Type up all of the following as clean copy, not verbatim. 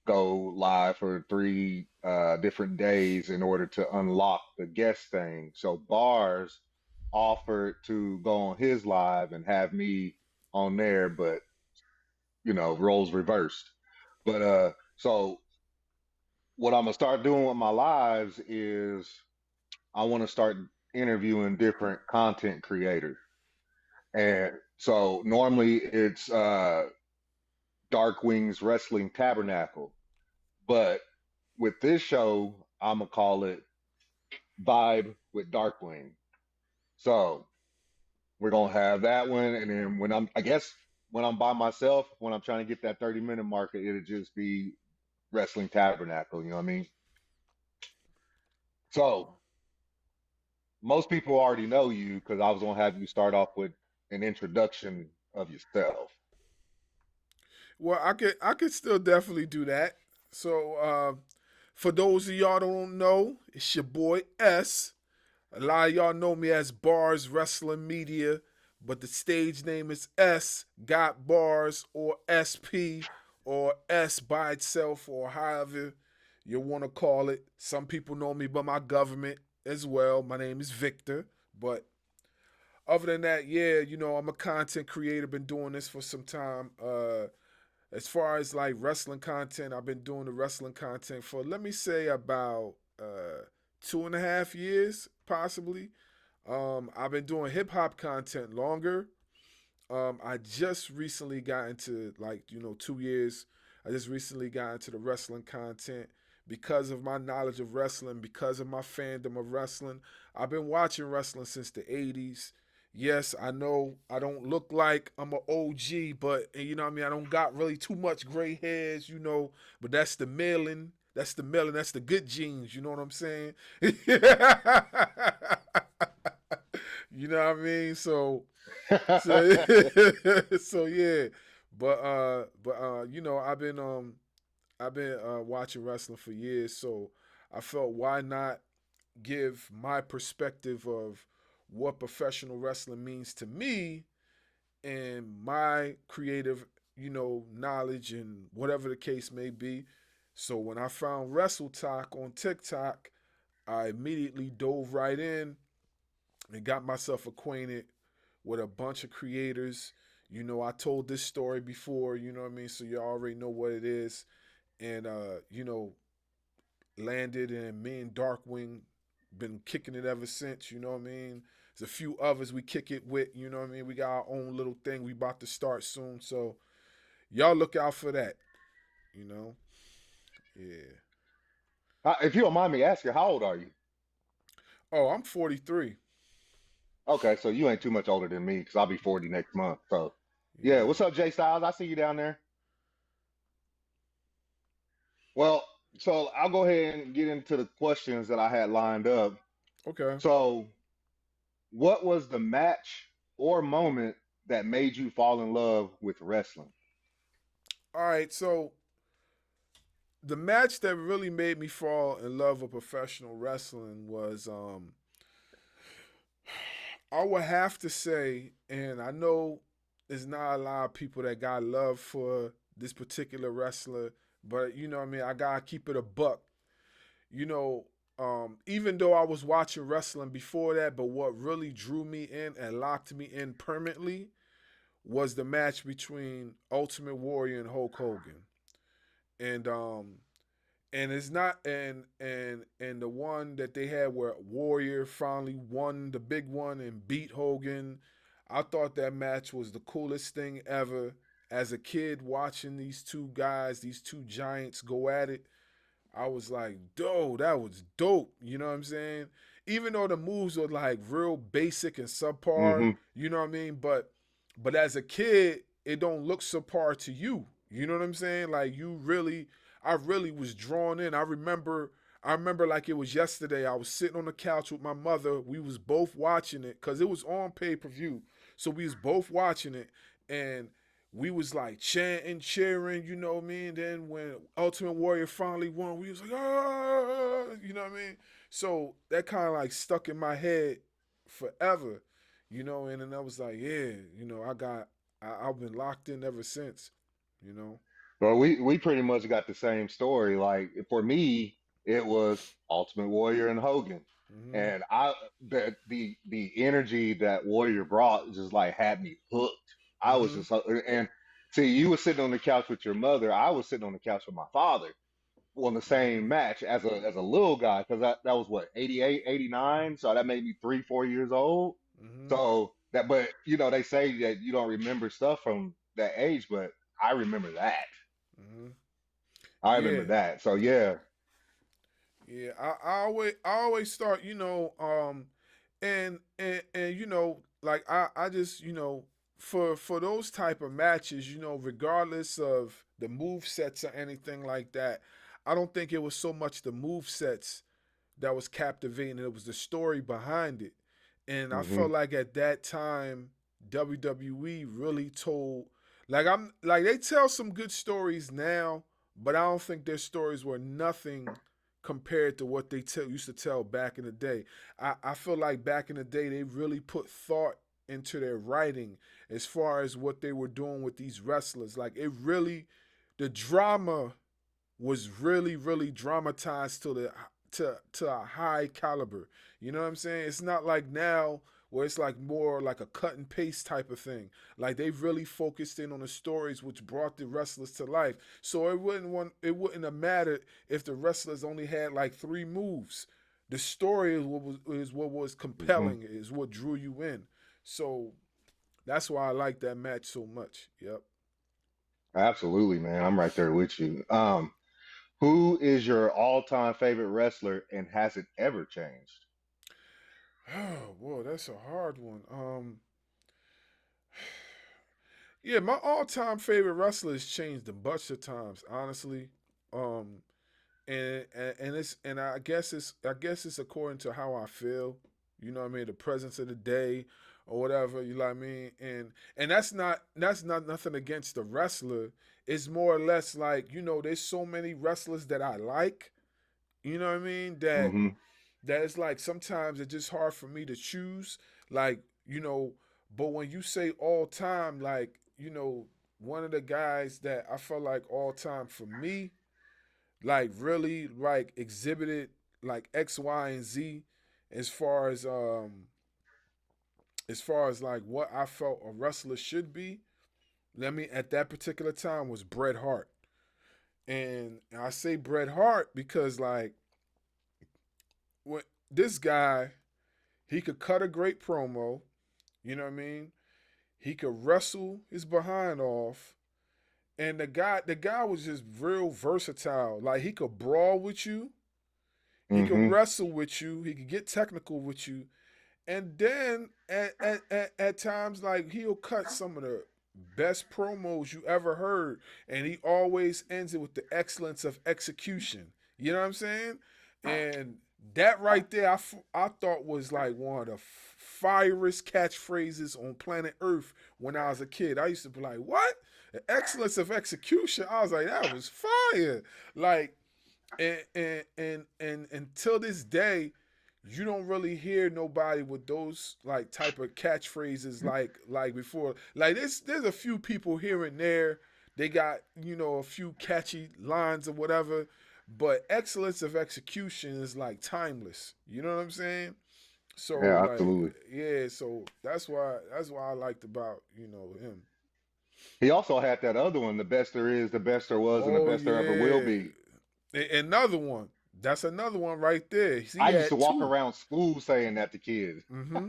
go live for three different days in order to unlock the guest thing. So Barz offered to go on his live and have me on there, but roles reversed. But so what I'm gonna start doing with my lives is I want to start interviewing different content creators. And so normally it's Darkwing's Wrestling Tabernacle. But with this show, I'm gonna call it Vibe with Darkwing. So we're gonna have that one, and then I guess when I'm by myself, when I'm trying to get that 30-minute marker, it'll just be Wrestling Tabernacle. You know what I mean? So most people already know you because I was gonna have you start off with an introduction of yourself. Well, I could still definitely do that. So for those of y'all that don't know, it's your boy S. A lot of y'all know me as Barz Wrestling Media, but the stage name is S. Got Bars or SP or S by itself or however you want to call it. Some people know me by my government as well. My name is Victor, but other than that, yeah, I'm a content creator. Been doing this for some time. As far as like wrestling content, I've been doing the wrestling content for let me say about 2.5 years, possibly. I've been doing hip hop content longer. I just recently got into 2 years. I just recently got into the wrestling content because of my knowledge of wrestling, because of my fandom of wrestling. I've been watching wrestling since the '80s. Yes, I know I don't look like I'm an OG, but you know what I mean. I don't got really too much gray hairs, But that's the mailing. That's the mailing. That's the good genes. You know what I'm saying? You know what I mean? So so yeah, but I've been watching wrestling for years, so I felt why not give my perspective of what professional wrestling means to me and my creative, knowledge and whatever the case may be. So when I found Wrestle Talk on TikTok, I immediately dove right in and got myself acquainted with a bunch of creators. I told this story before, you know what I mean? So you already know what it is. And landed and me and Darkwing been kicking it ever since, you know what I mean? There's a few others we kick it with, you know what I mean? We got our own little thing we about to start soon. So y'all look out for that, you know? Yeah. If you don't mind me asking, how old are you? Oh, I'm 43. Okay, so you ain't too much older than me because I'll be 40 next month. So, yeah, Yeah. what's up, Jay Styles? I see you down there. Well, so I'll go ahead and get into the questions that I had lined up. Okay. So, what was the match or moment that made you fall in love with wrestling? All right. So the match that really made me fall in love with professional wrestling was I would have to say, and I know there's not a lot of people that got love for this particular wrestler, but you know what I mean, I gotta keep it a buck. You know, even though I was watching wrestling before that, but what really drew me in and locked me in permanently was the match between Ultimate Warrior and Hulk Hogan. And it's not and the one that they had where Warrior finally won the big one and beat Hogan. I thought that match was the coolest thing ever. As a kid watching these two guys, these two giants go at it, I was like, "Dope, that was dope." You know what I'm saying? Even though the moves were like real basic and subpar, Hmm. you know what I mean? But as a kid, it don't look subpar to you. You know what I'm saying? Like I really was drawn in. I remember like it was yesterday. I was sitting on the couch with my mother. We was both watching it because it was on pay-per-view. So we was both watching it, and we was like chanting, cheering, you know what I mean? Then when Ultimate Warrior finally won, we was like, ah, you know what I mean? So that kind of like stuck in my head forever, and then I was like, yeah, I've been locked in ever since, you know. But we pretty much got the same story. Like for me, it was Ultimate Warrior and Hogan, Mm-hmm. and the energy that Warrior brought just like had me hooked. I was Mm-hmm. just and see, you were sitting on the couch with your mother. I was sitting on the couch with my father on the Mm-hmm. same match as a little guy because that was what 88, 89. So that made me 3, 4 years old. Mm-hmm. So that, but they say that you don't remember stuff from that age, but I remember that. Mm-hmm. I remember Yeah. that. So yeah. Yeah. I always start, and like I just, for those type of matches, regardless of the move sets or anything like that, I don't think it was so much the move sets that was captivating. It was the story behind it. And I Hmm. felt like at that time, WWE really told, like they tell some good stories now, but I don't think their stories were nothing compared to what they used to tell back in the day. I feel like back in the day they really put thought into their writing as far as what they were doing with these wrestlers. Like it really, the drama was really really dramatized to a high caliber. You know what I'm saying? It's not like now where it's like more like a cut and paste type of thing. Like they really focused in on the stories which brought the wrestlers to life. So it wouldn't have mattered if the wrestlers only had like three moves. The story is what was Hmm. compelling, is what drew you in. So that's why I like that match so much. Yep. Absolutely, man. I'm right there with you. Who is your all-time favorite wrestler, and has it ever changed? Oh, boy, that's a hard one. Yeah, my all-time favorite wrestler has changed a bunch of times, honestly. Um, and I guess it's according to how I feel. You know what I mean? The presence of the day or whatever. You know what I mean? And that's not nothing against the wrestler. It's more or less like there's so many wrestlers that I like. You know what I mean? Hmm. That it's like sometimes it's just hard for me to choose. Like, but when you say all time, like, one of the guys that I felt like all time for me, like really like exhibited like X, Y, and Z as far as like what I felt a wrestler should be. Let me at that particular time was Bret Hart. And I say Bret Hart because like when this guy, he could cut a great promo. You know what I mean? He could wrestle his behind off. And the guy was just real versatile. Like he could brawl with you, he could Hmm. wrestle with you, he could get technical with you. And then at times like he'll cut some of the best promos you ever heard. And he always ends it with the excellence of execution. You know what I'm saying? And that right there, I thought was like one of the fieriest catchphrases on planet Earth when I was a kid. I used to be like, what? The excellence of execution. I was like, that was fire. Like, and until this day, you don't really hear nobody with those like type of catchphrases like before. Like there's a few people here and there. They got a few catchy lines or whatever, but excellence of execution is like timeless. You know what I'm saying? So Yeah, like absolutely. yeah, so that's why I liked about him. He also had that other one, the best there is, the best there was, and the Oh best there ever will yeah, be. another one. That's another one right there. He I used to had walk two. around school saying that to kids. Mm-hmm.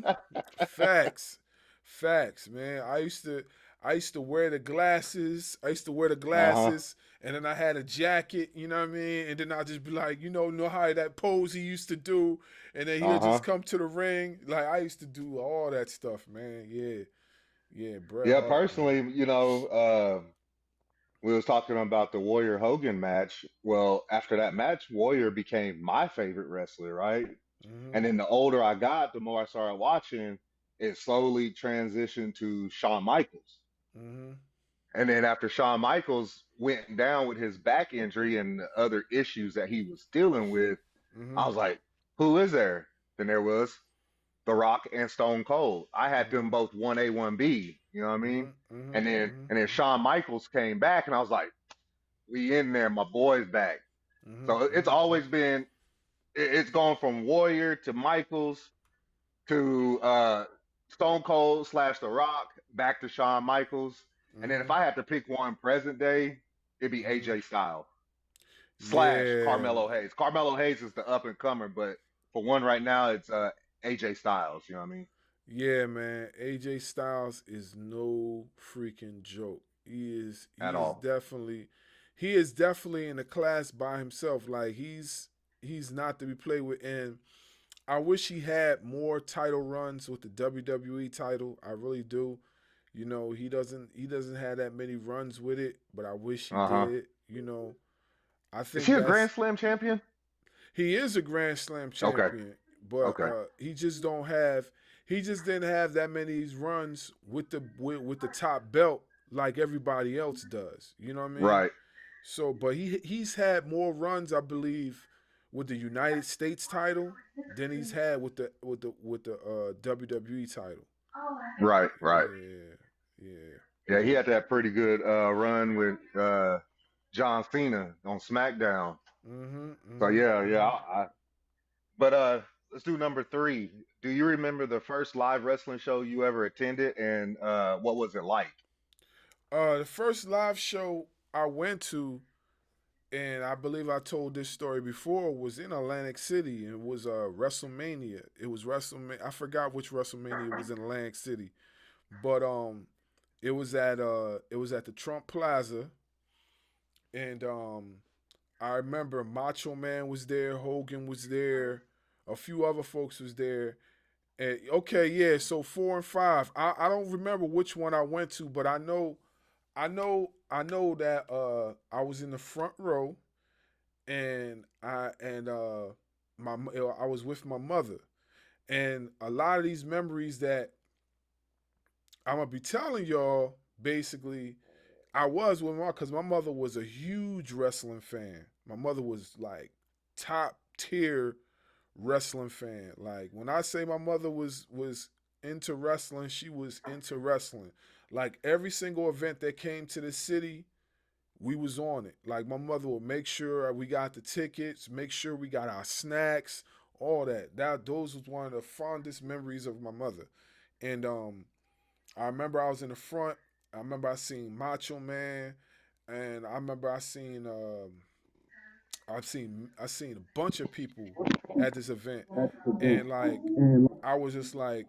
Facts. Facts, man. I used to wear the glasses. I used to wear the Uh-huh. glasses, and then I had a jacket, you know what I mean? And then I just be like, know how that pose he used to do, and then he'll just Uh-huh. come to the ring. Like I used to do all that stuff, man. Yeah. Yeah, Bret Yeah, Hart, man. personally, we was talking about the Warrior Hogan match. Well, after that match, Warrior became my favorite wrestler, right? Mm-hmm. And then the older I got, the more I started watching, it slowly transitioned to Shawn Michaels. Mm-hmm. And then after Shawn Michaels went down with his back injury and the other issues that he was dealing with, Mm-hmm. I was like, who is there? Then there was The Rock and Stone Cold. I had them Mm-hmm. both 1A, 1B, you know what I Mm-hmm. mean? Mm-hmm. And then Mm-hmm. and then Shawn Michaels came back and I was like, we in there. My boy's back. Mm-hmm. So it's Mm-hmm. always been. It's gone from Warrior to Michaels to Stone Cold slash The Rock back to Shawn Michaels. And then if Mm-hmm. I had to pick one present day, it'd be Mm-hmm. AJ Styles slash Yeah. Carmelo Hayes. Carmelo Hayes is the up and comer, but for one right now, it's AJ Styles. You know what I mean? Yeah, man. AJ Styles is no freaking joke. At He is all. definitely he is definitely in a class by himself. Like he's not to be played with. And I wish he had more title runs with the WWE title. I really do. You know, he doesn't have that many runs with it, but I wish he Uh huh. did. You know, I Is think he a that's Grand Slam champion? he is a Grand Slam Okay. champion, but Okay. he just didn't have that many runs with the top belt like everybody else does. You know what I mean? Right. So, but he's had more runs, I believe, with the United States title than he's had with the WWE title. Right. Right. Yeah, yeah. Yeah, he had that pretty good run with John Cena on SmackDown. Mhm, So mhm, yeah, yeah. mhm. But let's do number three. Do you remember the first live wrestling show you ever attended, and what was it like? The first live show I went to, and I believe I told this story before, was in Atlantic City. It was WrestleMania. It was WrestleMania. I forgot which WrestleMania was in Atlantic City, but it was at the Trump Plaza, and I remember Macho Man was there, Hogan was there, a few other folks was there. And okay, yeah, so 4 and 5. I don't remember which one I went to, but I know that I was in the front row, and I was with my mother, and a lot of these memories that I'm gonna be telling y'all, basically, I was with my because my mother was a huge wrestling fan. My mother was like top tier wrestling fan. Like when I say my mother was into wrestling, she was into wrestling. Like every single event that came to the city, we was on it. Like my mother would make sure we got the tickets, make sure we got our snacks, all that. Those was one of the fondest memories of my mother. And I remember I was in the front. I remember I seen Macho Man, and I remember I seen a bunch of people at this event, and like I was just like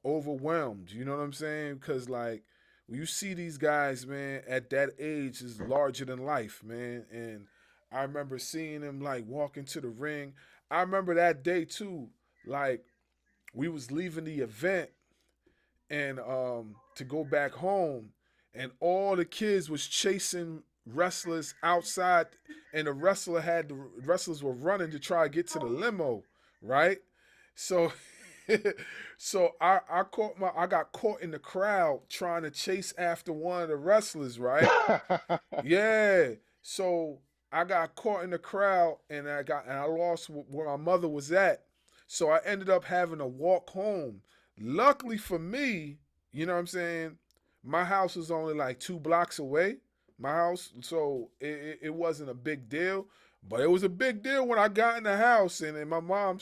overwhelmed. You know what I'm saying? Because like when you see these guys, man, at that age is larger than life, man. And I remember seeing them like walk into the ring. I remember that day too. Like we was leaving the event and to go back home, and all the kids was chasing wrestlers outside, and the wrestlers were running to try to get to the limo, right? So so I got caught in the crowd trying to chase after one of the wrestlers, right? Yeah. So I got caught in the crowd, and I lost where my mother was at. So I ended up having to walk home. Luckily for me, you know what I'm saying? My house was only like 2 blocks away. My house, so it wasn't a big deal. But it was a big deal when I got in the house, and then my mom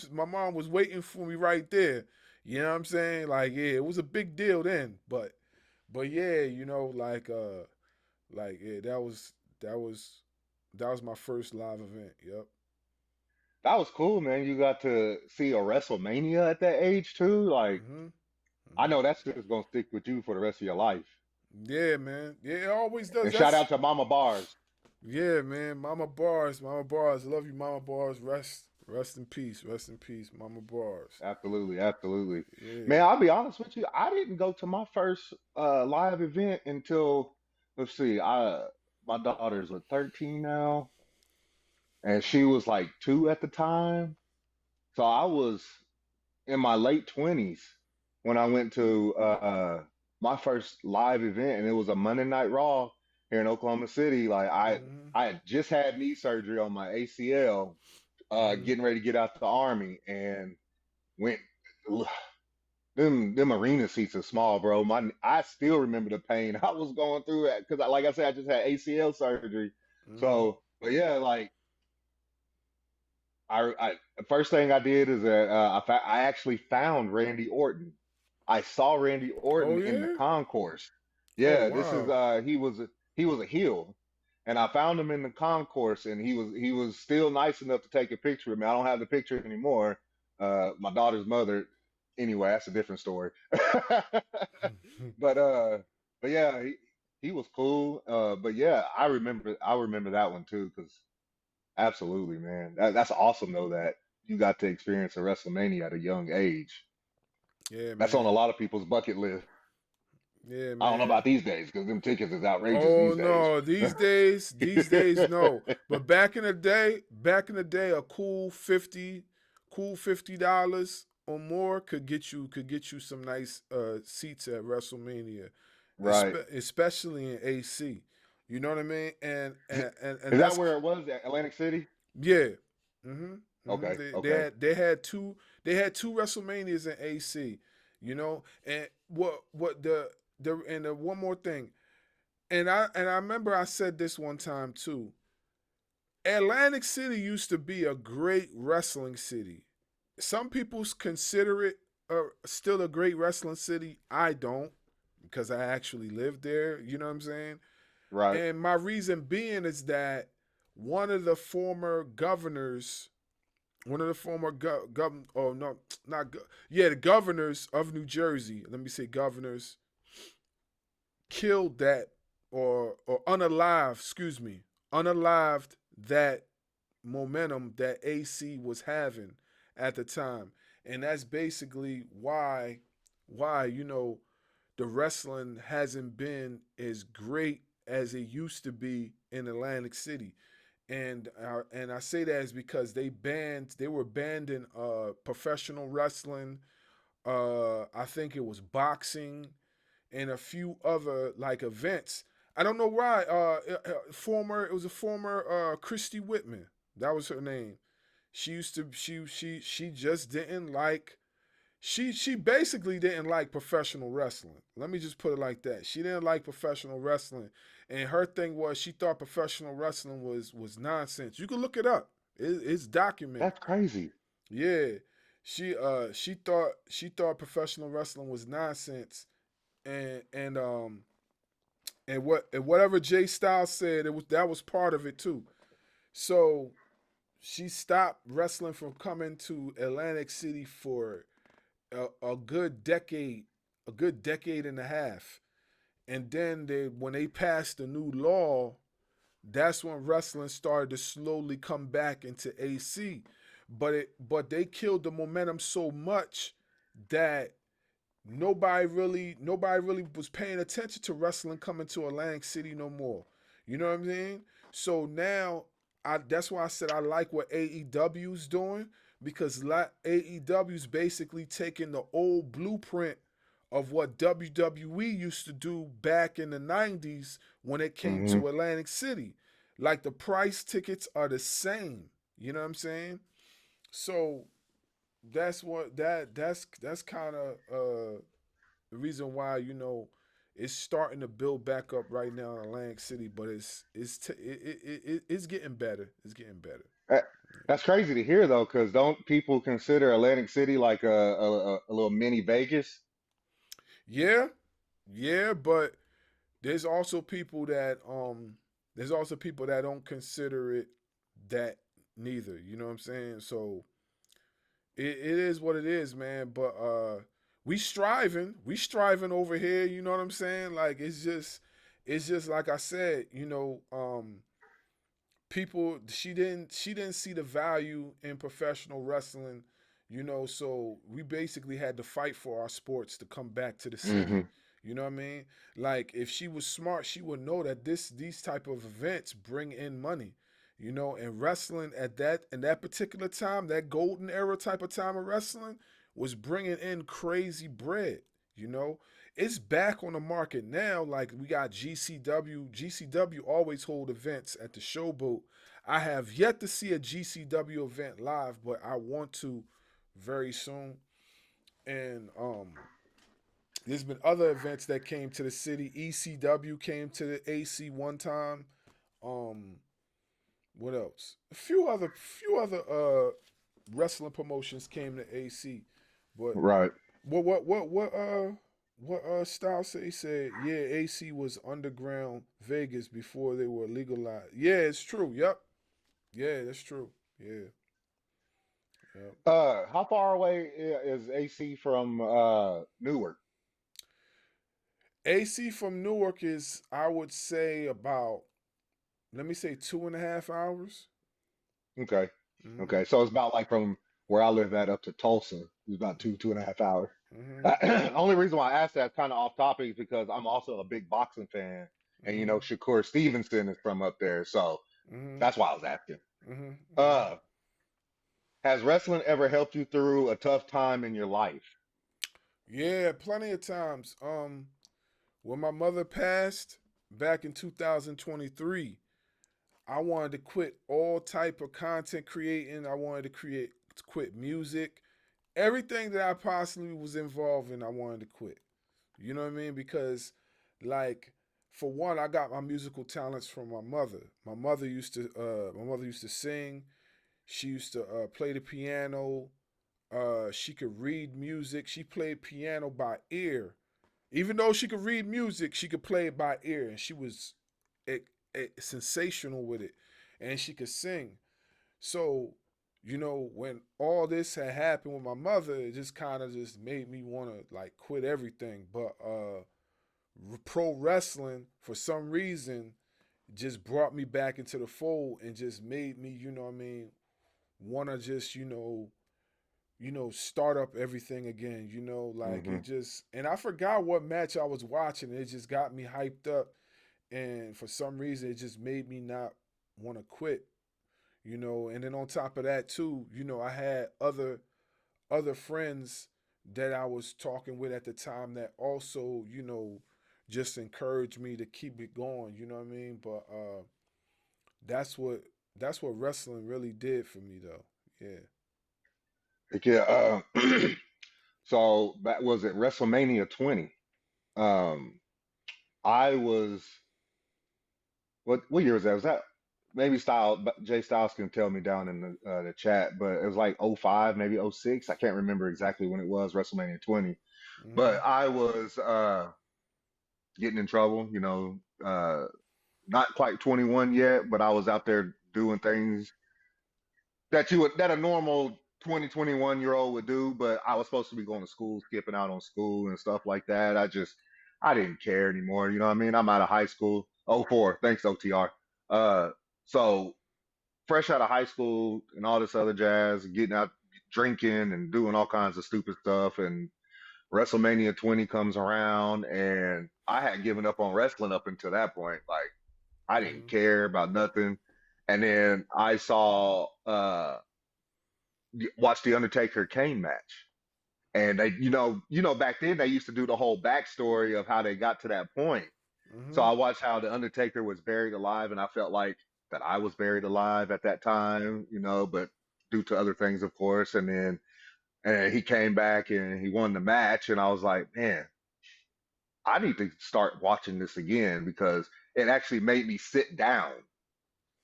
was waiting for me right there. You know what I'm saying? Like, yeah, it was a big deal then. But yeah, like yeah, that was that was my first live event. Yep. That was cool, man. You got to see a WrestleMania at that age too. Like, Mhm. I Mhm. know that's just gonna stick with you for the rest of your life. Yeah, man. Yeah, it always does. And shout That's out to Mama Bars. yeah, man. Mama Bars. Love you, Mama Bars. Rest in peace. Rest in peace, Mama Bars. Absolutely, absolutely. Yeah. Man, I'll be honest with you. I didn't go to my first live event until, let's see, I my daughter's 13 now, and she was like 2 at the time. So I was in my late 20s when I went to my first live event, and it was a Monday Night Raw here in Oklahoma City. Like Mhm. I had just had knee surgery on my ACL, Mhm. getting ready to get out the army, and went. Them arena seats are small, bro. I still remember the pain I was going through because, like I said, I just had ACL surgery. Mm-hmm. So, but yeah, like I the first thing I did is that I actually found Randy Orton. I saw Randy Oh Orton in the yeah. concourse. Oh Yeah, this is wow. he was a heel, and I found him in the concourse, and he was still nice enough to take a picture with me. I don't have the picture anymore. My daughter's mother. Anyway, that's a different story. But but yeah, he was cool. But yeah, I remember that one too, because absolutely, man. That's awesome though that you got to experience a WrestleMania at a young age. Yeah, That's on a man. lot of people's bucket list. Yeah, I don't know man. about these days because them tickets is outrageous Oh these days. no, these days, no. But back in the day, a cool $50 or more could get you some nice seats at WrestleMania, Right. especially in AC. You know what I mean? And Is that that's where it was at Atlantic City? yeah. Mm-hmm. Mm-hmm. Okay, okay. They had two WrestleManias in AC. You know, and what the and the one more thing, and I remember I said this one time too. Atlantic City used to be a great wrestling city. Some people consider it still a great wrestling city. I don't because I actually lived there. You know what I'm saying? Right. And my reason being is that one of the former governors, one of the former oh no, not yeah, the governors of New Jersey. Let me say governors killed that or unalived, excuse me, unalived that momentum that AC was having at the time. And that's basically why you know the wrestling hasn't been as great as it used to be in Atlantic City. And I say that is because they were banning professional wrestling, I think it was boxing and a few other like events. I don't know why. It was a former Christy Whitman. That was her name. She used to she just didn't like she basically didn't like professional wrestling. Let me just put it like that. She didn't like professional wrestling, and her thing was she thought professional wrestling was nonsense. You can look it up. It's documented. That's crazy. Yeah, she thought professional wrestling was nonsense, and and um and whatever Jay Styles said, it was that was part of it too. So she stopped wrestling from coming to Atlantic City for a good decade and a half. And then when they passed the new law, that's when wrestling started to slowly come back into AC. But they killed the momentum so much that nobody really was paying attention to wrestling coming to Atlantic City no more. You know what I'm saying? So now that's why I said I like what AEW's doing because AEW's basically taking the old blueprint of what WWE used to do back in the 90s when it came Hmm. to Atlantic City. Like the price tickets are the same. You know what I'm saying? So that's kind of the reason why you know it's starting to build back up right now in Atlantic City, but it's getting better. It's getting better. That, that's crazy to hear though, because don't people consider Atlantic City like a little mini Vegas? Yeah, yeah, but there's also people that don't consider it that neither. You know what I'm saying? So it is what it is, man. But we striving over here. You know what I'm saying? Like it's just like I said. You know, people she didn't see the value in professional wrestling. You know, so we basically had to fight for our sports to come back to the city. Hmm. You know what I mean? Like if she was smart, she would know that these type of events bring in money. You know, and wrestling at that particular time, that golden era type of time of wrestling was bringing in crazy bread. You know, it's back on the market now. Like we got GCW. GCW always hold events at the Showboat. I have yet to see a GCW event live, but I want to very soon. And there's been other events that came to the city. ECW came to the AC one time. Um, What else? A few other wrestling promotions came to AC, but Right. what Styles said? He said, yeah, AC was underground Vegas before they were legalized. Yeah, it's true. Yep. Yeah, that's true. Yeah. Yep. How far away is AC from Newark? AC from Newark is, I would say, about, let me say, 2.5 hours. Okay. Mm-hmm. Okay. So it's about like from where I live at up to Tulsa. It's about 2.5 hours. Mm-hmm. Only reason why I asked that is kind of off topic is because I'm also a big boxing fan, and Mm-hmm. Shakur Stevenson is from up there, so Mm-hmm. that's why I was asking. Mm-hmm. Mm-hmm. Uh, has wrestling ever helped you through a tough time in your life? Yeah, plenty of times. When my mother passed back in 2023, I wanted to quit all type of content creating. I wanted to quit music. Everything that I possibly was involved in, I wanted to quit. You know what I mean? Because, like, for one, I got my musical talents from my mother. My mother used to sing. She used to play the piano. She could read music. She played piano by ear. Even though she could read music, she could play it by ear, and she was sensational with it, and she could sing. So, when all this had happened with my mother, it just kind of just made me want to like quit everything. But pro wrestling, for some reason, just brought me back into the fold and just made me, want to just, start up everything again, like Hmm. it just, and I forgot what match I was watching. It just got me hyped up. And for some reason, it just made me not want to quit, and then on top of that too, I had other friends that I was talking with at the time that also, just encouraged me to keep it going, you know what I mean? But that's what that's what wrestling really did for me though. Yeah. Yeah. So that was at WrestleMania 20. Um, I was what year was that? Was that maybe Jay Styles can tell me down in the chat, but it was like '05, maybe '06. I can't remember exactly when it was WrestleMania 20. Mm-hmm. But I was getting in trouble, not quite 21 yet, but I was out there doing things that a normal 20, 21-year-old would do, but I was supposed to be going to school, skipping out on school and stuff like that. I didn't care anymore. You know what I mean? I'm out of high school. '04. Thanks, OTR. Uh, so fresh out of high school and all this other jazz, getting out drinking and doing all kinds of stupid stuff. And WrestleMania 20 comes around, and I had given up on wrestling up until that point. Like, I didn't Mm-hmm. care about nothing. And then I saw watch the Undertaker Kane match. And they, back then they used to do the whole backstory of how they got to that point. So Mm-hmm. I watched how the Undertaker was buried alive, and I felt like that I was buried alive at that time, but due to other things, of course. And he came back and he won the match, and I was like, man, I need to start watching this again because it actually made me sit down.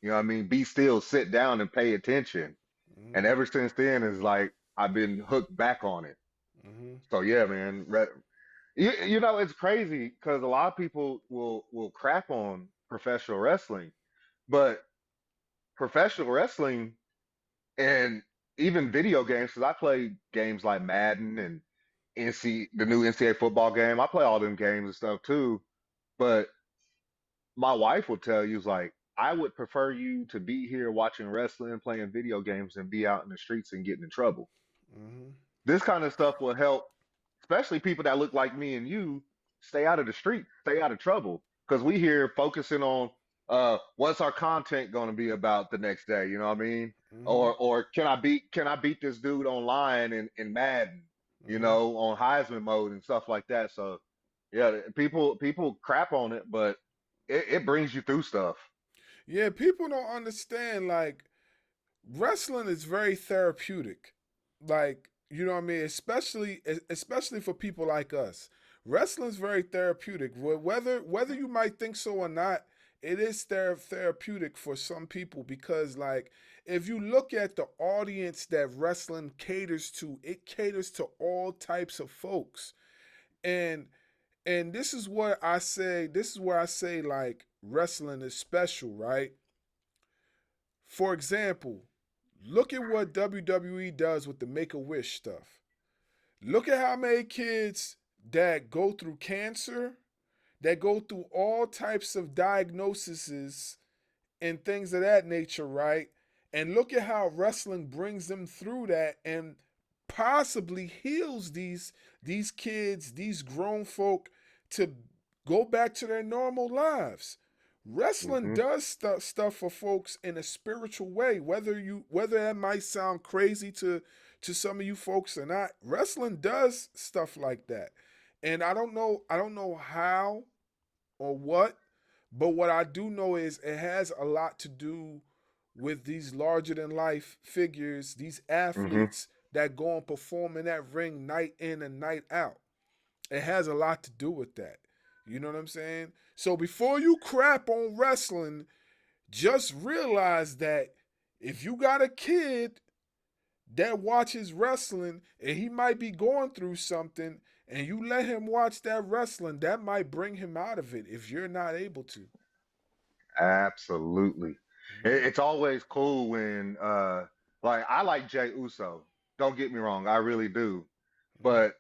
You know what I mean? Be still, sit down, and pay attention. And Mm-hmm. ever since then, it's like I've been hooked back on it. Mm-hmm. So yeah, man. It's crazy because a lot of people will crap on professional wrestling, but professional wrestling and even video games, because I play games like Madden and the new NCAA football game. I play all them games and stuff too. But my wife will tell you, is like, I would prefer you to be here watching wrestling, playing video games, and be out in the streets and getting in trouble. Mm-hmm. This kind of stuff will help, especially people that look like me and you, stay out of the street, stay out of trouble. Because we here focusing on what's our content going to be about the next day. You know what I mean? Mm-hmm. Or can I beat this dude online in Madden? Mm-hmm. On Heisman mode and stuff like that. So yeah, people crap on it, but it brings you through stuff. Yeah, people don't understand, like, wrestling is very therapeutic. Like, you know what I mean? Especially for people like us. Wrestling is very therapeutic. Whether you might think so or not, it is therapeutic for some people because, like, if you look at the audience that wrestling caters to, it caters to all types of folks. And this is what I say. This is where I say, like, wrestling is special, right? For example, look at what WWE does with the Make a Wish stuff. Look at how many kids that go through cancer, that go through all types of diagnoses and things of that nature, right? And look at how wrestling brings them through that and possibly heals these kids, these grown folk, to go back to their normal lives. Wrestling Hmm. does stuff for folks in a spiritual way, whether that might sound crazy to some of you folks or not. Wrestling does stuff like that, and I don't know how or what, but what I do know is it has a lot to do with these larger than life figures, these Hmm. athletes that go and perform in that ring night in and night out. It has a lot to do with that. You know what I'm saying? So before you crap on wrestling, just realize that if you got a kid that watches wrestling and he might be going through something and you let him watch that wrestling, that might bring him out of it if you're not able to. Absolutely. Mm-hmm. It's always cool when like I like Jay Uso. Don't get me wrong, I really do. Mm-hmm. But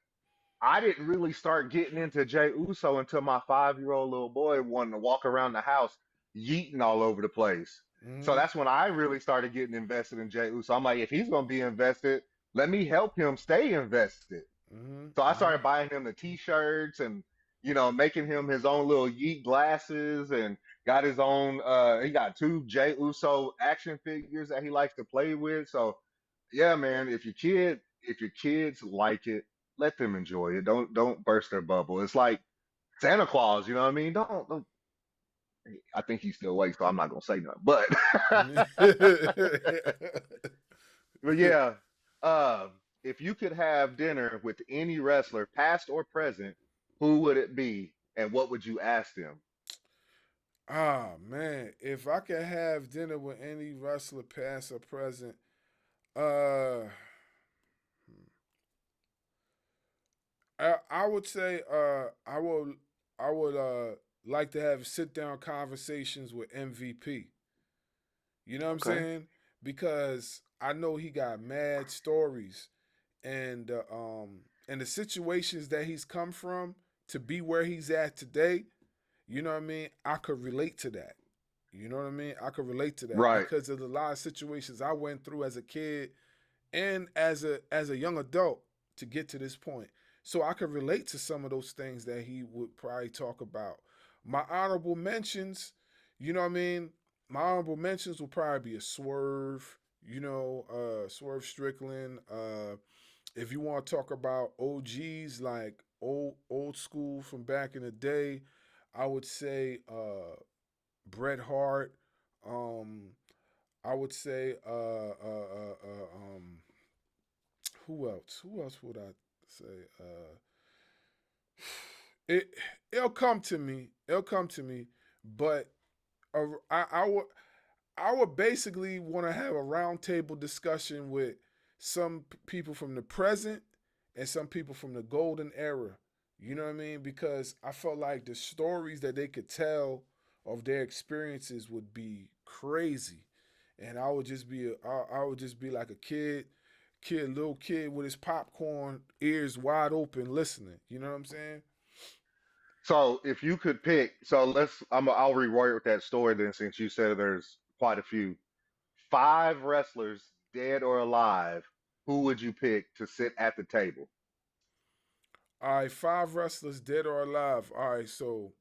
I didn't really start getting into Jay Uso until my 5-year-old little boy wanted to walk around the house yeeting all over the place. So Mm-hmm. that's when I really started getting invested in Jay Uso. I'm like, if he's gonna be invested, let me help him stay invested. So I Mm-hmm. started buying him the t-shirts and making him his own little yeet glasses and got his own he got two Jay Uso action figures that he likes to play with. So yeah, man, if your kids like it, let them enjoy it. Don't burst their bubble. It's like Santa Claus, you know what I mean? Don't I think he's still awake, so I'm not gonna say nothing. But but yeah, if you could have dinner with any wrestler, past or present, who would it be, and what would you ask them? Ah man, if I could have dinner with any wrestler, past or present, uh, I would say I would like to have sit down conversations with MVP. You know what I'm Okay. saying? Because I know he got mad stories and the situations that he's come from to be where he's at today. You know what I mean? I could relate to that. You know what I mean? I could relate to that Right. because of the lot of situations I went through as a kid and as a young adult to get to this point. So I could relate to some of those things that he would probably talk about. My honorable mentions, you know what I mean? My honorable mentions will probably be a Swerve, Swerve Strickland. If you want to talk about OGs like old school from back in the day, I would say Bret Hart. Um, I would say who else? Who else would I say? It it'll come to me. It'll come to me. But I would basically want to have a roundtable discussion with some people from the present and some people from the golden era. You know what I mean? Because I felt like the stories that they could tell of their experiences would be crazy, and I would just be like a little kid with his popcorn ears wide open, listening. You know what I'm saying? So if you could pick, so I'll reword that story then, since you said there's quite a few. Five wrestlers, dead or alive, who would you pick to sit at the table? All right, five wrestlers, dead or alive. All right, so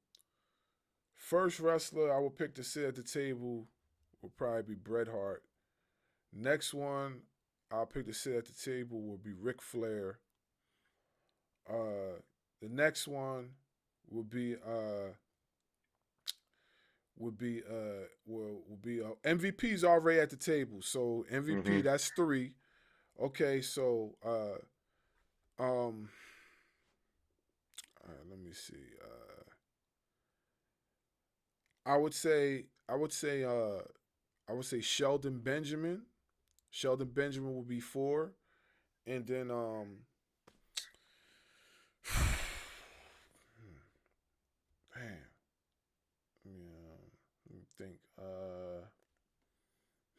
first wrestler I would pick to sit at the table would probably be Bret Hart. Next one I'll pick to sit at the table would be Ric Flair. The next one would be MVP's already at the table. So MVP, Hmm. that's three. Okay, so all right, let me see. I would say Sheldon Benjamin. Sheldon Benjamin would be four, and then man, yeah, let me think.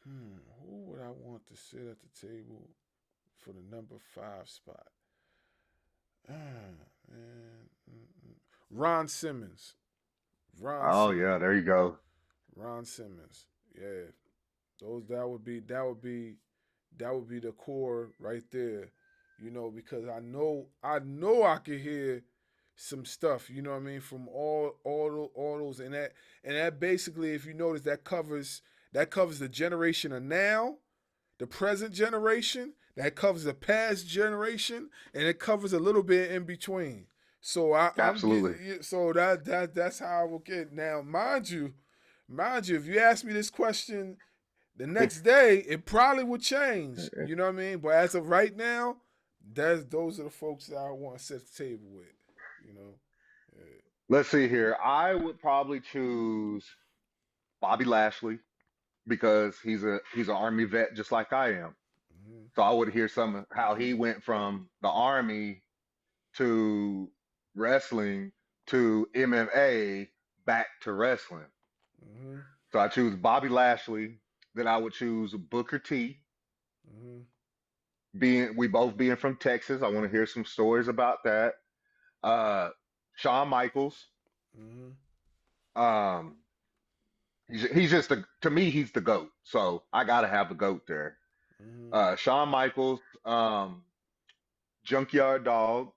Who would I want to sit at the table for the number five spot? Man, Ron Simmons. Ron Oh Simmons. yeah, there you go. Ron Simmons. Yeah, those that would be the core right there. You know, because I could hear some stuff. You know what I mean, from all those, and that basically, if you notice, that covers the generation of now, the present generation, that covers the past generation, and it covers a little bit in between. So I'm Absolutely. getting so that's how I will get now. Mind you, if you ask me this question the next day, it probably would change. You know what I mean? But as of right now, those are the folks that I want to set the table with. You know? Yeah. Let's see here. I would probably choose Bobby Lashley because he's an army vet just like I am. Mm-hmm. So I would hear some of how he went from the army to wrestling to MMA back to wrestling. Mm-hmm. So I choose Bobby Lashley. Then I would choose Booker T. Mm-hmm. Being we both being from Texas, I want to hear some stories about that. Uh, Shawn Michaels. Mm-hmm. Um, he's just to me he's the goat. So I gotta have the goat there. Mm-hmm. Shawn Michaels, Junkyard Dog,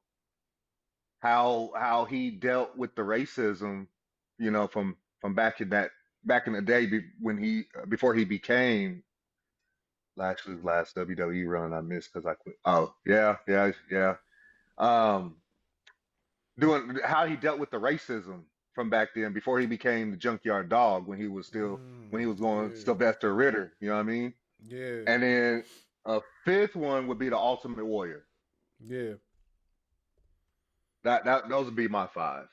how he dealt with the racism, from back in the day when he before he became Lashley's last WWE run I missed because I quit. Oh yeah, yeah, yeah. Um, doing how he dealt with the racism from back then before he became the Junkyard Dog when he was going Yeah. Sylvester Ritter. You know what I mean? Yeah. And then a fifth one would be the Ultimate Warrior. Yeah. That those would be my five.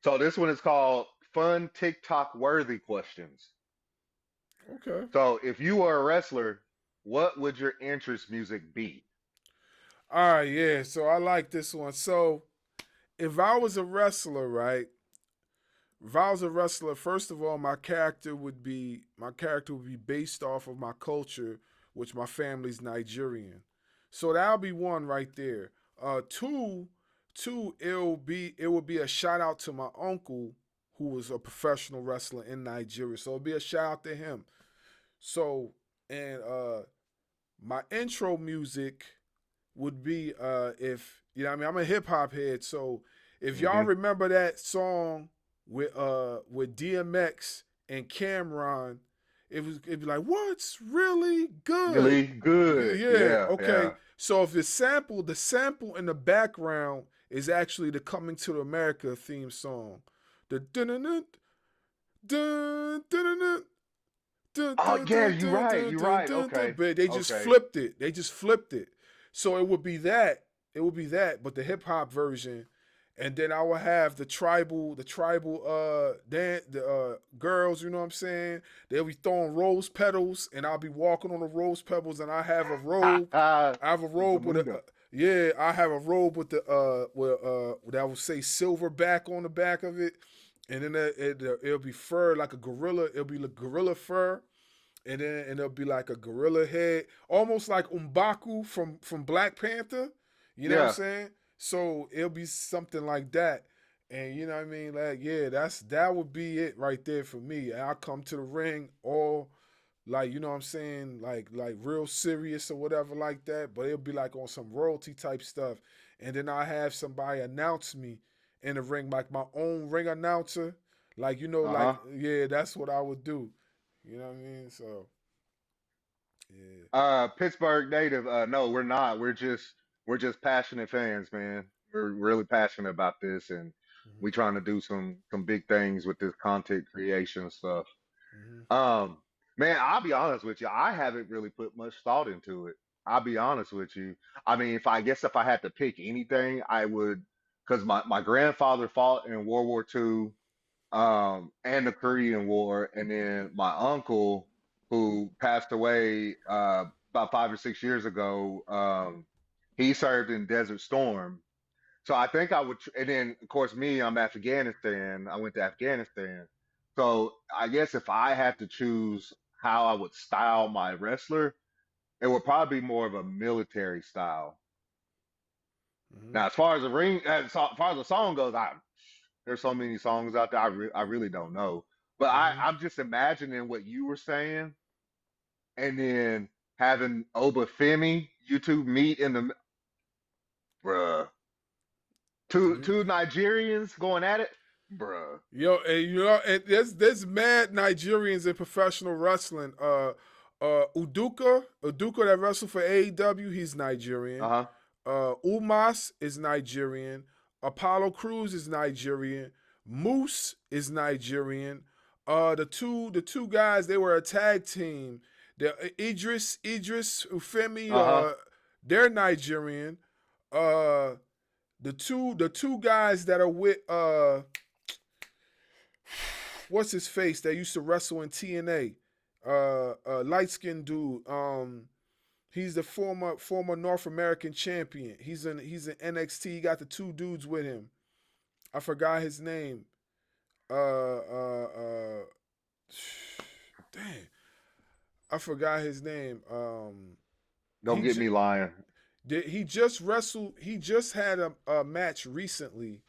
So this one is called Fun TikTok Worthy Questions. Okay. So if you were a wrestler, what would your entrance music be? All right. Yeah. So I like this one. So if I was a wrestler, right? If I was a wrestler, first of all, my character would be based off of my culture, which my family's Nigerian. So that'll be one right there. Two, it would be a shout out to my uncle who was a professional wrestler in Nigeria. So it'd be a shout out to him. So and my intro music would be if you know what I mean, I'm a hip hop head, so if y'all Hmm. remember that song with DMX and Cameron, it'd be like what's really good. Really good. Yeah, Yeah, okay. yeah. So if the sample in the background is actually the Coming to America theme song. The dun dun dun dun dun dun Oh dun yeah, dun you're dun right. dun You're dun right. dun dun. Okay. But they just Okay. flipped it. They just flipped it. So it would be that. It would be that, but the hip hop version. And then I would have the tribal the girls, you know what I'm saying? They'll be throwing rose petals and I'll be walking on the rose petals and I have a robe with Zamunda. yeah, I have a robe with the that will say silver back on the back of it. And then it'll be fur like a gorilla. It'll be like gorilla fur, and it'll be like a gorilla head, almost like Umbaku from Black Panther. You know what I'm Yeah. saying? So it'll be something like that. And you know what I mean? Like, yeah, that would be it right there for me. And I'll come to the ring all like, you know what I'm saying, like real serious or whatever like that, but it'll be like on some royalty type stuff. And then I have somebody announce me in the ring, like my own ring announcer. Like, like Uh-huh. yeah, that's what I would do. You know what I mean? So yeah. Pittsburgh native. No, we're not. We're just passionate fans, man. We're really passionate about this, and we Mm-hmm. trying to do some big things with this content creation stuff. Mm-hmm. Um, Man, I'll be honest with you. I haven't really put much thought into it. I'll be honest with you. I mean, if I had to pick anything, I would, because my grandfather fought in World War II. and the Korean War, and then my uncle who passed away about 5 or 6 years ago. He served in Desert Storm, so I think I would, and then of course me, I'm Afghanistan. I went to Afghanistan, so I guess if I had to choose how I would style my wrestler, it would probably be more of a military style. Mm-hmm. Now, as far as the ring, as far as the song goes, there's so many songs out there. I really don't know, but Mm-hmm. I'm just imagining what you were saying, and then having Obafemi, you two meet in the bruh, two Nigerians going at it, bruh. Yo, and you know, and there's mad Nigerians in professional wrestling. Uduka that wrestled for AEW, he's Nigerian. Uh-huh. Umas is Nigerian. Apollo Cruz is Nigerian. Moose is Nigerian. The two guys, they were a tag team. The Idris Ufemi, Uh-huh. they're Nigerian. Uh, the two guys that are with what's his face that used to wrestle in TNA, light skinned dude. He's the former North American champion. He's in NXT. He got the two dudes with him. I forgot his name. Uh, uh, uh, dang, I forgot his name. Don't He get j- me lying. he just wrestled. He just had a match recently,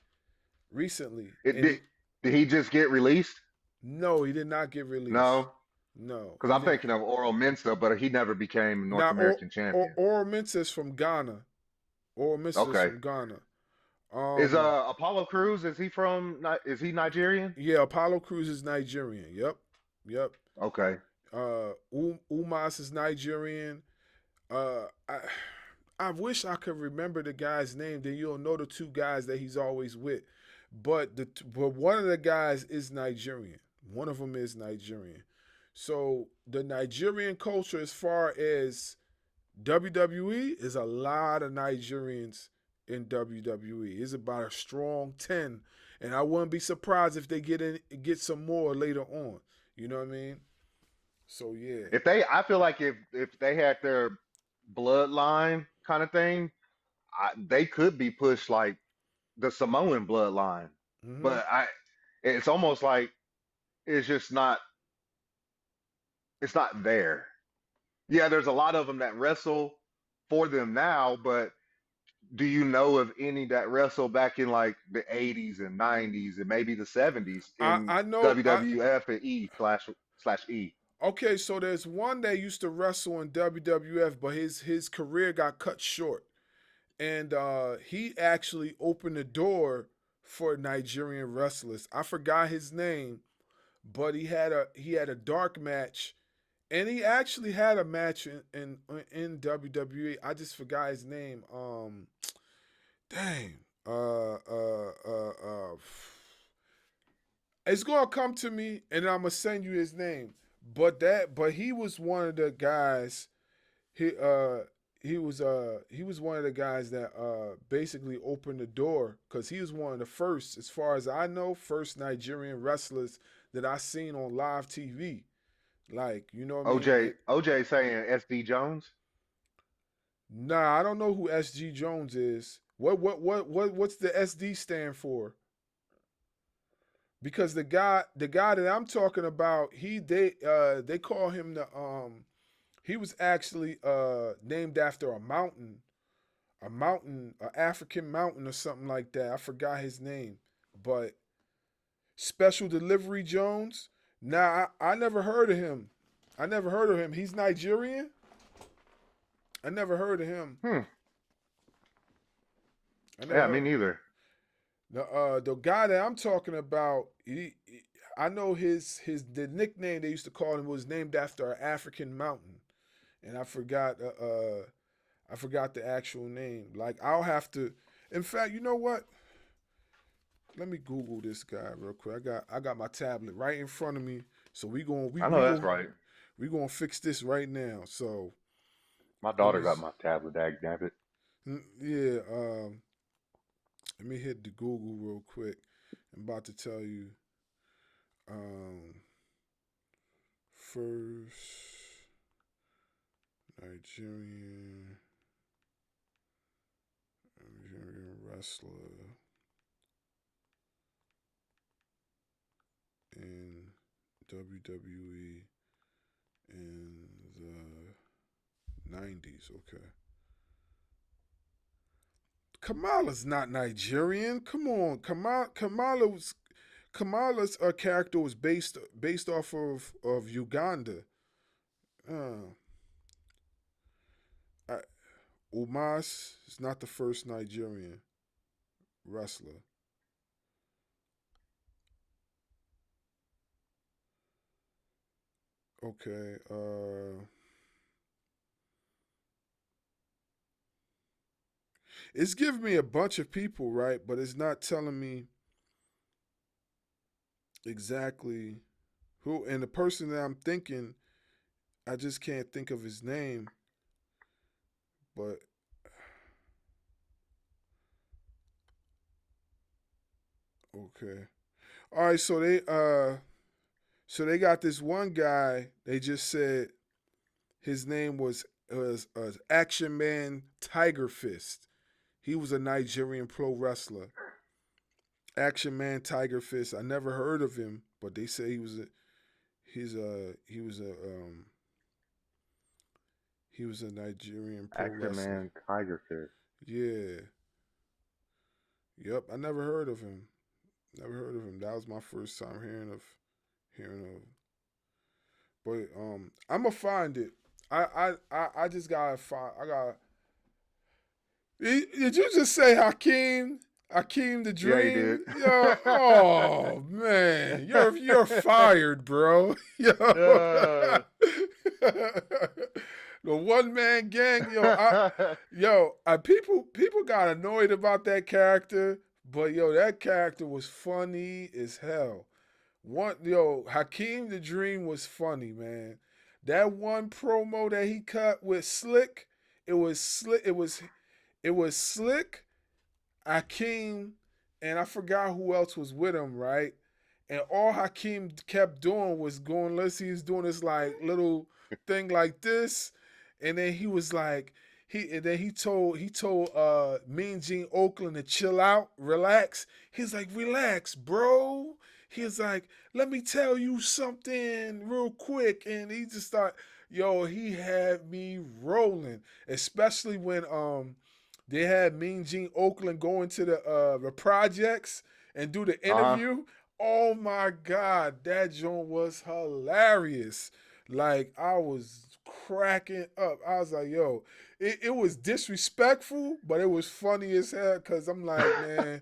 It and did. Did he just get released? no, he did not get released. No, No, because he I'm did. thinking of Oral Mensa, but he never became North Now, American champion. Oral Mensah is from Ghana. Oral Mensah is Okay. from Ghana. Is Um, Apollo Cruz? Is he from? Is he Nigerian? yeah, Apollo Cruz is Nigerian. Yep, yep. Okay. Umas is Nigerian. Uh, I, I wish I could remember the guy's name. Then you'll know the two guys that he's always with. But one of the guys is Nigerian. One of them is Nigerian. So the Nigerian culture, as far as WWE, is a lot of Nigerians in WWE. It's about a strong 10, and I wouldn't be surprised if they get some more later on. You know what I mean? So yeah. I feel like if they had their bloodline kind of thing, they could be pushed like the Samoan bloodline. Hmm. But it's almost like it's just not. It's not there. Yeah, there's a lot of them that wrestle for them now, but do you know of any that wrestle back in like the 80s and 90s and maybe the 70s I in I know I WWF and E slash E? Okay, so there's one that used to wrestle in WWF, but his career got cut short, and he actually opened the door for Nigerian wrestlers. I forgot his name, but he had a dark match, and he actually had a match in WWE. I just forgot his name. Dang. It's gonna come to me, and I'm gonna send you his name. But he was one of the guys. He uh he was one of the guys that basically opened the door because he was one of the first, as far as I know, first Nigerian wrestlers that I seen on live TV. Like, you know what I mean? OJ saying SD Jones. Nah, I don't know who SG Jones is. What's the SD stand for? Because the guy that I'm talking about, they call him he was actually named after an African mountain or something like that. I forgot his name, but Special Delivery Jones. Nah, I never heard of him. I never heard of him. He's Nigerian. I never heard of him. Hmm. I never Yeah, me heard. neither. The guy that I'm talking about, I know the nickname they used to call him was named after an African mountain, and I forgot the actual name. Like, I'll have to. In fact, you know what? Let me Google this guy real quick. I got my tablet right in front of me, so we going we I know we that's going right. we going to fix this right now. So My let daughter me got my tablet, dag nabbit. yeah. Let me hit the Google real quick. I'm about to tell you. Um, first Nigerian wrestler in WWE in the 90s. Okay. Kamala's not Nigerian. Come on, Kamala's character was based off of Uganda. Uh, I, Umas is not the first Nigerian wrestler. Okay. It's giving me a bunch of people, right? But it's not telling me exactly who. And the person that I'm thinking, I just can't think of his name. But okay. All right. So they got this one guy. They just said his name was Action Man Tiger Fist. He was a Nigerian pro wrestler. Action Man Tiger Fist. I never heard of him, but they say he was a Nigerian pro Action wrestler. Man, Tiger Fist. Yeah. Yep. I never heard of him. Never heard of him. That was my first time hearing of. But I'ma find it. I just gotta find. I got. Did you just say Hakeem? Hakeem the Yeah, he did. Dream? Yo, oh man, you're fired, bro. Yo, uh, the one man gang. People got annoyed about that character, but yo, that character was funny as hell. Hakeem the Dream was funny, man. That one promo that he cut with Slick, it was slick. It was Slick, Hakeem, and I forgot who else was with him, right? And all Hakeem kept doing was going, let's see, he's doing this like little thing like this. And then he was like, he told Mean Gene Oakland to chill out, relax. He's like, relax, bro. He's like, let me tell you something real quick. And he just started, he had me rolling. Especially when they had Mean Gene Oakland go into the projects and do the huh. interview. Oh my God, that joint was hilarious. Like I was cracking up. I was like, yo, it was disrespectful, but it was funny as hell because I'm like, man,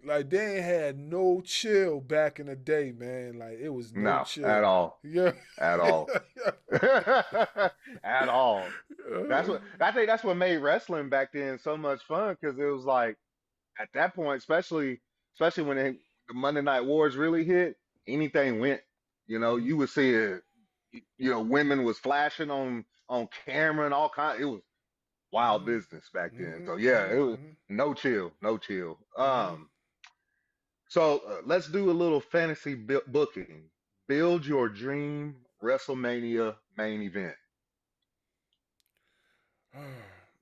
like they ain't had no chill back in the day, man. Like it was no No, at chill. all, Yeah. at all, at all. That's what I think. That's what made wrestling back then so much fun because it was like at that point, especially when the Monday Night Wars really hit, anything went. Mm-hmm. You would see it. Women was flashing on camera and all kind. It was wild Mm-hmm. business back then. Mm-hmm. So yeah, it was Mm-hmm. no chill, no chill. Mm-hmm. So let's do a little fantasy booking. Build your dream WrestleMania main event.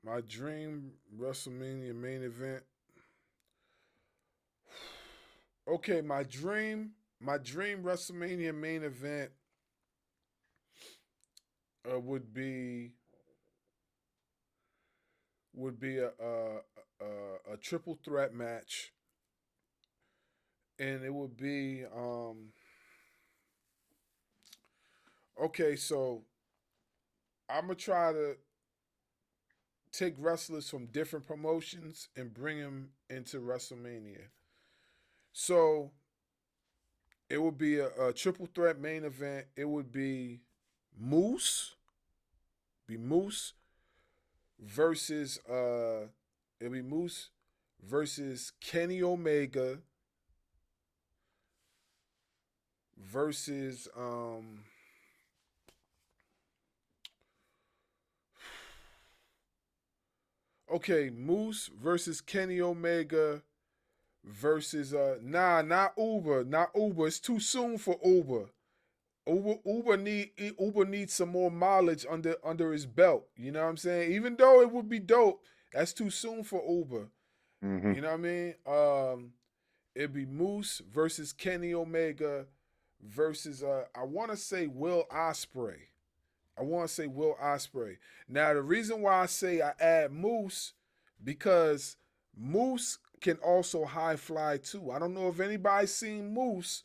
My dream WrestleMania main event. Okay, my dream WrestleMania main event would be a triple threat match, and it would be okay. So I'm gonna try to take wrestlers from different promotions and bring them into WrestleMania. So it would be a triple threat main event. It would Moose, be Moose versus it'll be Moose versus Kenny Omega versus okay, Moose versus Kenny Omega versus not Uber, not Uber. It's too soon for Uber. Uber needs some more mileage under his belt. You know what I'm saying? Even though it would be dope, that's too soon for Uber. Hmm. You know what I mean? It'd be Moose versus Kenny Omega versus I want to say Will Ospreay. I want to say Will Ospreay. Now the reason why I say I add Moose because Moose can also high fly too. I don't know if anybody's seen Moose,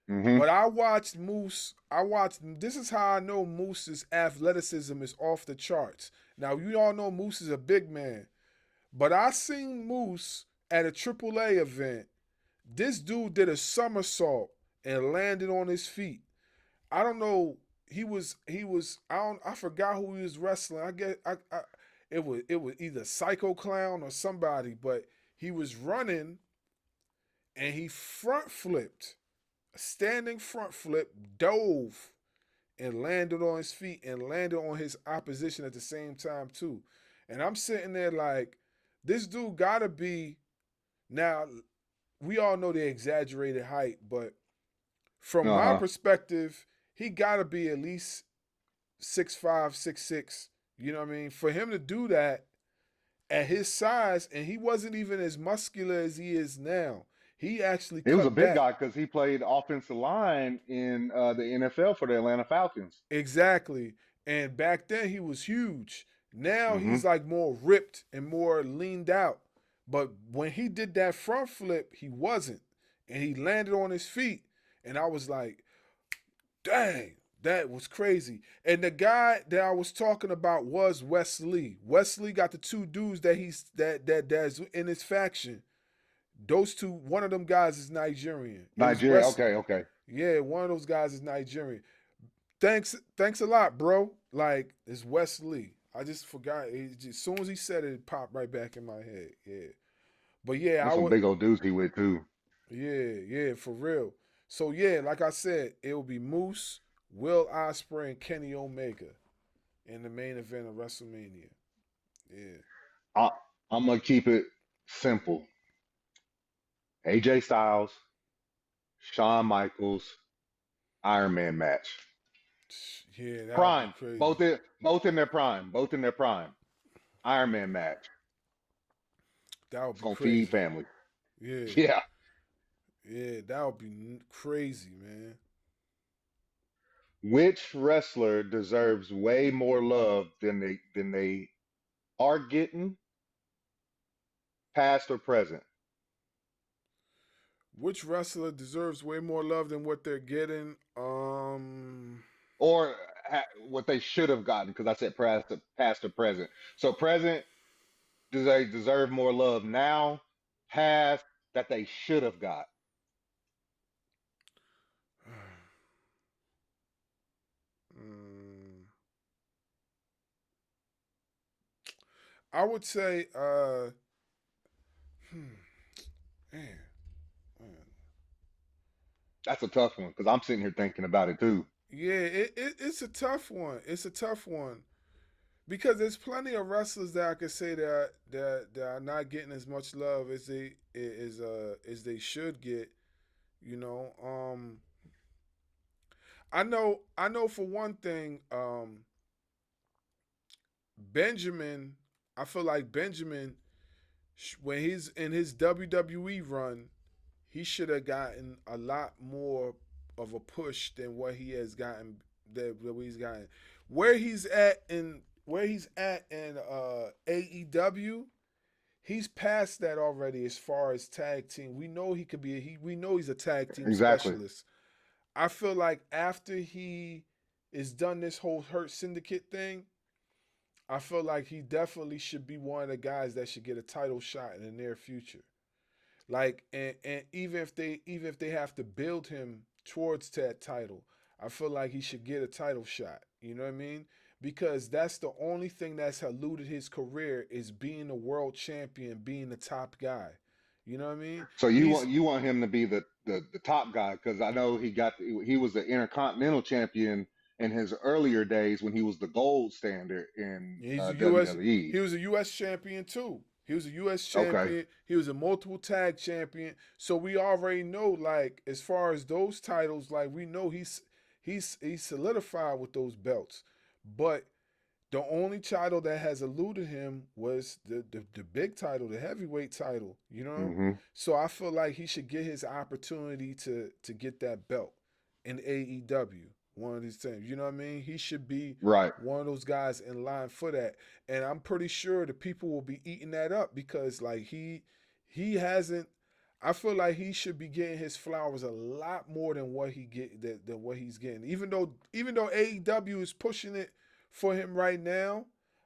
Hmm. but I watched Moose. I watched. This is how I know Moose's athleticism is off the charts. Now you all know Moose is a big man, but I seen Moose at a AAA event. This dude did a somersault and landed on his feet. I don't know. He was. I forgot who he was wrestling. I guess it was either Psycho Clown or somebody, but he was running and he front flipped, a standing front flip, dove and landed on his feet and landed on his opposition at the same time too. And I'm sitting there like, this dude gotta be now. We all know the exaggerated height, but from my Uh-huh. perspective, he gotta be at least 6'5", 6'6". You know what I mean? For him to do that at his size, and he wasn't even as muscular as he is now. He actually He was a cut big back. guy because he played offensive line in the NFL for the Atlanta Falcons. Exactly. And back then he was huge. Now Hmm. he's like more ripped and more leaned out. But when he did that front flip, he wasn't. And he landed on his feet. And I was like, dang, that was crazy. And the guy that I was talking about was Wesley. Wesley got the two dudes that's in his faction. Those two, one of them guys is Nigerian. It was Nigeria. Wesley. Okay, okay. Yeah, one of those guys is Nigerian. Thanks a lot, bro. Like it's Wesley. I just forgot. As soon as he said it, it popped right back in my head. Yeah, but yeah, There's I some would. big old dudes he with too. Yeah, for real. So yeah, like I said, it will be Moose, Will Ospreay, and Kenny Omega in the main event of WrestleMania. Yeah. I, I'm gonna keep it simple. AJ Styles, Shawn Michaels, Iron Man match. Yeah, that would be Prime. crazy. Both in their prime. Both in their prime. Iron Man match. That would It's be gonna feed crazy. family. Yeah, Yeah. yeah, that would be crazy, man. Which wrestler deserves way more love than they are getting, past or present? Which wrestler deserves way more love than what they're getting? Or what they should have gotten, because I said past or present. So present, do they deserve more love now? Past, that they should have got. mm, I would say, hmm, man, man. That's a tough one because I'm sitting here thinking about it too. Yeah, it's a tough one. It's a tough one because there's plenty of wrestlers that I could say that are not getting as much love as they should get. You know, I know for one thing, Benjamin. I feel like Benjamin when he's in his WWE run, he should have gotten a lot more of a push than what he has gotten. That he's gotten. Where he's at in AEW, he's past that already as far as tag team. We know he could be. We know he's a tag team Exactly. specialist. I feel like after he is done this whole Hurt Syndicate thing, I feel like he definitely should be one of the guys that should get a title shot in the near future. Like and even if they have to build him towards that title, I feel like he should get a title shot. You know what I mean? Because that's the only thing that's eluded his career is being a world champion, being the top guy. You know what I mean? So you He's want you want him to be the top guy because I know he was the Intercontinental Champion in his earlier days when he was the gold standard in he's a US WWE. he was a US champion too. He was a U.S. Okay. champion. He was a multiple tag champion. So we already know, like, as far as those titles, like, we know he's solidified with those belts. But the only title that has eluded him was the big title, the heavyweight title, you know? Hmm. So I feel like he should get his opportunity to get that belt in AEW one of these times. You know what I mean? He should be Right. one of those guys in line for that. And I'm pretty sure the people will be eating that up because like he hasn't I feel like he should be getting his flowers a lot more than what he get than what he's getting. Even though AEW is pushing it for him right now,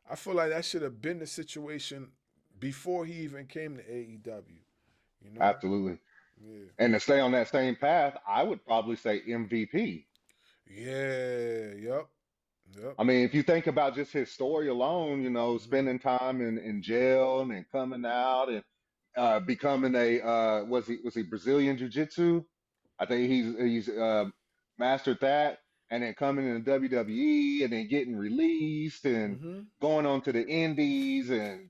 I feel like that should have been the situation before he even came to AEW. You know? Absolutely. Yeah. And to stay on that same path, I would probably say MVP. Yeah. Yep. Yep. I mean, if you think about just his story alone, Mhm. spending time in jail and then coming out and becoming a was he Brazilian Jiu-Jitsu? I think he's mastered that, and then coming into WWE and then getting released and Mhm. going on to the Indies and Mhm.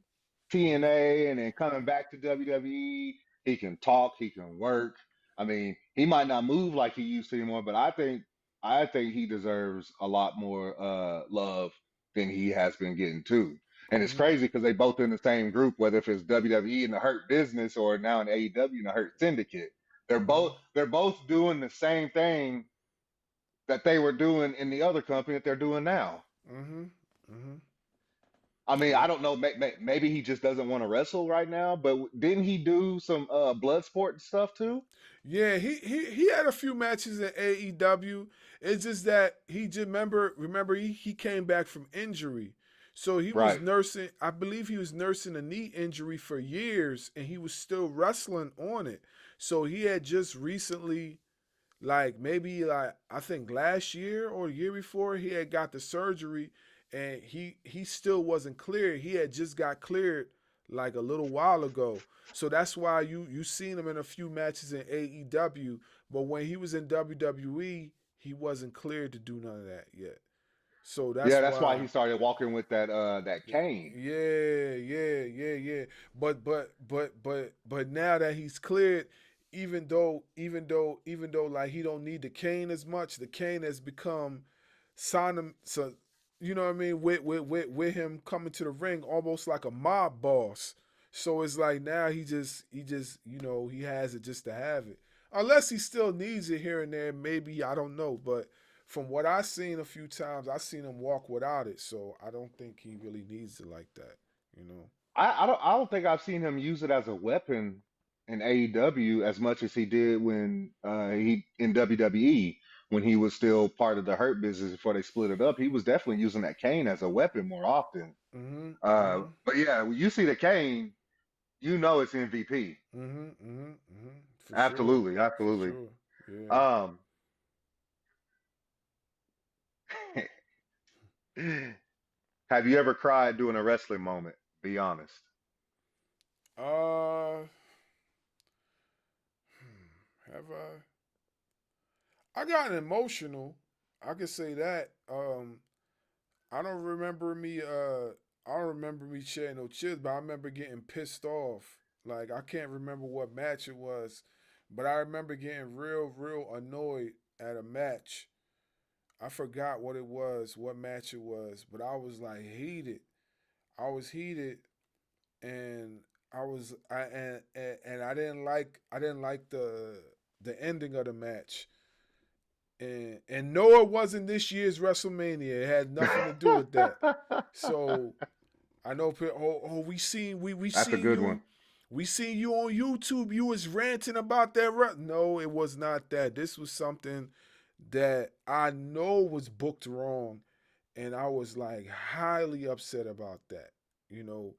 TNA and then coming back to WWE. He can talk, he can work. I mean, he might not move like he used to anymore, but I think he deserves a lot more love than he has been getting too. And it's Mhm. crazy because they both in the same group, whether if it's WWE in the Hurt Business or now in AEW in the Hurt Syndicate. They're both Mhm. they're both doing the same thing that they were doing in the other company that they're doing now. Mhm. Mhm. I mean, I Yep. don't know. Maybe he just doesn't want to wrestle right now. But didn't he do some blood sport stuff too? Yeah, he had a few matches in AEW. It's just that he just remember he came back from injury. So he was Right. nursing, I believe he was nursing a knee injury for years and he was still wrestling on it. So he had just recently like maybe like I think last year or the year before he had got the surgery and he still wasn't cleared. He had just got cleared like a little while ago. So that's why you seen him in a few matches in AEW, but when he was in WWE, he wasn't cleared to do none of that yet. So Yeah, that's that's why why he started walking with that cane. yeah. But now that he's cleared, even though like he don't need the cane as much, the cane has become sign so you know what I mean with him coming to the ring almost like a mob boss. So it's like now he just he has it just to have it. Unless he still needs it here and there, maybe I don't know, but from what I've seen a few times, I've seen him walk without it, so I don't think he really needs it like that, you know. I don't think I've seen him use it as a weapon in AEW as much as he did when he in WWE when he was still part of the Hurt Business before they split it up. He was definitely using that cane as a weapon more often. Mhm. Mhm. But yeah, when you see the cane, you know it's MVP. Mhm. Mhm. Mhm. For sure. Absolutely, For absolutely. sure. Yeah. Um, have you ever cried during a wrestling moment? Be honest. Uh have I got emotional. I could say that. I don't remember me I don't remember me shedding no tears, but I remember getting pissed off. Like I can't remember what match it was, but I remember getting real annoyed at a match. I forgot what it was, what match it was, but I was like heated. I was heated and I didn't like the ending of the match. And no, it wasn't this year's WrestleMania. It had nothing to do with that. So I know. Oh, we That's a seen good one. you on YouTube. You was ranting about that. No, it was not that. This was something that I know was booked wrong, and I was like highly upset about that. You know,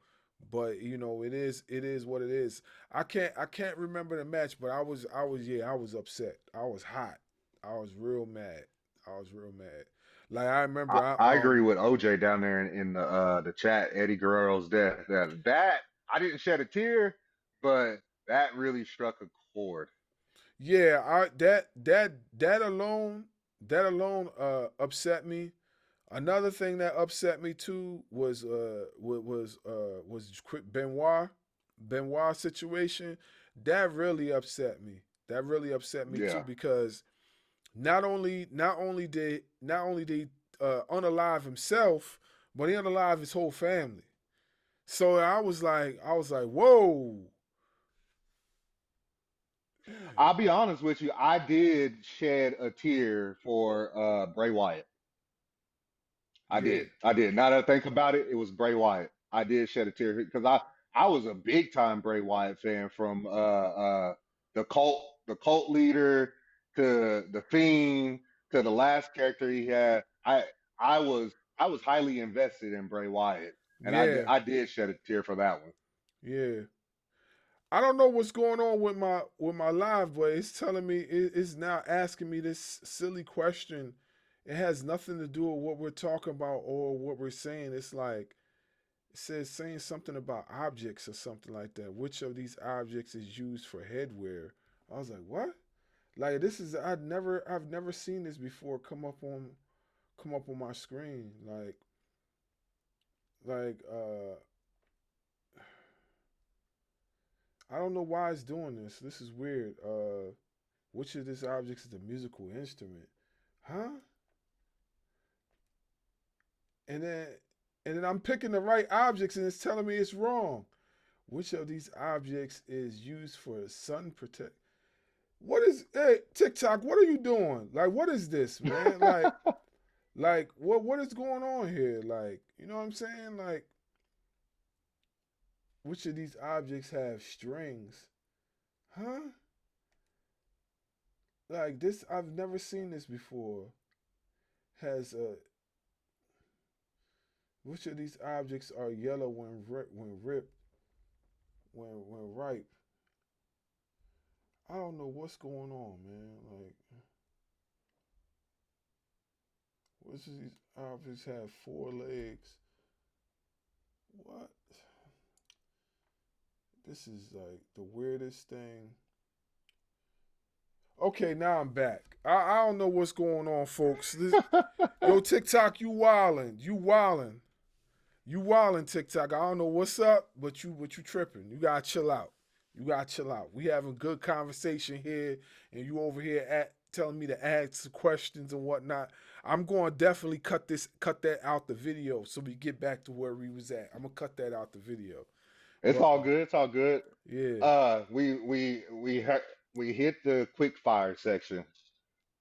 but it is what it is. I can't remember the match, but I was upset. I was hot. I was real mad. I was real mad. Like I remember I agree with OJ down there in the chat. Eddie Guerrero's death. That I didn't shed a tear, but that really struck a chord. yeah, that alone upset me. Another thing that upset me too was Benoit. Benoit situation, that really upset me. That really upset me too Yeah. because not only did unalive himself, but he unalive his whole family. So I was like, whoa. Yeah. I'll be honest with you. I did shed a tear for Bray Wyatt. I Yeah. did. I did. Now that I think about it, it was Bray Wyatt. I did shed a tear because I was a big time Bray Wyatt fan from the cult leader to the Fiend to the last character he had. I was highly invested in Bray Wyatt, and Yeah. I did shed a tear for that one. Yeah. I don't know what's going on with my live, but it's telling me it's now asking me this silly question. It has nothing to do with what we're talking about or what we're saying. It's like it says saying something about objects or something like that. Which of these objects is used for headwear? I was like, what? Like this is I've never seen this before come up on my screen. Like I don't know why it's doing this. This is weird. Which of these objects is a musical instrument? Huh? And then and then I'm picking the right objects and it's telling me it's wrong. Which of these objects is used for sun protect? What is hey TikTok? What are you doing? Like what is this, man? Like what is going on here? Like you know what I'm saying? Like which of these objects have strings? Huh? Like this, I've never seen this before. Has a Which of these objects are yellow when ripped when ripe? I don't know what's going on, man. Like, which of these objects have four legs? What? This is like the weirdest thing. Okay, now I'm back. I don't know what's going on, folks. Yo, TikTok, you wildin', you wildin', TikTok. I don't know what's up, but you tripping. You gotta chill out. You gotta chill out. We having good conversation here, and you over here telling me to ask questions and whatnot. I'm going to definitely cut that out the video, so we get back to where we was at. I'm gonna cut that out the video. It's But all good. It's all good. yeah, We hit the quick fire section.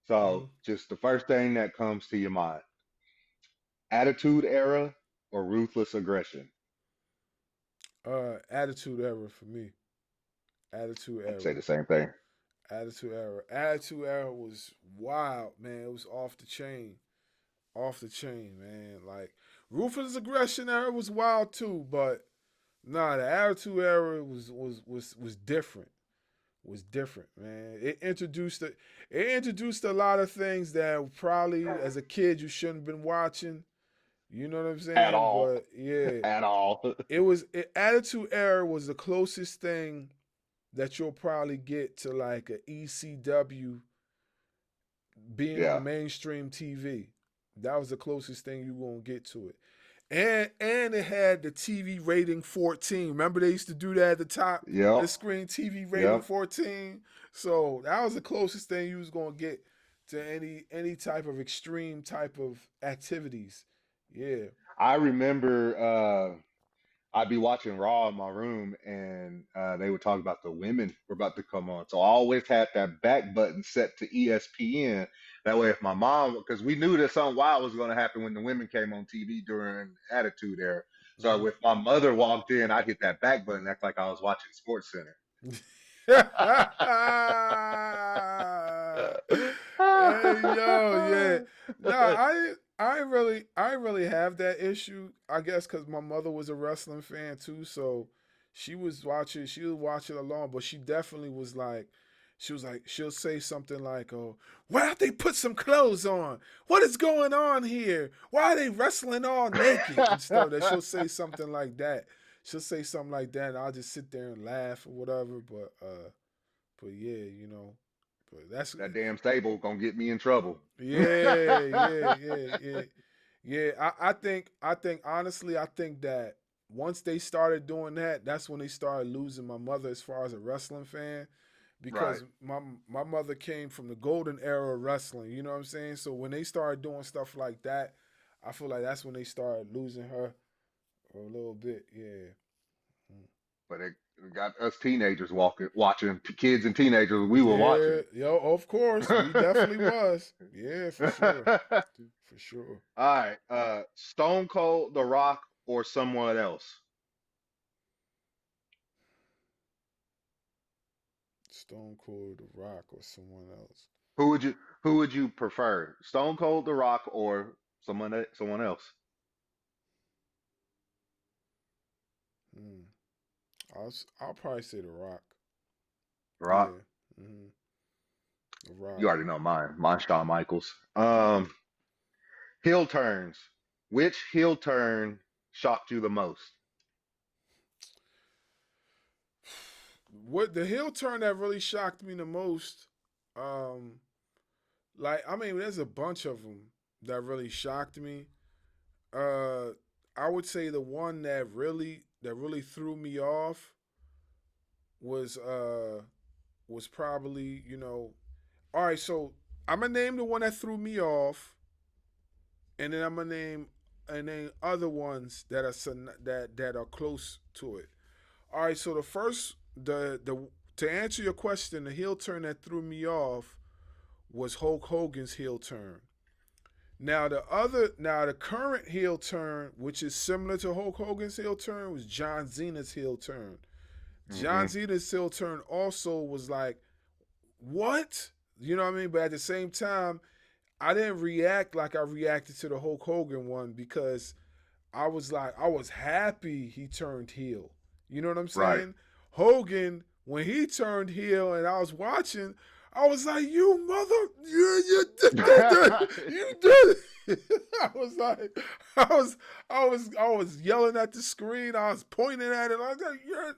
So mm-hmm. just the first thing that comes to your mind: attitude era or ruthless aggression. Attitude error for me. Attitude I'd say error. the same thing. Attitude error. Attitude error was wild, man. It was off the chain. Off the chain, man. Like ruthless aggression era was wild too, but nah, the attitude era was different. Was different, man. It introduced a lot of things that probably as a kid you shouldn't have been watching. You know what I'm At saying? all. But yeah, At all. attitude era was the closest thing that you'll probably get to like a ECW being Yeah. on mainstream TV. That was the closest thing you were gonna get to it. And it had the TV rating 14. Remember they used to do that at the top of Yep. the screen, TV rating Yep. 14. So that was the closest thing you was gonna get to any type of extreme type of activities. Yeah. I remember I'd be watching Raw in my room and they would talk about the women were about to come on. So I always had that back button set to ESPN. That way, if my mom, because we knew that something wild was going to happen when the women came on TV during Attitude Era. So Mm-hmm. if my mother walked in, I'd hit that back button, act like I was watching Sports Center. Hey yo, yeah. No, I didn't really have that issue. I guess because my mother was a wrestling fan too, so she was watching along, but she was like, she'll say something like, "Oh, why don't they put some clothes on? What is going on here? Why are they wrestling all naked and stuff?" That she'll say something like that. She'll say something like that, and I'll just sit there and laugh or whatever. But yeah, but that's That damn stable gonna get me in trouble. yeah. I think honestly, I think that once they started doing that, that's when they started losing my mother as far as a wrestling fan. Right. Because my mother came from the golden era of wrestling, you know what I'm saying? So when they started doing stuff like that, I feel like that's when they started losing her a little bit. Yeah. But it got us teenagers watching kids and teenagers. We were Yeah, watching yo, of course. We definitely it. was. Yeah, for sure. For sure. All right. Stone Cold, The Rock, or someone else? Stone Cold, The Rock, or someone else. Who would you prefer? Stone Cold, The Rock, or someone else? Hmm. I'll probably say The Rock. The Rock. Yeah. Hmm. The Rock. You already know mine. Mine's Shawn Michaels. Hmm. Heel turns. Which heel turn shocked you the most? What the heel turn that really shocked me the most? Um, like I mean, there's a bunch of them that really shocked me. Uh, I would say the one that really threw me off was was probably all right. So I'm gonna name the one that threw me off, and then I'm gonna name other ones that are close to it. All right. So the first the to answer your question, the heel turn that threw me off was Hulk Hogan's heel turn. Now the current heel turn, which is similar to Hulk Hogan's heel turn, was John Cena's heel turn. John Hmm. Cena's heel turn also was like, what? You know what I mean? But at the same time, I didn't react like I reacted to the Hulk Hogan one because I was happy he turned heel. You know what I'm Right. saying? Hogan, when he turned heel and I was watching, I was like, "You mother, you did, you did." I was like, I was yelling at the screen. I was pointing at it. I was like, "Yeah,"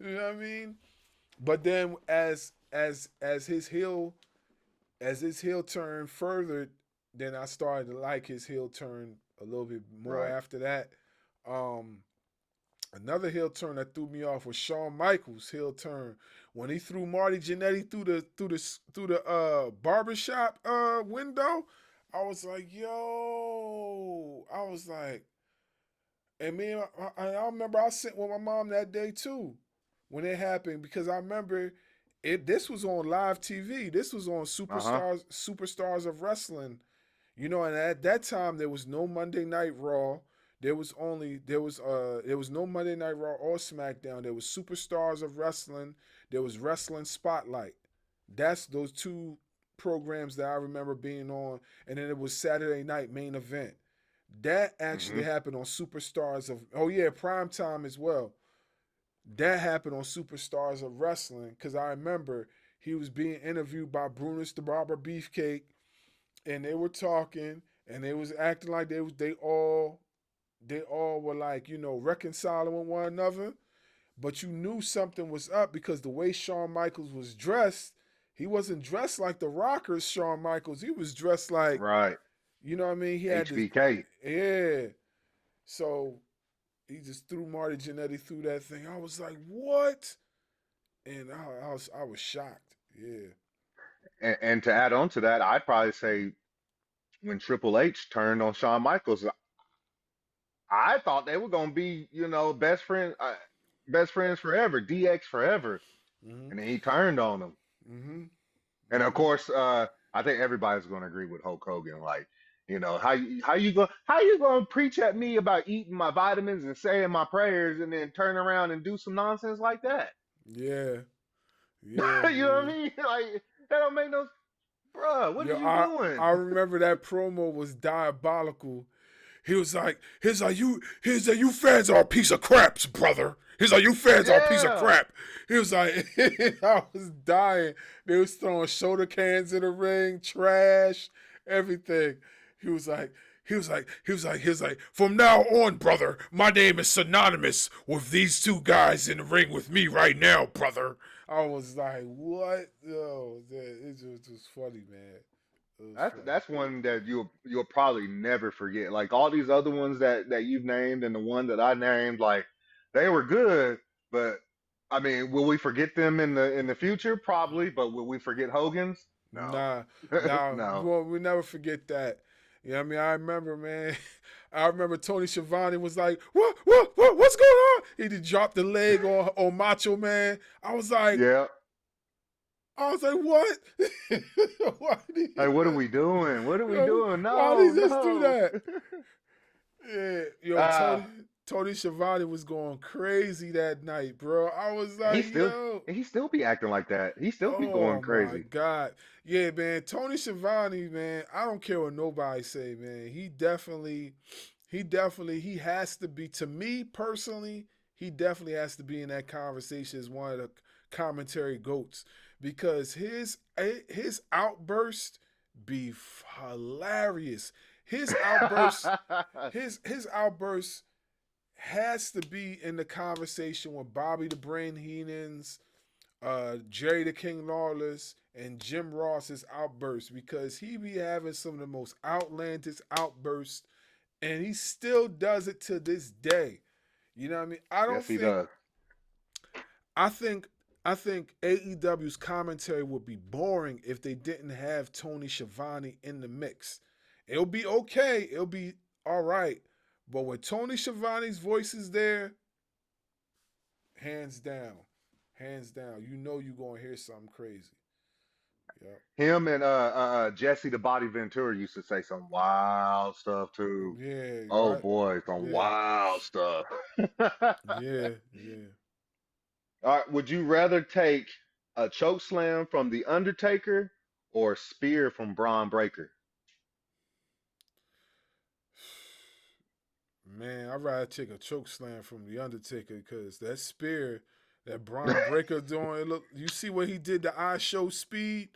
you know what I mean? But then as his heel turn furthered, then I started to like his heel turn a little bit more Right. after that. Um, Another heel turn that threw me off was Shawn Michaels' heel turn when he threw Marty Jannetty through the barbershop window. I was like, yo, I was like, and me, I remember I was sitting with my mom that day too when it happened because I remember it. This was on live TV. This was on Uh-huh. Superstars of Wrestling. And at that time there was no Monday Night Raw. There was no Monday Night Raw or SmackDown. There was Superstars of Wrestling. There was Wrestling Spotlight. That's those two programs that I remember being on, and then it was Saturday Night Main Event. That actually Hmm. happened on Superstars of. Oh yeah, Prime Time as well. That happened on Superstars of Wrestling because I remember he was being interviewed by Brutus the Barber Beefcake, and they were talking, and they was acting like they all were like reconciling with one another, but you knew something was up because the way Shawn Michaels was dressed, he wasn't dressed like the Rockers. Shawn Michaels, he was dressed like, Right. you know what I mean. He had this, HBK. yeah. So he just threw Marty Jannetty through that thing. I was like, what? And I was shocked. Yeah. And to add on to that, I'd probably say when Triple H turned on Shawn Michaels, I thought they were gonna be, best friends forever, DX forever, Mhm. and then he turned on them. Mhm. And of Mhm. course, I think everybody's gonna agree with Hulk Hogan. Like, how you gonna preach at me about eating my vitamins and saying my prayers, and then turn around and do some nonsense like that? Yeah. Yeah, You know what I man. mean? Like that don't make no, bruh. What Yo, is you I doing? remember that promo was diabolical. He's like, you fans are a piece of craps, brother. He's like, you fans are a piece of Yeah. crap. He was like, I was dying. They was throwing soda cans in the ring, trash, everything. He was like, he was like, from now on, brother, my name is synonymous with these two guys in the ring with me right now, brother. I was like, what? Yo, it just was funny, man. It was That's funny. that's one that you'll probably never forget. Like all these other ones that you've named and the one that I named, like they were good, but I mean, will we forget them in the future? Probably, but will we forget Hogan's? No. Nah, nah, No. we never forget that. You know what I mean? I remember, man. I remember Tony Schiavone was like, what's going on? He just dropped the leg on Macho Man. Yeah. I was like, what? Why did Hey, he, what are we doing? What are we doing? why did No, he just do no. that? Yeah, yo, uh Tony Schiavone was going crazy that night, bro. I was he like, still yo, he still be acting like that. He still be oh going my crazy. God. Yeah, man. Tony Schiavone, man, I don't care what nobody say, man. He has to be, to me personally, he definitely has to be in that conversation as one of the commentary goats because his outburst be hilarious. His outburst, his outburst has to be in the conversation with Bobby the Brain Heenan's, Jerry the King Lawless, and Jim Ross's outbursts because he be having some of the most outlandish outbursts, and he still does it to this day. You know what I mean? Yes, he does. I think I think AEW's commentary would be boring if they didn't have Tony Schiavone in the mix. It'll be okay. It'll be all right. But when Tony Schiavone's voice is there, hands down, hands down, you know you're gonna hear something crazy. Yep. Him and Jesse the Body Ventura used to say some wild stuff too. Yeah. Oh Right. boy, some Yeah. wild stuff. Yeah. Yeah. All right, would you rather take a choke slam from The Undertaker or a spear from Braun Breaker? Man, I'd rather take a choke slam from the Undertaker because that spear that Braun Breaker doing, look, you see what he did to I Show Speed,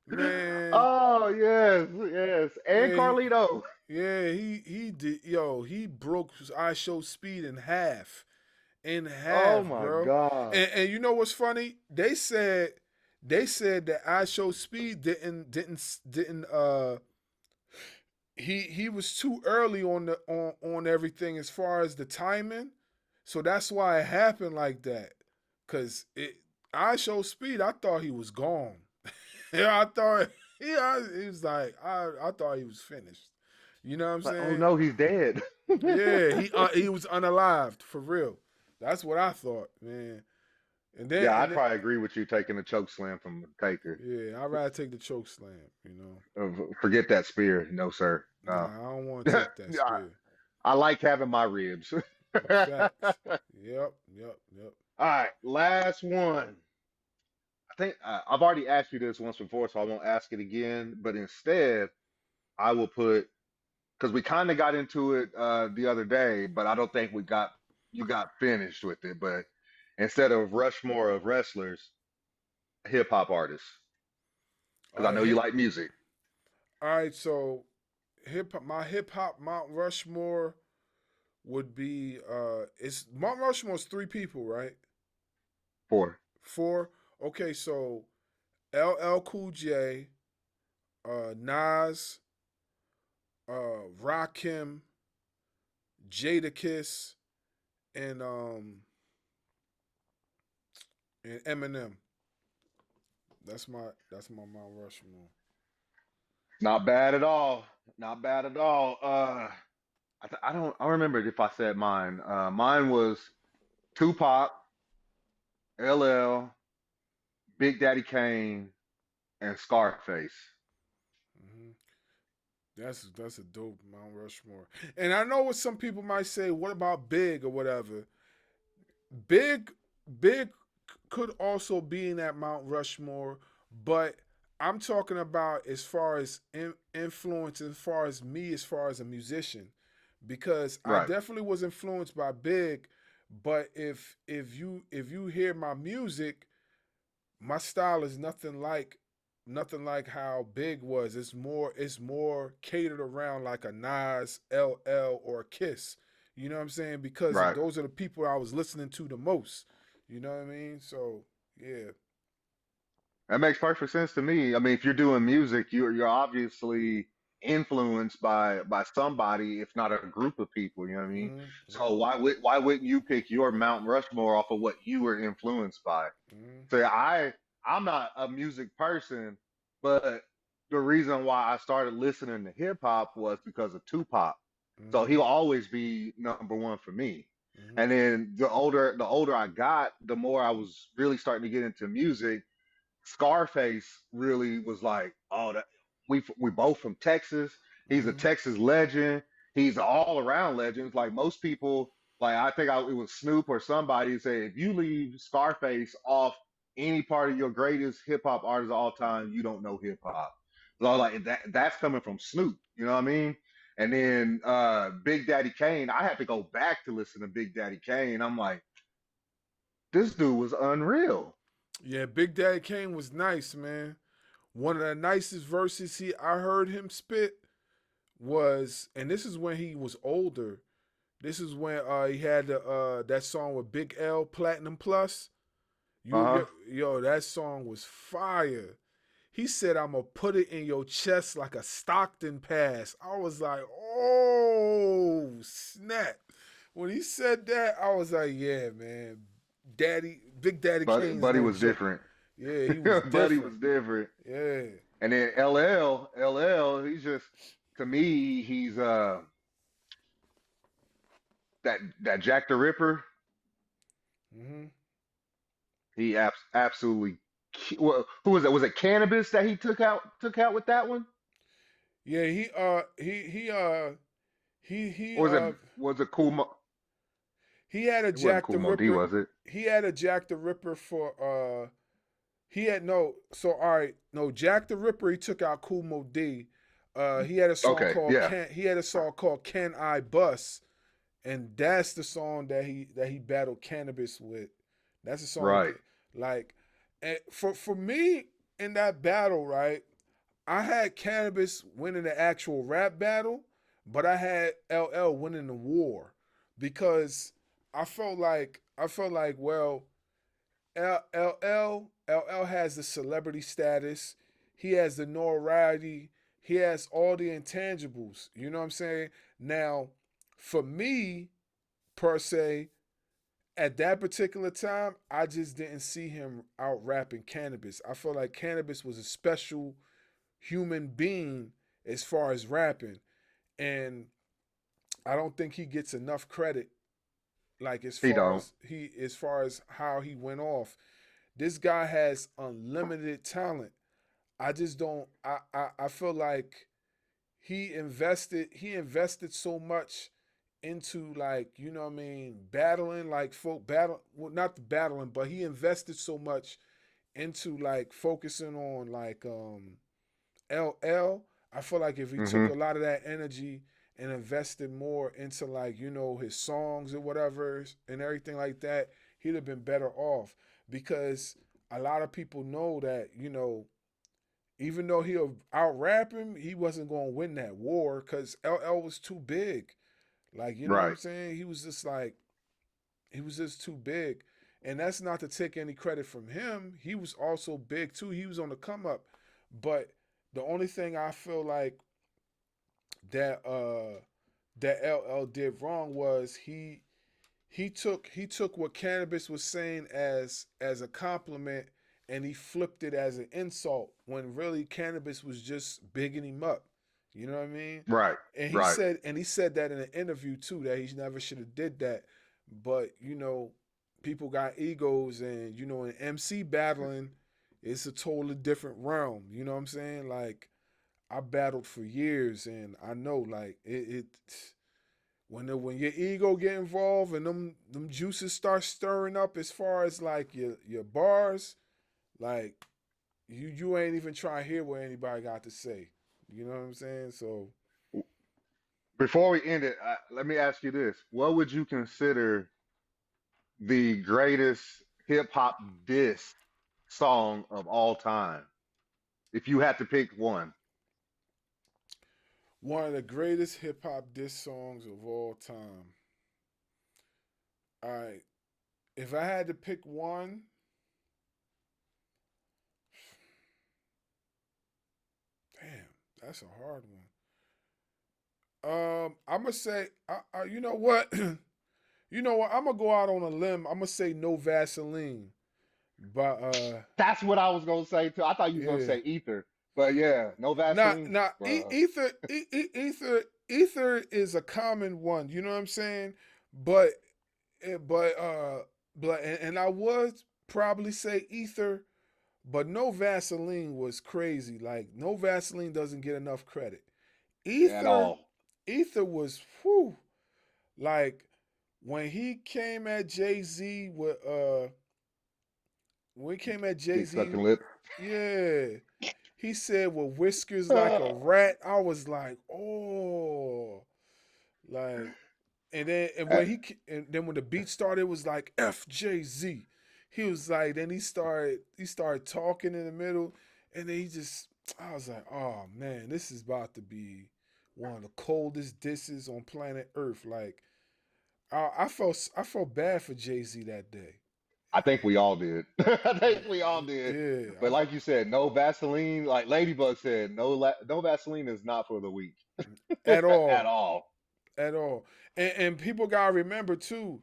man. Oh yes, yes, and Yeah, Carlito. he did. Yo, he broke I Show Speed in Oh half, my bro. God. And you know what's funny? They said that I Show Speed didn't he was too early on everything as far as the timing. So that's why it happened like that. Cause I Show Speed, I thought he was gone. Yeah, I thought he was like I thought he was finished. You know what I'm Like, oh saying? no, he's dead. Yeah, he was unalived for real. That's what I thought, man. And then Yeah, and I'd then probably agree with you taking a choke slam from Taker. yeah, I'd rather take the choke slam, you know. Forget that spear. No, sir. No. Nah, I don't want to take that I, spear. I like having my ribs. All Facts. Yep, yep, yep. right, last one. I think I've already asked you this once before, so I won't ask it again. But instead, I will put because we kind of got into it the other day, but I don't think we got you got finished with it. But instead of Rushmore of wrestlers, hip hop artists, All because I right, know you like music. all right. So hip hop Mount Rushmore would be it's Mount Rushmore's three people, right? For Four. Okay, so LL Cool J, Nas, Rakim, Jadakiss, and and Eminem. That's my Mount Rushmore. not bad at all. Not bad at all. I don't remember if I said mine. Mine was Tupac, LL, Big Daddy Kane, and Scarface. Hmm. That's a dope Mount Rushmore. And I know what some people might say. What about Big or whatever? Big, Big could also be in that Mount Rushmore, but I'm talking about as far as influence, as far as me, as far as a musician, because I Right, definitely was influenced by Big. But if you hear my music, my style is nothing like how Big was. It's more catered around like a Nas, LL, or a Kiss. You know what I'm saying? Because right. those are the people I was listening to the most. You know what I mean? So yeah, That makes perfect sense to me. I mean, if you're doing music, you're obviously influenced by somebody, if not a group of people. You know what I mean? Mm-hmm. So why wouldn't you pick your Mount Rushmore off of what you were influenced by? Mm-hmm. So I'm not a music person, but the reason why I started listening to hip hop was because of Tupac. So Mm-hmm. he'll always be number one for me. Mm-hmm. And then the older I got, the more I was really starting to get into music. Scarface really was like, oh, that we both from Texas. He's a Mm-hmm. Texas legend. He's an all around legend. Like most people, like I think it was Snoop or somebody say, if you leave Scarface off any part of your greatest hip hop artist of all time, you don't know hip hop. So like that's coming from Snoop. You know what I mean? And then Big Daddy Kane, I had to go back to listen to Big Daddy Kane. I'm like, this dude was unreal. Yeah, Big Daddy Kane was nice, man. One of the nicest verses I heard him spit was, and this is when he was older. This is when he had that song with Big L, Platinum Plus. Uh Yo, that song was fire. He said, "I'm gonna put it in your chest like a Stockton pass." I was like, "Oh snap!" When he said that, I was like, "Yeah, man, Big Daddy Kane's Buddy no was joke." different. Yeah, he was Buddy different. was different. Yeah. And then LL, he's just to me, he's that Jack the Ripper. Hmm. He absolutely who was it? Was it Cannabis that he took out with that one? Yeah, he Or was it Cool he had a it wasn't Jack the Cool Mo D, Ripper. was it? He had a Jack the Ripper for he had no so all right, no Jack the Ripper he took out Cool Mo D. He had a song Okay, called yeah. Can I Bust? And that's the song that he battled Cannabis with. That's the song Right. like and for me in that battle, right? I had Cannabis winning the actual rap battle, but I had LL winning the war because I felt like well LL has the celebrity status, he has the notoriety, he has all the intangibles. You know what I'm saying? Now, for me per se, at that particular time, I just didn't see him out rapping Cannabis. I felt like Cannabis was a special human being as far as rapping, and I don't think he gets enough credit. Like He don't. as far as how he went off, this guy has unlimited talent. I just don't. I feel like he invested so much into like what I mean battling like folk battle well not the battling but he invested so much into like focusing on like LL. I feel like if he took Hmm. a lot of that energy and invested more into like his songs or whatever and everything like that, he'd have been better off because a lot of people know that even though he'll out rap him, he wasn't going to win that war because LL was too big. Like you know what I'm Right. saying? He was just too big, and that's not to take any credit from him. He was also big too. He was on the come up, but the only thing I feel like that that LL did wrong was he took what Cannabis was saying as a compliment and he flipped it as an insult when really Cannabis was just bigging him up. You know what I mean? Right. And he Right. said and he said that in an interview too that he never should have did that. But people got egos and in MC battling it's a totally different realm. You know what I'm saying? Like I battled for years and I know like it when your ego get involved and them juices start stirring up as far as like your bars, like you ain't even trying to hear what anybody got to say. You know what I'm saying? So Before we end it, let me ask you this: what would you consider the greatest hip hop diss song of all time? If you had to pick one. one of the greatest hip hop diss songs of all time. All right, if I had to pick one, That's a hard one. I'm gonna say, you know what? You know what? I'm gonna go out on a limb. I'm gonna say no Vaseline, but That's what I was gonna say too. I thought you was gonna yeah. say ether, but yeah, no Not Vaseline, not bro. ether is a common one. You know what I'm saying? But but and I would probably say ether, but no Vaseline was crazy. Like no Vaseline doesn't get enough credit. At Ether all. ether was whew, like when he came at Jay Z with when he came at Jay Dick Z, sucking lip. yeah. He said with whiskers like a rat. I was like, oh, like, and when and then when the beat started, it was like FJZ. He was like, then he started talking in the middle, and then I was like, oh man, this is about to be one of the coldest disses on planet Earth. Like, I felt bad for Jay Z that day. I think we all did. I think we all did. Yeah, But like you said, no Vaseline. Like Ladybug said, no Vaseline is not for the weak at at all, all. at all. And people gotta remember too,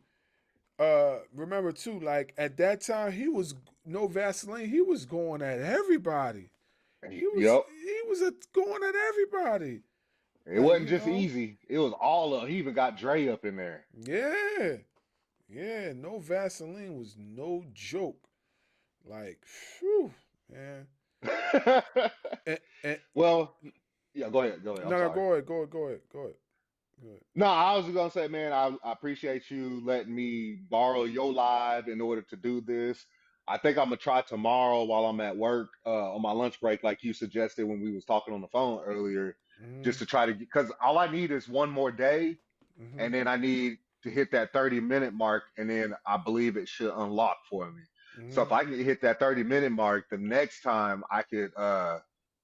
like at that time he was no Vaseline, he was going at everybody. Yep. Going at everybody. It Like, wasn't just easy. It was all of. He even got Dre up in there. yeah. Yeah, no Vaseline was no joke. Like, phew, man. And Well, yeah. Go ahead. Go ahead. I'm no, no, sorry. go ahead, go ahead, go ahead, go ahead, go ahead. No, I was gonna say, man, I appreciate you letting me borrow your live in order to do this. I think I'm gonna try tomorrow while I'm at work on my lunch break, like you suggested when we was talking on the phone earlier, Mm-hmm. just to try to because all I need is one more day, Mm-hmm. and then I need to hit that 30-minute mark, and then I believe it should unlock for me. So Mm-hmm. if I can hit that 30-minute mark, the next time I could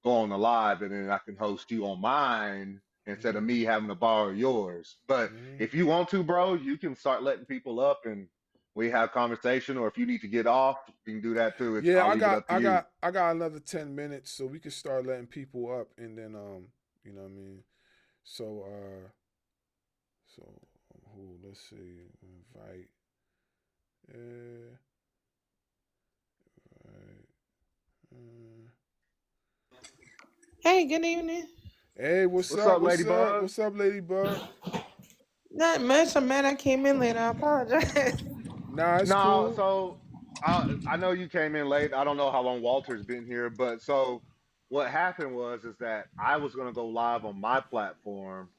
go on the live, and then I can host you on mine instead of Mm-hmm. me having to borrow yours. But Mm-hmm. if you want to, bro, you can start letting people up and we have conversation. Or if you need to get off, you can do that too. It's Yeah, I'll I leave it got up to I you. got I got another 10 minutes, so we can start letting people up, and then you know what I mean. So so who? Let's see, invite. Uh, right. Uh, Hey, good evening. hey, what's What's up? up, What's up? Ladybug? What's up, Ladybug? Not much. I'm mad I came in late. I apologize. Nah, it's No, cool. so I know you came in late. I don't know how long Walter's been here, but so what happened was is that I was gonna go live on my platform,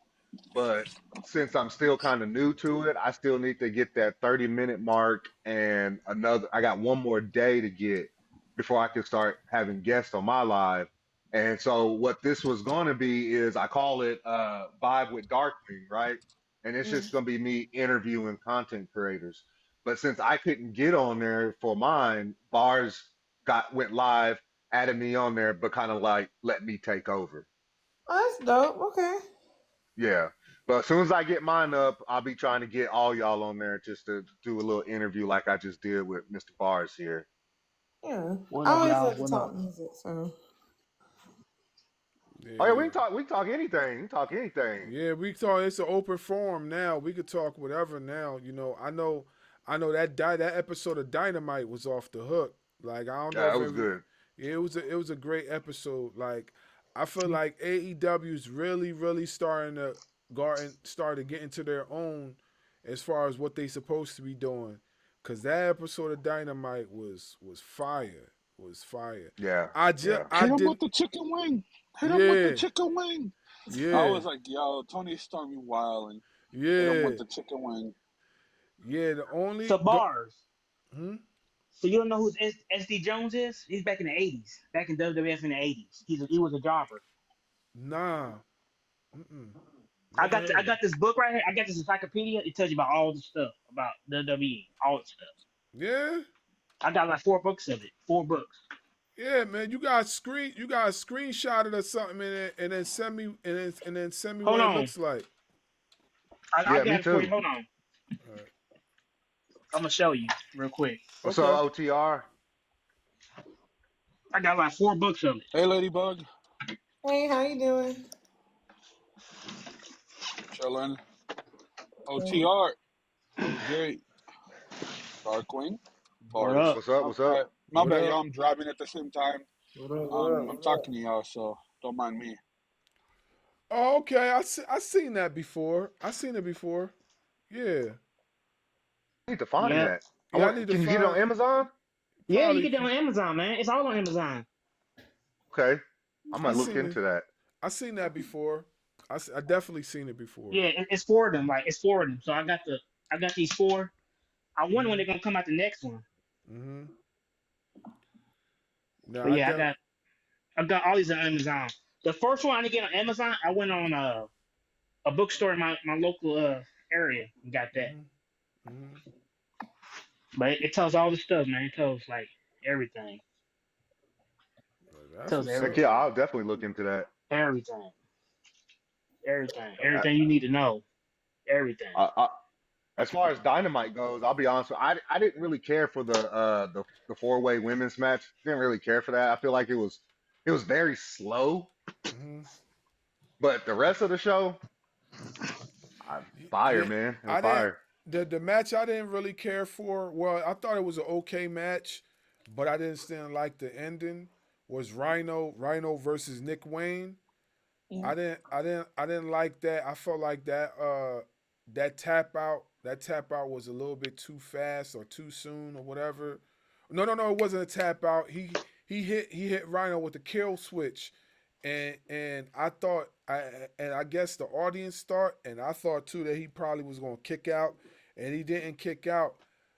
but since I'm still kind of new to it, I still need to get that 30-minute mark and another. I got one more day to get before I can start having guests on my live. And so what this was going to be is I call it Vibe with Darkwing, right? And it's Mm. just going to be me interviewing content creators. But since I couldn't get on there for mine, Barz got went live, added me on there, but kind of like let me take over. Oh, that's dope. Okay. Yeah. But as soon as I get mine up, I'll be trying to get all y'all on there just to do a little interview like I just did with Mr. Bars here. Yeah. What I up, always y'all? like to What talk up? music, so. Oh yeah, Yeah, we can talk anything. We can talk anything. yeah. We talk. It's an open forum now. We could talk whatever now. I know that episode of Dynamite was off the hook. Like I don't know Yeah, if it was every. good. Yeah, it was a great episode. Like I feel like AEW's really starting to start to get into their own as far as what they supposed to be doing. Cause that episode of Dynamite was fire. Was fire. Yeah, I yeah. I Hit him with didn't. the chicken wing. Hit him with the Yeah, chicken wing. I yeah, was like, yo, Tony Storm, you wild, and hit him with yeah, the chicken wing. yeah. So Bars. Hmm? So you don't know who SD Jones is? He's back in the '80s, back in WWF in the '80s. He was a jobber. Nah. Mm-mm. I Never got heard I of him. got this book right here. I got this encyclopedia. It tells you about all the stuff about WWE, all the stuff. Yeah, I got like 4 books of it. 4 books. yeah, man. You got a screenshot it or something, and then send me and then send me Hold what it on, looks like. I Yeah, got me it for you. too. Hold on, All right. I'm gonna show you real quick. What's up, Okay. OTR? I got like 4 books of it. Hey, Ladybug. Hey, how you doing? Chilling. OTR. OJ. Darkwing. What Barz. up? What's up? My What's up? bad. My What bad, up? y'all. I'm driving at the same time. What up? What up? I'm What up? talking to y'all, so don't mind me. Oh, okay. I seen that before. I seen it before. Yeah. I need to find Yep. that. Yeah, I need to Can you get it on find Amazon? Yeah, you probably. get that on Amazon, man. It's all on Amazon. Okay, I I might look seen it. into that. I seen that before. I definitely seen it before. Yeah, it's four of them. Like it's four of them. So I got these four. I wonder when they're gonna come out the next one. Mm-hmm. No, But yeah, I got all these on Amazon. The first one I didn't get on Amazon, I went on a bookstore in my local area and got that. Mm-hmm. But it tells all the stuff, man. It tells like everything. It That's tells what's Heck up. yeah, everything. I'll definitely look into that. Everything. Everything. I, Everything you need to know. Everything. I, as far as Dynamite goes, I'll be honest with you, I didn't really care for the four-way women's match. Didn't really care for that. I feel like it was very slow. Mm-hmm. But the rest of the show, fire, Yeah, man. It was I didn't. fire. The match I didn't really care for. Well, I thought it was an okay match, but I didn't stand like the ending. Was Rhino versus Nick Wayne. Yeah. I didn't like that. I felt like that tap out was a little bit too fast or too soon or whatever. No, it wasn't a tap out. He hit Rhino with the kill switch, and I guess the audience thought, and I thought too, that he probably was gonna kick out, and he didn't kick out.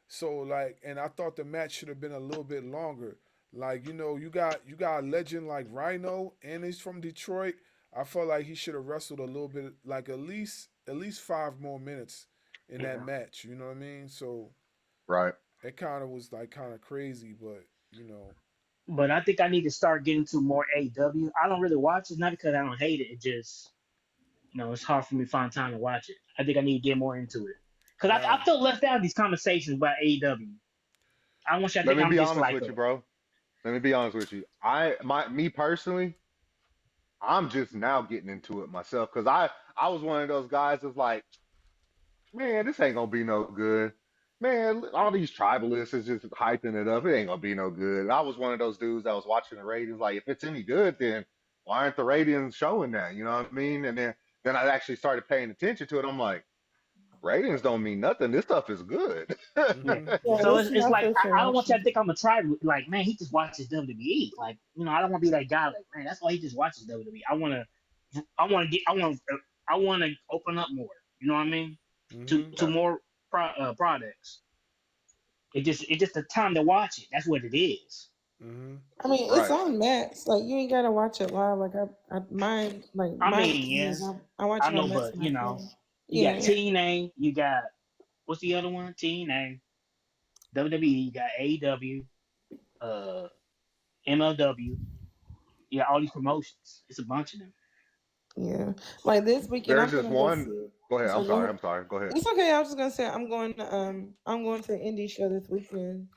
So like, and I thought the match should have been a little bit longer. Like, you got a legend like Rhino, and he's from Detroit. I felt like he should have wrestled a little bit, like at least 5 more minutes in that Yeah. match. You know what I mean? So Right. it kind of was like kind of crazy, but But I think I need to start getting to more AW. I don't really watch it, not because I don't hate it. It just, it's hard for me to find time to watch it. I think I need to get more into it. Because nah. I feel left out of these conversations about AEW. I want you to Let think me I'm be just honest like with a. you, bro. Let me be honest with you. Me personally, I'm just now getting into it myself because I was one of those guys that's like, man, this ain't gonna be no good. Man, all these tribalists is just hyping it up. It ain't gonna be no good. And I was one of those dudes that was watching the ratings like, if it's any good, then why aren't the ratings showing that? You know what I mean? And then I actually started paying attention to it. I'm like, ratings don't mean nothing. This stuff is good. Yeah. Mm-hmm. Yeah, So Mm-hmm. this it's, is it's my like, first time I don't want you watching. to think I'm a tribe. Like, man, he just watches WWE. Like, I don't want to be that guy. Like, man, that's why he just watches WWE. I want to open up more. You know what I mean? To Mm-hmm. to more products. It's just the time to watch it. That's what it is. Mm-hmm. I mean, it's Right. on Max. Like you ain't gotta watch it live. Like I mine. Like I my mean, opinion is yes, I watch I it on know, Max but on my phone. you Yeah, got yeah, TNA, you got what's the other one? TNA, WWE, you got AEW, uh, MLW. You got all these promotions. It's a bunch of them. yeah. Like this weekend, There's I'm this gonna go one. see. Go ahead. I'm So go sorry. ahead. I'm sorry. Go ahead. It's okay. I was just gonna say I'm going to an indie show this weekend,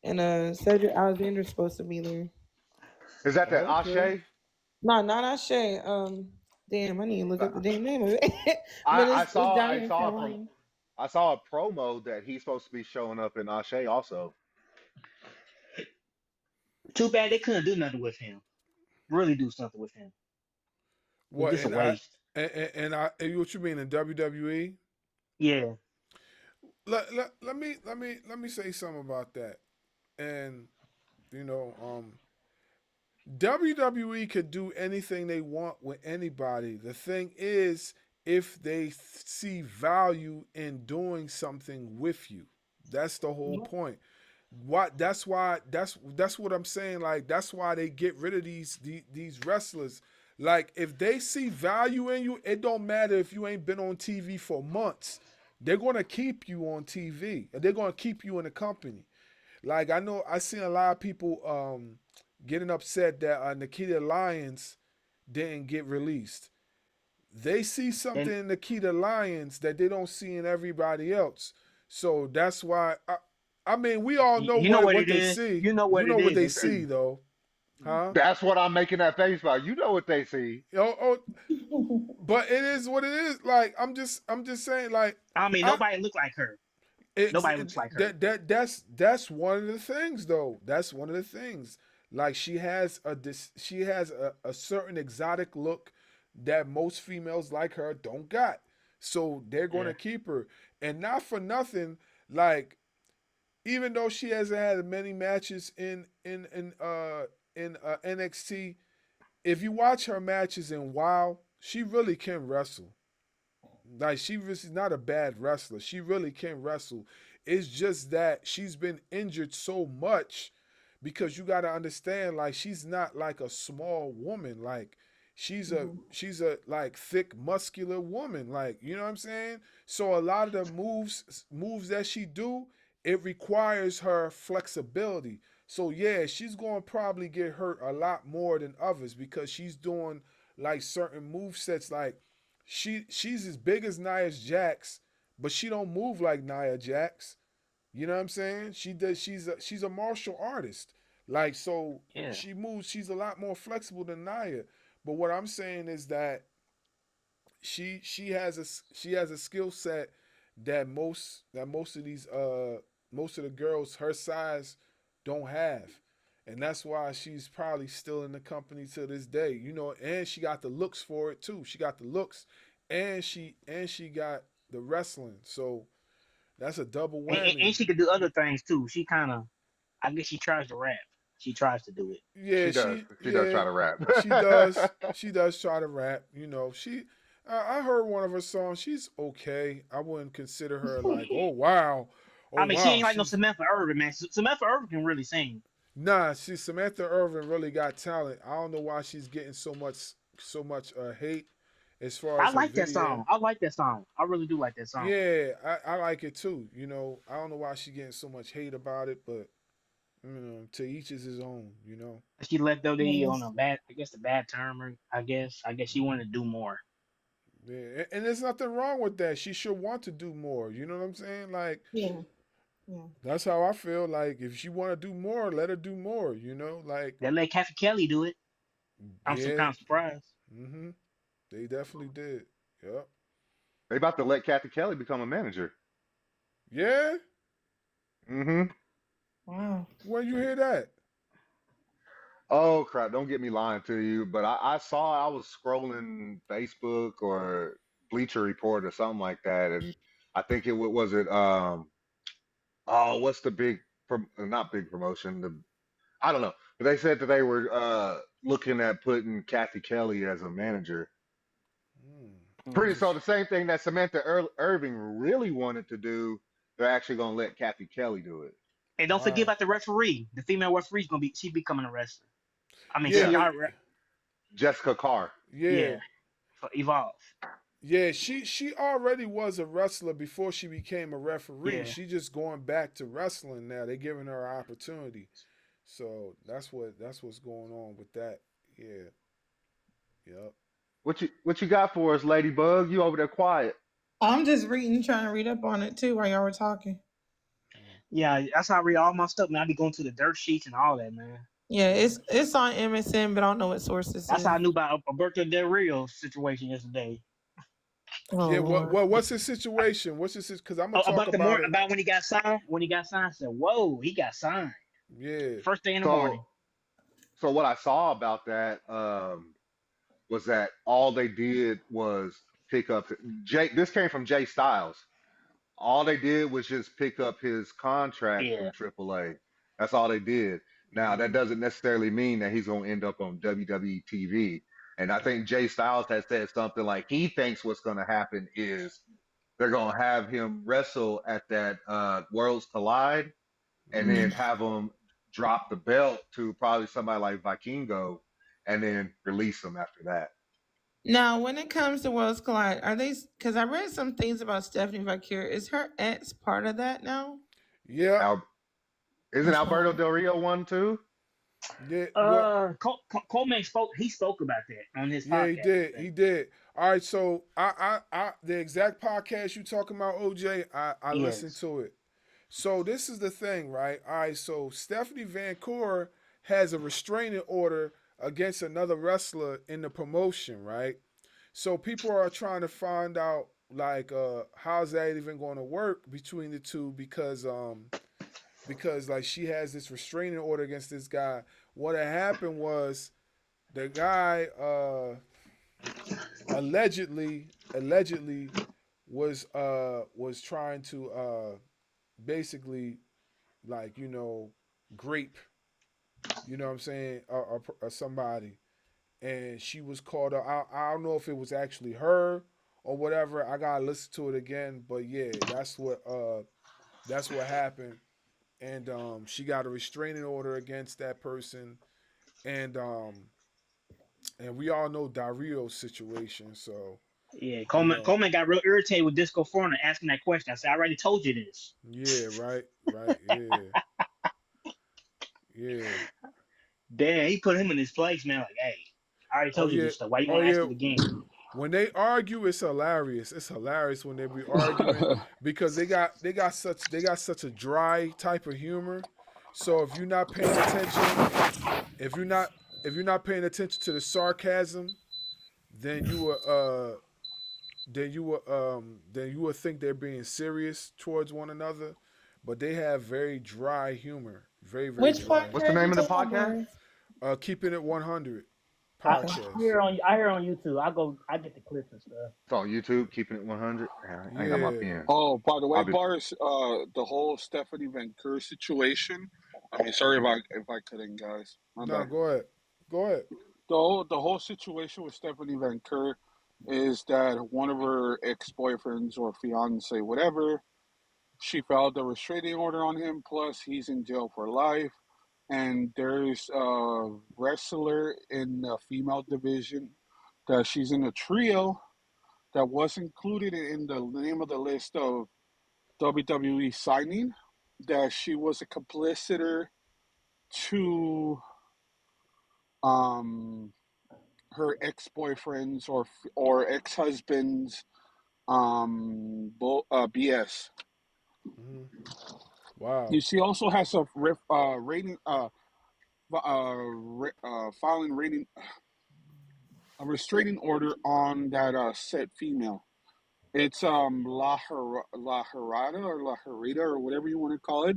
and Cedric Alexander's supposed to be there. Is that that Okay. Ashe? No, not Ashe. Damn, I need to look up the damn name of it. But I it's saw down I here in saw from Carolina. I saw a promo that he's supposed to be showing up in Ashe also. Too bad they couldn't do nothing with him. Really do something with him. It's What just a waste. what you mean in WWE? Yeah. Let me say something about that. And you know, WWE could do anything they want with anybody. The thing is, if they see value in doing something with you, that's the whole point. That's why that's what I'm saying. Like that's why they get rid of these wrestlers. Like if they see value in you, it don't matter if you ain't been on TV for months. They're gonna keep you on TV. They're gonna keep you in the company. Like I know I seen a lot of people getting upset that Nikita Lyons didn't get released. They see something And in Nikita Lyons that they don't see in everybody else. So that's why I mean we all know you know what what it they is. see. You know You what know it what is. they see though. Huh? That's what I'm making that face about. You know what they see. But it is what it is. Like I'm just saying. Like I mean, I nobody look like her. Nobody looks like her. that's one of the things though. That's one of the things. Like she has a certain exotic look that most females like her don't got. So they're going Yeah. to keep her. And not for nothing, like even though she hasn't had many matches in NXT, if you watch her matches in WoW, she really can wrestle. Like she's not a bad wrestler. She really can wrestle. It's just that she's been injured so much because you got to understand like she's not like a small woman. Like she's a like thick muscular woman. Like, you know what I'm saying? So a lot of the moves that she do, it requires her flexibility. So yeah, she's going to probably get hurt a lot more than others because she's doing like certain move sets like she's as big as Nia Jax, but she don't move like Nia Jax. You know what I'm saying? She's a martial artist. Like so Yeah. she's a lot more flexible than Nia. But what I'm saying is that she has a skill set that most of these most of the girls her size don't have. And that's why she's probably still in the company to this day. You know, and she got the looks for it too. She got the looks and she got the wrestling. So that's a double whammy. And she could do other things too. She kind of, I guess she tries to rap. She tries to do it. Yeah, She does. She does yeah, try to rap. she does. She does try to rap. You know, I heard one of her songs. She's okay. I wouldn't consider her like, oh wow, I oh mean, she wow. ain't like no She's Samantha Irvin, man. Samantha Irvin can really sing. nah. She Samantha Irvin really got talent. I don't know why she's getting so much hate as far I as her like that video. song. I like that song. I really do like that song. Yeah, I like it too. You know, I don't know why she's getting so much hate about it, but you know, to each is his own. You know. She left WWE on Yes. a bad, I guess, a bad term. Or I guess she wanted to do more. Yeah, and there's nothing wrong with that. She should want to do more. You know what I'm saying? Like Yeah. Yeah. that's how I feel. Like if she want to do more, let her do more. You know, like They let Kathy Kelly do it. I'm so yeah, kind of surprised. they definitely did. Yep. They about to let Kathy Kelly become a manager. Yeah. Mm-hmm. Wow. When you hear that? Oh crap! Don't get me lying to you, but I was scrolling Facebook or Bleacher Report or something like that, and I think was it oh what's the big not big promotion, I don't know, but they said that they were looking at putting Kathy Kelly as a manager. Mm. Pretty so the same thing that Samantha Irving really wanted to do, they're actually gonna let Kathy Kelly do it. And don't forget Wow. about the referee. The female referee's gonna be she becoming a wrestler. I mean, Yeah, she Yeah, yeah, already, Jessica Carr. yeah, yeah, for Evolve. yeah. She already was a wrestler before she became a referee. Yeah, She just going back to wrestling now. They're giving her an opportunity. So that's what's going on with that. Yeah. Yep. What you got for us, Ladybug? You over there quiet? I'm just reading, trying to read up on it too while y'all were talking. yeah. That's how I read all my stuff. Man, I be going to the dirt sheets and all that, man. Yeah, it's on MSN, but I don't know what source this That's is. how I knew about Alberto Del Rio situation yesterday. Oh Yeah. Lord. What's his situation? What's his? Because I'm gonna Oh, talk about about it. about when he got signed. When he got signed, I said, "Whoa, he got signed." Yeah. First day in the So morning. so what I saw about that was that all they did was pick up Jay. This came from Jay Styles. All they did was just pick up his contract Yeah. from AAA. That's all they did. Now that doesn't necessarily mean that he's going to end up on WWE TV. And I think Jay Styles has said something like he thinks what's going to happen is they're going to have him wrestle at that Worlds Collide, and then have him drop the belt to probably somebody like Vikingo, and then release him after that. Now, when it comes to Worlds Collide, are they? Because I read some things about Stephanie Vakir. Is her ex part of that now? Yeah. Al, isn't That's Alberto fine. Del Rio one too? Yeah. What? Coleman spoke. He spoke about that on his Yeah. He podcast did. today. He did. All right. So the exact podcast you talking about, OJ, I listened Yes. to it. So this is the thing, right? All right. So Stephanie Van Cour has a restraining order against another wrestler in the promotion, right? So people are trying to find out like how's that even going to work between the two because like she has this restraining order against this guy. What had happened was the guy allegedly was trying to basically like grape, you know what I'm saying, somebody, and she was called up. I don't know if it was actually her or whatever. I gotta listen to it again, but yeah, that's what happened, and she got a restraining order against that person, and we all know Dario's situation, so Yeah, you Coleman know, Coleman got real irritated with Disco Foreigner asking that question. I said, I already told you this. yeah, right, yeah, yeah. Damn, he put him in his place, man. Like, hey, I already Oh told you yeah, this stuff. Why you oh want to ask yeah. it again? When they argue, it's hilarious. It's hilarious when they be arguing because they got such a dry type of humor. So if you're not paying attention, if you're not if you're not paying attention to the sarcasm, then you will then you would think they're being serious towards one another, but they have very dry humor, very Which dry. What's the podcast you name of the talking about, podcast? Barz? Keeping it 100 Okay. podcast. I hear on YouTube. I get the clips and stuff. It's on YouTube, keeping it 100. I ain't got my Yeah. pen. Oh, by the way, I'll be. Bars, the whole Stephanie Van Keur situation. I mean, sorry if I couldn't, guys. My No, bad. go ahead. Go ahead. The whole situation with Stephanie Van Keur is that one of her ex-boyfriends or fiance, whatever, she filed a restraining order on him. Plus, he's in jail for life. And there's a wrestler in the female division that she's in a trio that was included in the name of the list of WWE signing, that she was a complicit to um her ex-boyfriends or ex-husbands BS. Hmm. Wow. She also has a rating filing rating a restraining order on that said female. It's La Harada or La Harita or whatever you want to call it.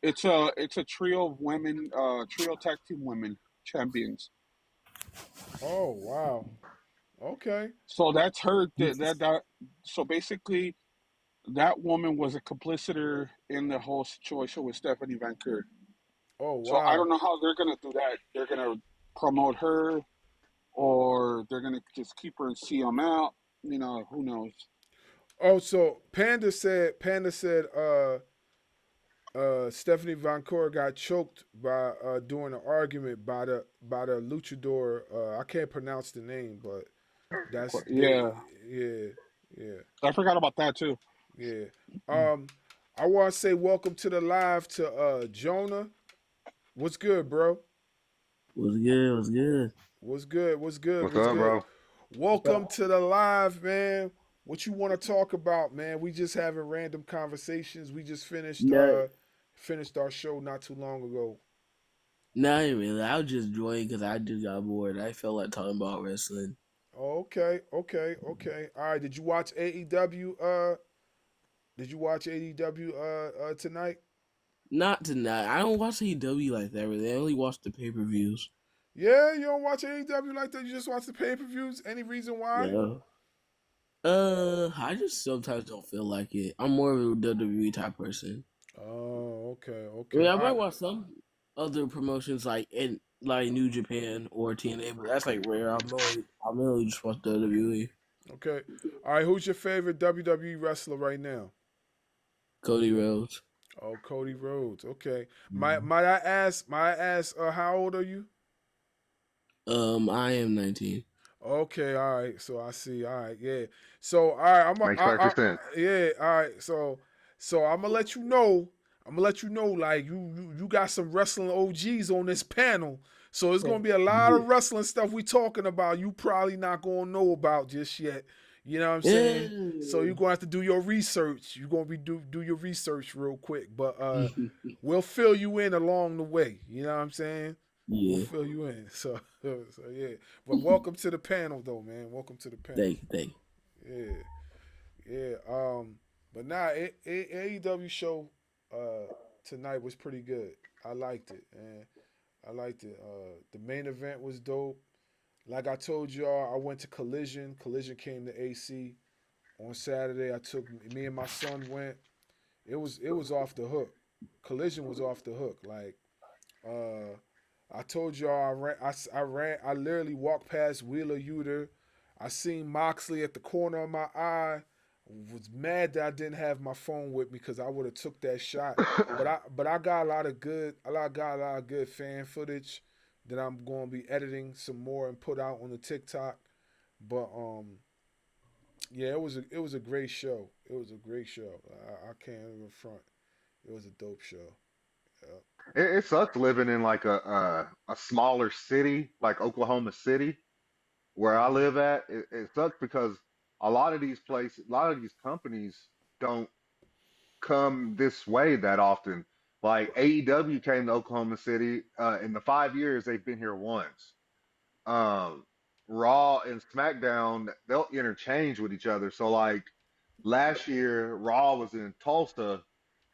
It's a trio of women, trio tag team women champions. Oh wow. Okay. So that's her. So basically, that woman was a complicit in the whole situation with Stephanie Van Keur. Oh So I don't wow. know how they're gonna do that. They're gonna promote her, or they're gonna just keep her and see them out. Who knows? Oh, so Panda said Stephanie Van Cor got choked by during an argument by the luchador. I can't pronounce the name, but that's they. Yeah, Yeah, yeah, I forgot about that too. yeah. Um, I want to say welcome to the live to Jonah. What's good, bro? What's good? What's good? What's good? What's good? What's What's up, good? bro? Welcome to the live, man. What you want to talk about, man? We just having random conversations. We just No, finished our show not too long ago. not really. I was just joining because I just got bored. I felt like talking about wrestling. Oh, okay. All right. Did you watch AEW? Did you watch AEW tonight? Not tonight. I don't watch AEW like that. Really, I only watch the pay-per-views. Yeah, you don't watch AEW like that. You just watch the pay-per-views. Any reason why? Yeah. I just sometimes don't feel like it. I'm more of a WWE type person. Oh, okay. I mean, I All might right. watch some other promotions like New Japan or TNA, but that's like rare. I'm only just watch WWE. Okay. All right. Who's your favorite WWE wrestler right now? Cody Rhodes. Oh, Cody Rhodes. Okay. Might I ask? How old are you? I am 19. Okay. All right. So I see. All right. Yeah. So all right. Makes perfect sense. Yeah. All right. So I'm gonna let you know. Like you got some wrestling OGs on this panel. So it's gonna be a lot of wrestling stuff we talking about. You probably not gonna know about just yet. You know what I'm saying? So Yeah. you're gonna have to do your research. You're gonna be do your research real quick. But we'll fill you in along the way. You know what I'm saying? We'll Yeah. fill you in. So yeah. But welcome to the panel though, man. Welcome to the panel. Thank you. Yeah. Yeah. But nah, AEW show tonight was pretty good. I liked it, man. I liked it. The main event was dope. Like I told y'all, I went to Collision. Collision came to AC on Saturday. I took me and my son went. It was off the hook. Collision was off the hook. Like uh, I told y'all, I literally walked past Wheeler Yuta. I seen Moxley at the corner of my eye. Was mad that I didn't have my phone with me because I would have took that shot. But I got a lot of good fan footage that I'm going to be editing some more and put out on the TikTok. But yeah, it was a great show. It was a great show. I can't even front. It was a dope show. Yeah. It sucks living in like a smaller city like Oklahoma City, where I Hmm. live at. It sucks because a lot of these places, a lot of these companies don't come this way that often. Like AEW came to Oklahoma City. In the 5 years they've been here once. Um, Raw and SmackDown, they'll interchange with each other. So like last year, Raw was in Tulsa,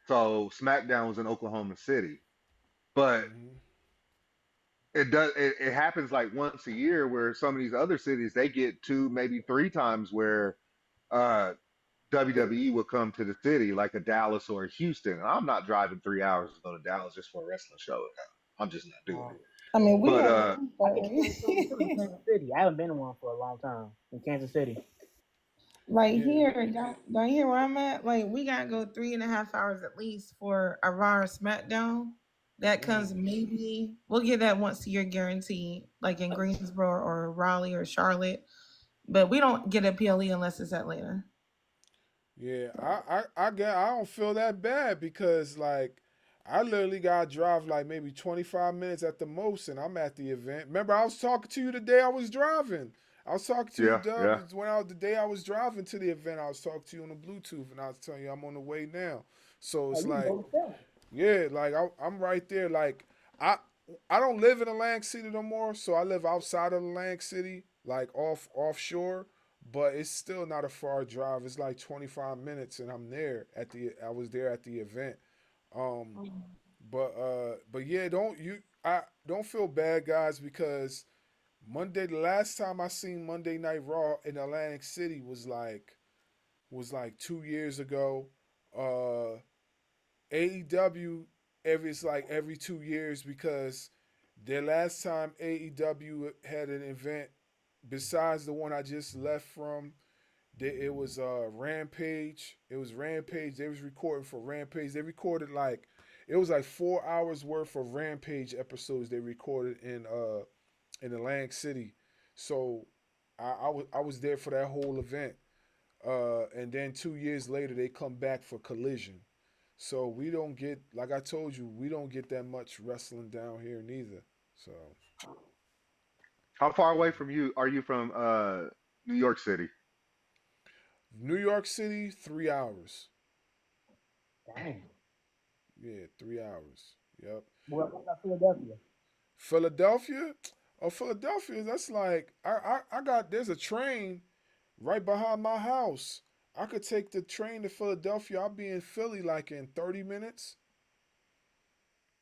so SmackDown was in Oklahoma City. But Hmm. it happens like once a year where some of these other cities they get two, maybe three times where uh WWE will come to the city, like a Dallas or a Houston. And I'm not driving 3 hours to go to Dallas just for a wrestling show. I'm just not doing Um, it. I mean, we But have. I think the first show was in Kansas City. I haven't been to one for a long time in Kansas City. Like Yeah. here, down here where I'm at, like we gotta go 3.5 hours at least for a Raw or SmackDown. That comes Mm. maybe we'll get that once a year guaranteed, like in Greensboro or Raleigh or Charlotte. But we don't get a PLE unless it's Atlanta. Yeah, I don't feel that bad because like I literally got to drive like maybe 25 minutes at the most, and I'm at the event. Remember, I was talking to you the day I was driving. I was talking to you, yeah, Dub, yeah. when I the day I was driving to the event. I was talking to you on the Bluetooth, and I was telling you I'm on the way now. So Oh, it's you can go like, to seven. yeah, like I'm right there. Like I I don't live in Atlantic City no more, so I live outside of Atlantic City, like offshore. But it's still not a far drive. It's like 25 minutes, and I was there at the event. Um, but yeah, I don't feel bad, guys, because the last time I seen Monday Night Raw in Atlantic City was like 2 years ago. AEW it's like every 2 years because the last time AEW had an event besides the one I just left from, it was Rampage. It was Rampage. They was recording for Rampage. They recorded like it was like 4 hours worth of Rampage episodes they recorded in Atlantic City. So I was there for that whole event. And then 2 years later they come back for Collision. So we don't get, like I told you, we don't get that much wrestling down here neither. So How far away from you are you from New York City? New York City, 3 hours. Dang. Yeah, 3 hours. Yep. What about Philadelphia? Philadelphia? Oh, Philadelphia, that's like I got there's a train right behind my house. I could take the train to Philadelphia. I'll be in Philly like in 30 minutes.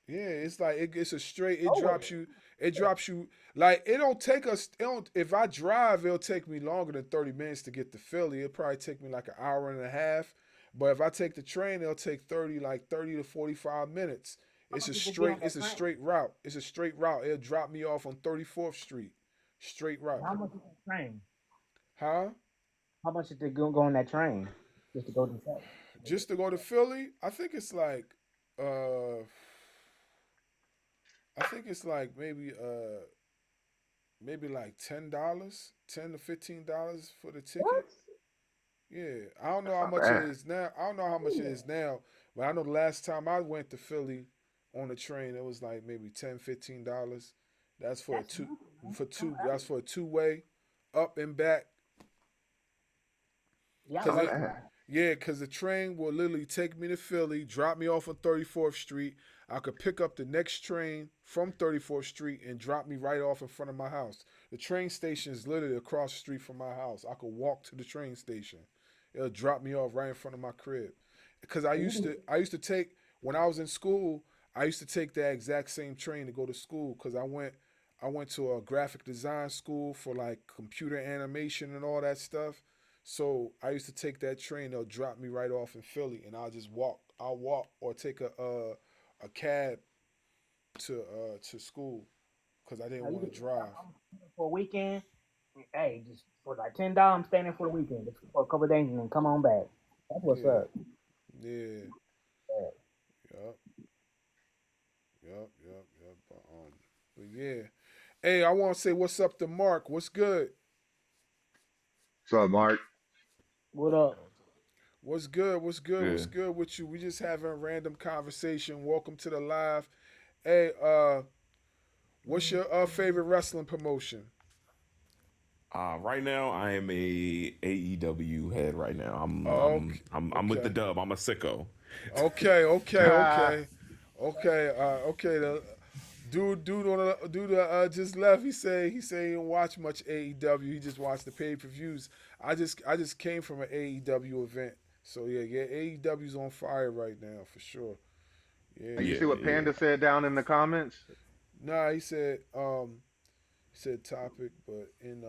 Yeah, it's like it's a straight. It Nowhere. drops you. It drops you like it don't take us. It don't. If I drive, it'll take me longer than 30 minutes to get to Philly. It'll probably take me like an hour and a half. But if I take the train, it'll take 30 to 45 minutes. How It's much a did they get straight. on It's that a train? straight route. It's a straight route. It'll drop me off on 34th Street. Straight And route. how much is that train? Huh? How much did they go on that train just to go to seven? Just to go to Philly, I think it's like, uh, I think it's like maybe like $10, $10 to $15 for the ticket. What? Yeah, I don't know That's how not much it bad. is now. I don't know how much it is now, but I know the last time I went to Philly on the train, it was like maybe $10, $15. That's for a That's two nothing, man. for Come two. on, That's for a two-way, up and back. Yeah, I Cause Oh, like it, them. man. yeah, cause the train will literally take me to Philly, drop me off on 34th Street. I could pick up the next train from 34th Street and drop me right off in front of my house. The train station is literally across the street from my house. I could walk to the train station. It'll drop me off right in front of my crib. Cause I used to take when I was in school. I used to take that exact same train to go to school. Cause I went to a graphic design school for like computer animation and all that stuff. So I used to take that train. They'll drop me right off in Philly, and I'll just walk. I'll walk or take a cab to school because I didn't Now you want can to drive. I'm for a weekend. Hey, just for like $10, I'm staying there for the weekend, just for a couple of days, and then come on back. That's what's Yeah, up. yeah, Yeah. yup, yup. But yeah. Hey, I want to say what's up to Mark. What's good? So, Mark, What up? What's good? What's good? Yeah. What's good with you? We just having a random conversation. Welcome to the live. Hey, what's your favorite wrestling promotion? Right now, I am a AEW head. Right now, Okay, I'm with the okay. dub. I'm a sicko. Okay, okay, yeah, okay, okay, okay. The dude just left. He say he didn't watch much AEW. He just watched the pay-per-views. I just came from an AEW event, so yeah. AEW's on fire right now for sure. you Yeah. Yeah, see what yeah. Panda said down in the comments? Nah, he said topic, but in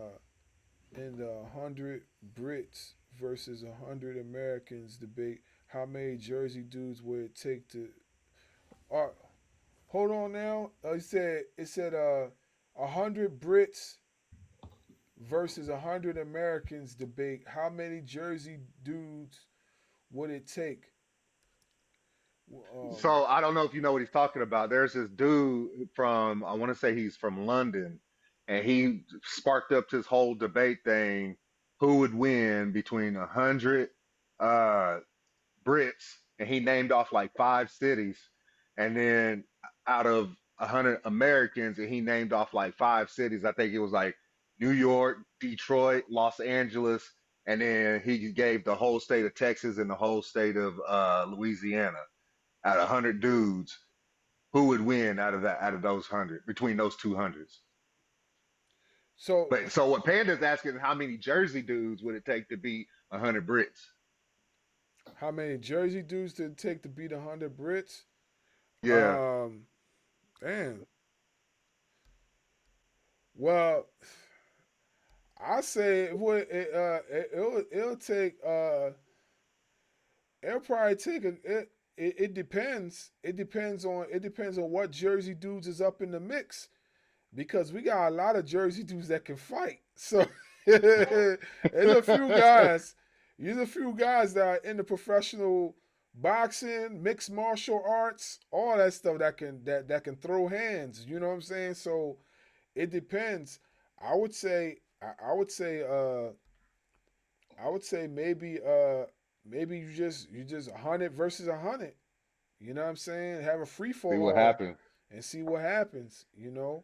the 100 Brits versus 100 Americans debate, how many Jersey dudes would it take to? Uh, Hold on now. It said 100 Brits versus 100 Americans debate. How many Jersey dudes would it take? Um, So I don't know if you know what he's talking about. There's this dude from, I want to say he's from London, and he sparked up this whole debate thing. Who would win between 100 uh, Brits, and he named off like 5 cities, and then out of 100 Americans, and he named off like 5 cities. I think it was like New York, Detroit, Los Angeles, and then he gave the whole state of Texas and the whole state of Louisiana. Out of 100 dudes, who would win out of those 100 between those 200s? so But so what Panda's asking is how many Jersey dudes would it take to beat 100 Brits? how many Jersey dudes did it take to beat 100 Brits? Yeah. Um, damn. Well, I say it would. It'll take. It'll probably take a. It depends. It depends on what Jersey dudes is up in the mix because we got a lot of Jersey dudes that can fight. So there's a few guys. There's a few guys that are in the professional boxing, mixed martial arts, all that stuff that can throw hands. You know what I'm saying? So it depends. I would say. I would say maybe you just 100 versus 100. You know what I'm saying? Have a free See for what all happens. and see what happens. You know.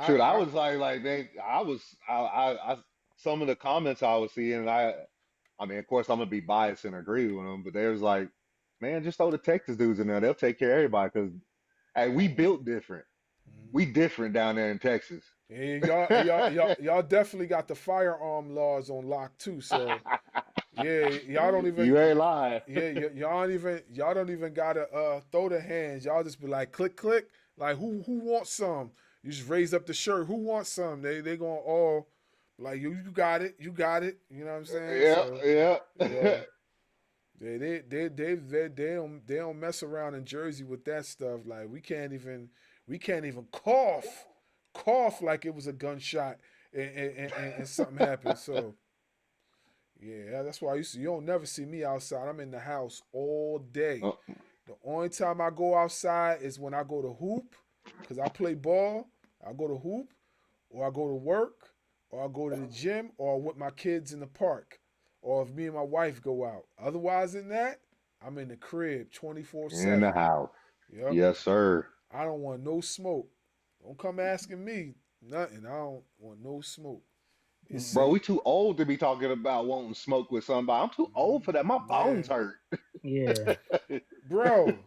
Shoot, I I was like they, some of the comments I was seeing, and I mean, of course, I'm gonna be biased and agree with them, but they was like, man, just throw the Texas dudes in there; they'll take care of everybody. Because hey, we built different. We different down there in Texas. and y'all definitely got the firearm laws on lock too. So yeah, y'all don't even You ain't lying. y'all don't even gotta throw the hands. Y'all just be like click click. Like who wants some? You just raise up the shirt. Who wants some? They gonna all like you got it. You got it. You know what I'm saying? Yeah, So yeah. yeah. They don't mess around in Jersey with that stuff. Like we can't even cough like it was a gunshot and something happened. So yeah, that's why you don't never see me outside. I'm in the house all day. Oh, The only time I go outside is when I go to hoop, cause I play ball. I go to hoop, or I go to work, or I go to the gym, or with my kids in the park, or if me and my wife go out. Otherwise than that, I'm in the crib 24 in the 7. house. Yep. Yes, sir. I don't want no smoke. Don't come asking me nothing. I don't want no smoke. You Bro, see? we too old to be talking about wanting to smoke with somebody. I'm too old for that. My Yeah. bones hurt. Yeah. Bro,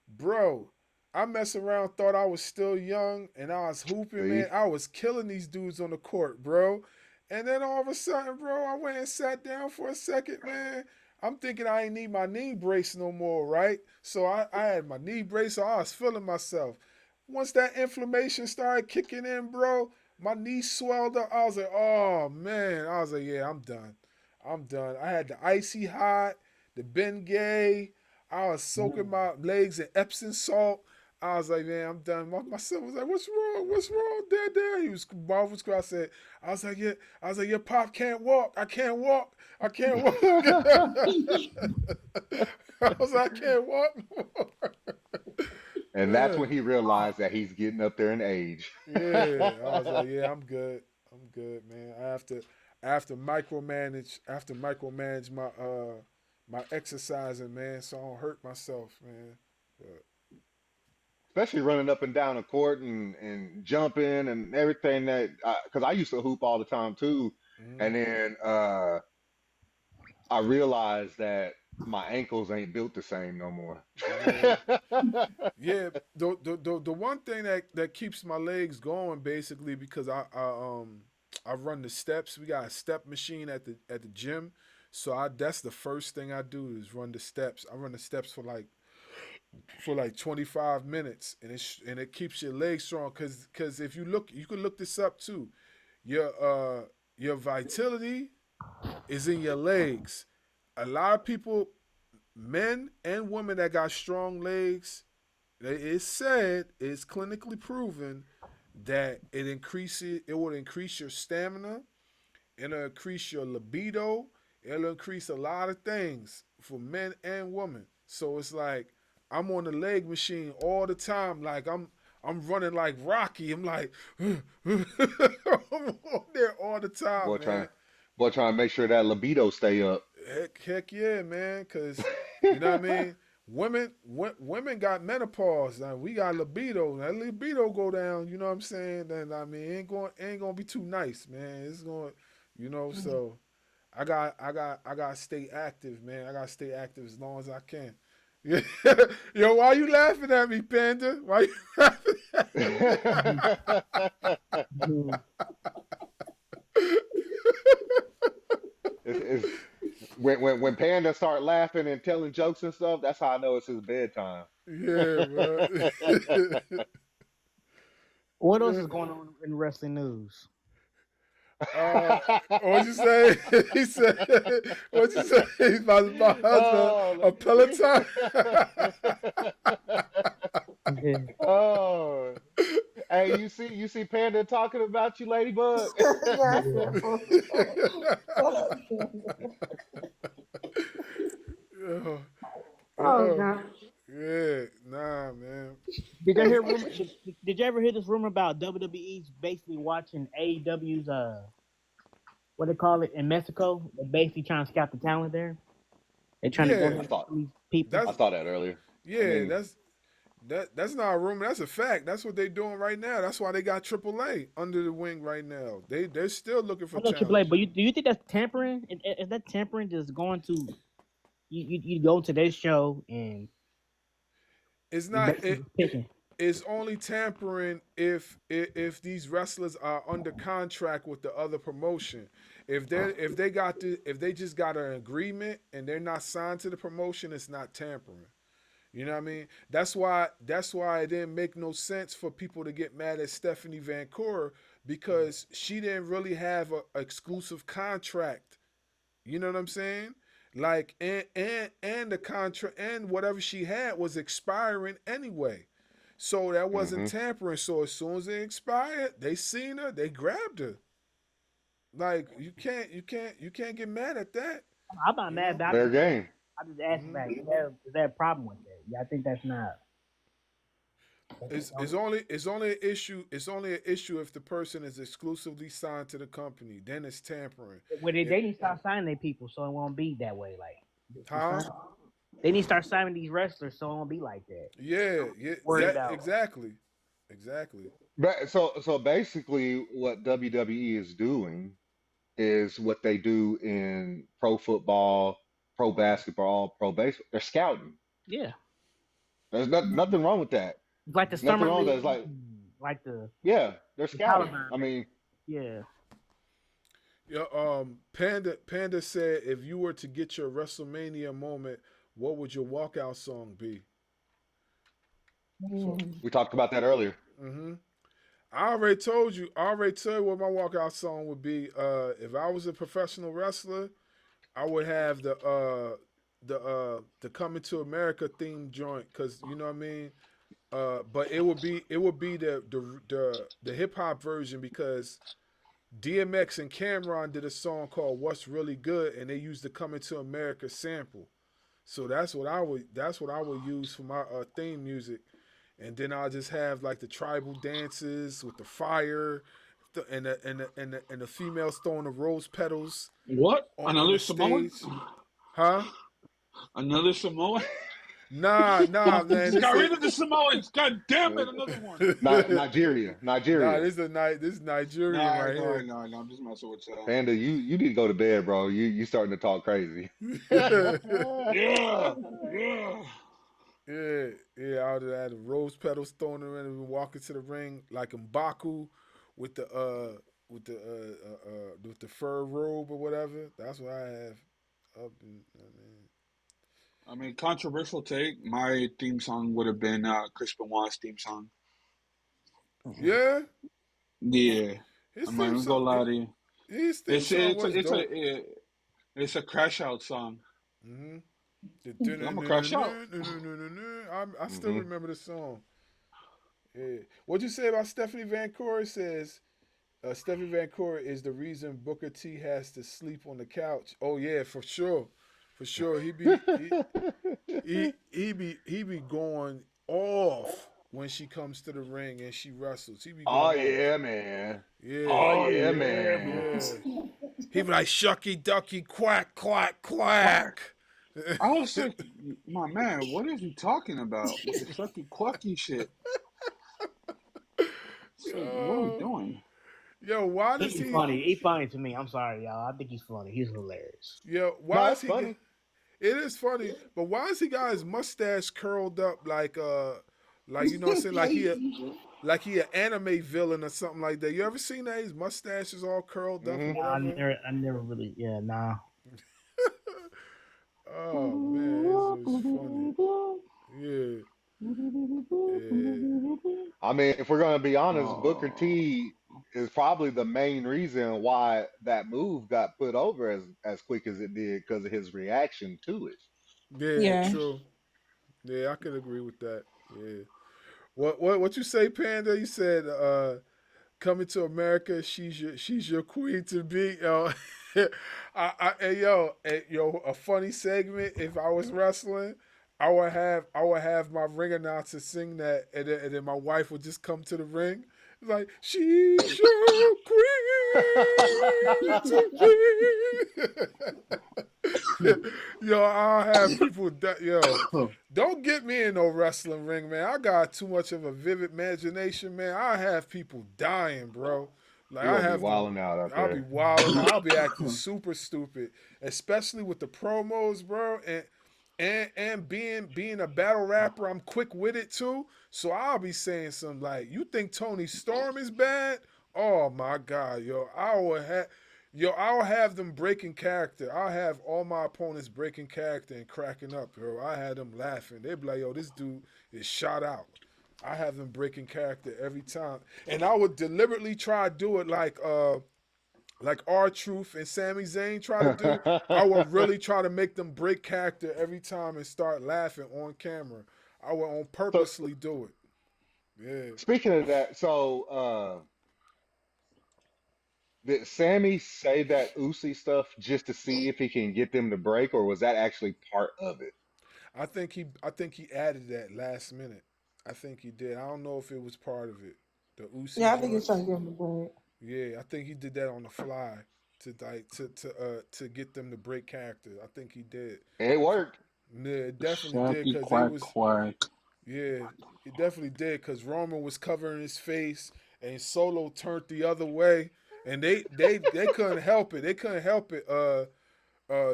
bro, I mess around, thought I was still young, and I was hooping, man. See? I was killing these dudes on the court, bro. And then all of a sudden, bro, I went and sat down for a second, man. I'm thinking I ain't need my knee brace no more, right? So I had my knee brace, so I was feeling myself. Once that inflammation started kicking in, bro, my knee swelled up. I was like, oh man. I was like, yeah, I'm done. I'm done. I had the icy hot, the Ben Gay. I was soaking my legs in Epsom salt. I was like, man, I'm done. My son was like, what's wrong? What's wrong, Dad? He was marvelous. I was like, yeah. I was like, your pop can't walk. I can't walk. I can't walk. I was like, I can't walk no more. And that's Yeah. when he realized that he's getting up there in age. Yeah. I was like, yeah, I'm good. I'm good, man. I have to micromanage my my exercising, man, so I don't hurt myself, man. But, Especially running up and down the court and jumping and everything that, because I used to hoop all the time too. mhm. And then I realized that my ankles ain't built the same no more. Yeah. Yeah, the one thing that keeps my legs going basically because I run the steps. We got a step machine at the gym, so I that's the first thing I do is run the steps. I run the steps for like 25 minutes, and it keeps your legs strong. Cause if you look, you can look this up too. Your vitality is in your legs. A lot of people, men and women that got strong legs, it's said, it's clinically proven that it will increase your stamina, it'll increase your libido, it'll increase a lot of things for men and women. So it's like I'm on the leg machine all the time. Like I'm running like Rocky. I'm like I'm on there all the time, boy man. trying boy trying to make sure that libido stay up. Heck yeah, man. Cause you know what I mean. Women got menopause. Now we got libido. That libido go down. You know what I'm saying? Then I mean, ain't gonna be too nice, man. It's going, you know. So I got to stay active, man. I got to stay active as long as I can. Yeah. Yo, why you laughing at me, Panda? Why you laughing at Mhm. It's when Panda start laughing and telling jokes and stuff, that's how I know it's his bedtime. yeah, man. What else is going on in wrestling news? Uh, what'd you say? He said, what'd you say? My husband, Oh, a Peloton? oh. Hey, you see Panda talking about you, Ladybug? Yes, Yeah. Yeah, Oh yeah, gosh. yeah, nah, man. Did you hear rumor? Did you ever hear this rumor about WWE's basically watching AEW's what they call it in Mexico? They're basically trying to scout the talent there. They're trying to go Yeah, I ahead and thought these people. I that's saw that earlier. I yeah, mean, that's not a rumor. That's a fact. That's what they're doing right now. That's why they got AAA under the wing right now. They're still looking for I know Triple talent. A, but do you think that's tampering? Is that tampering? Just going to you go to their show and It's you not. basically just picking. It's only tampering if these wrestlers are under contract with the other promotion. If they just got an agreement and they're not signed to the promotion, it's not tampering. You know what I mean? That's why it didn't make no sense for people to get mad at Stephanie Van Cour because she didn't really have a exclusive contract. You know what I'm saying? Like and the contract and whatever she had was expiring anyway. So that wasn't hmm tampering. So as soon as it expired, they seen her, they grabbed her. Like you can't get mad at that. I'm not You mad, know? but fair game. I just asked hmm that. Is there a problem with that? Yeah, I think that's not. It's only an issue. It's only an issue if the person is exclusively signed to the company. Then it's tampering. Well, they, It, they need to start signing their people so it won't be that way. Like the huh? sign, they need to start signing these wrestlers so it won't be like that. Yeah, yeah. Worried That about. exactly. But so basically, what WWE is doing is what they do in pro football, pro basketball, pro baseball. They're scouting. Yeah, There's nothing wrong with that. it's like the Nothing summer wrong with that. league, It's like, like the yeah, they're scouting. Taliban. I mean, Yeah. Yeah, Panda said if you were to get your WrestleMania moment, what would your walkout song be? So, we talked about that earlier. mm-hmm. I already told you. I already told you what my walkout song would be. If I was a professional wrestler, I would have the Coming to America theme joint, because you know what I mean. But it would be the hip hop version, because DMX and Cameron did a song called "What's Really Good" and they used the "Coming to America" sample. So that's what I would use for my theme music, and then I'll just have like the tribal dances with the fire, and the females throwing the rose petals What? on Another the Samoan? stage, huh? Another Samoan? Nah, man. Just got This rid of the Samoans. God damn it, another one. Nigeria. nah. This is Nigerian Nah, right here. no, I'm just messing with you. Panda, you need to go to bed, bro. You starting to talk crazy. Yeah, yeah. Yeah. I would have the rose petals thrown in and walking to the ring like M'Baku with the fur robe or whatever. That's what I have up in. I mean, controversial take. My theme song would have been Chris Benoit's theme song. Yeah, Yeah, his I'm not theme even gonna song. lie to you. His theme song was dope. It's a crash out song. Mm-hmm. I'm a crash out. I still Hmm. remember the song. Yeah. What'd you say about Stephanie Van Core? It says Stephanie Van Core is the reason Booker T has to sleep on the couch. Oh yeah, for sure. For sure. He be going off when she comes to the ring and she wrestles. He be Oh going off. yeah, man. Yeah. Oh Oh yeah, yeah, man. Yeah. He be like shucky ducky quack quack quack. I was like, my man, what is he talking about with the shucky quacky shit? It's like, what are we doing? Yo, why does He's he? funny. He's funny to me. I'm sorry, y'all. I think he's funny. He's hilarious. Yo, No, why is it's he? funny. It is funny, but why is he got his mustache curled up like you know what I'm saying, like he an anime villain or something like that? You ever seen that? His mustache is all curled up or Hmm. whatever. I never really. Yeah, nah. Oh man, this was funny. Yeah, yeah. I mean, if we're gonna be honest, Booker Oh, T is probably the main reason why that move got put over as quick as it did because of his reaction to it. Yeah, Yeah. true. Yeah, I could agree with that. Yeah. What you say, Panda? You said coming to America, she's your queen to be. Yo, yo, a funny segment. If I was wrestling, I would have my ring announcer sing that, and then my wife would just come to the ring, like she's your queen to be. Yo, I'll have people that don't get me in no wrestling ring, man. I got too much of a vivid imagination, man. I have people dying, bro. Like You're I gonna be have them. wilding out I'll be there. wilding. I'll be acting super stupid, especially with the promos, bro. And being a battle rapper, I'm quick with it too. So I'll be saying something like, "You think Tony Storm is bad? Oh my God, yo! I'll have them breaking character. I'll have all my opponents breaking character and cracking up, yo. I had them laughing. They'd be like, yo, this dude is shot out. I have them breaking character every time. And I would deliberately try to do it like R Truth and Sami Zayn try to do. I would really try to make them break character every time and start laughing on camera. I would on So purposely do it. Yeah. speaking of that, did Sammy say that Uzi stuff just to see if he can get them to break, or was that actually part of it? I think he added that last minute. I think he did. I don't know if it was part of it. The Usi Yeah, I think joint. it's trying to give him a break. Yeah, I think he did that on the fly to get them to break character. I think he did. It worked. Yeah, it definitely did shucky because they quack was quack. yeah, it definitely did because Roman was covering his face and Solo turned the other way and they couldn't help it. They couldn't help it.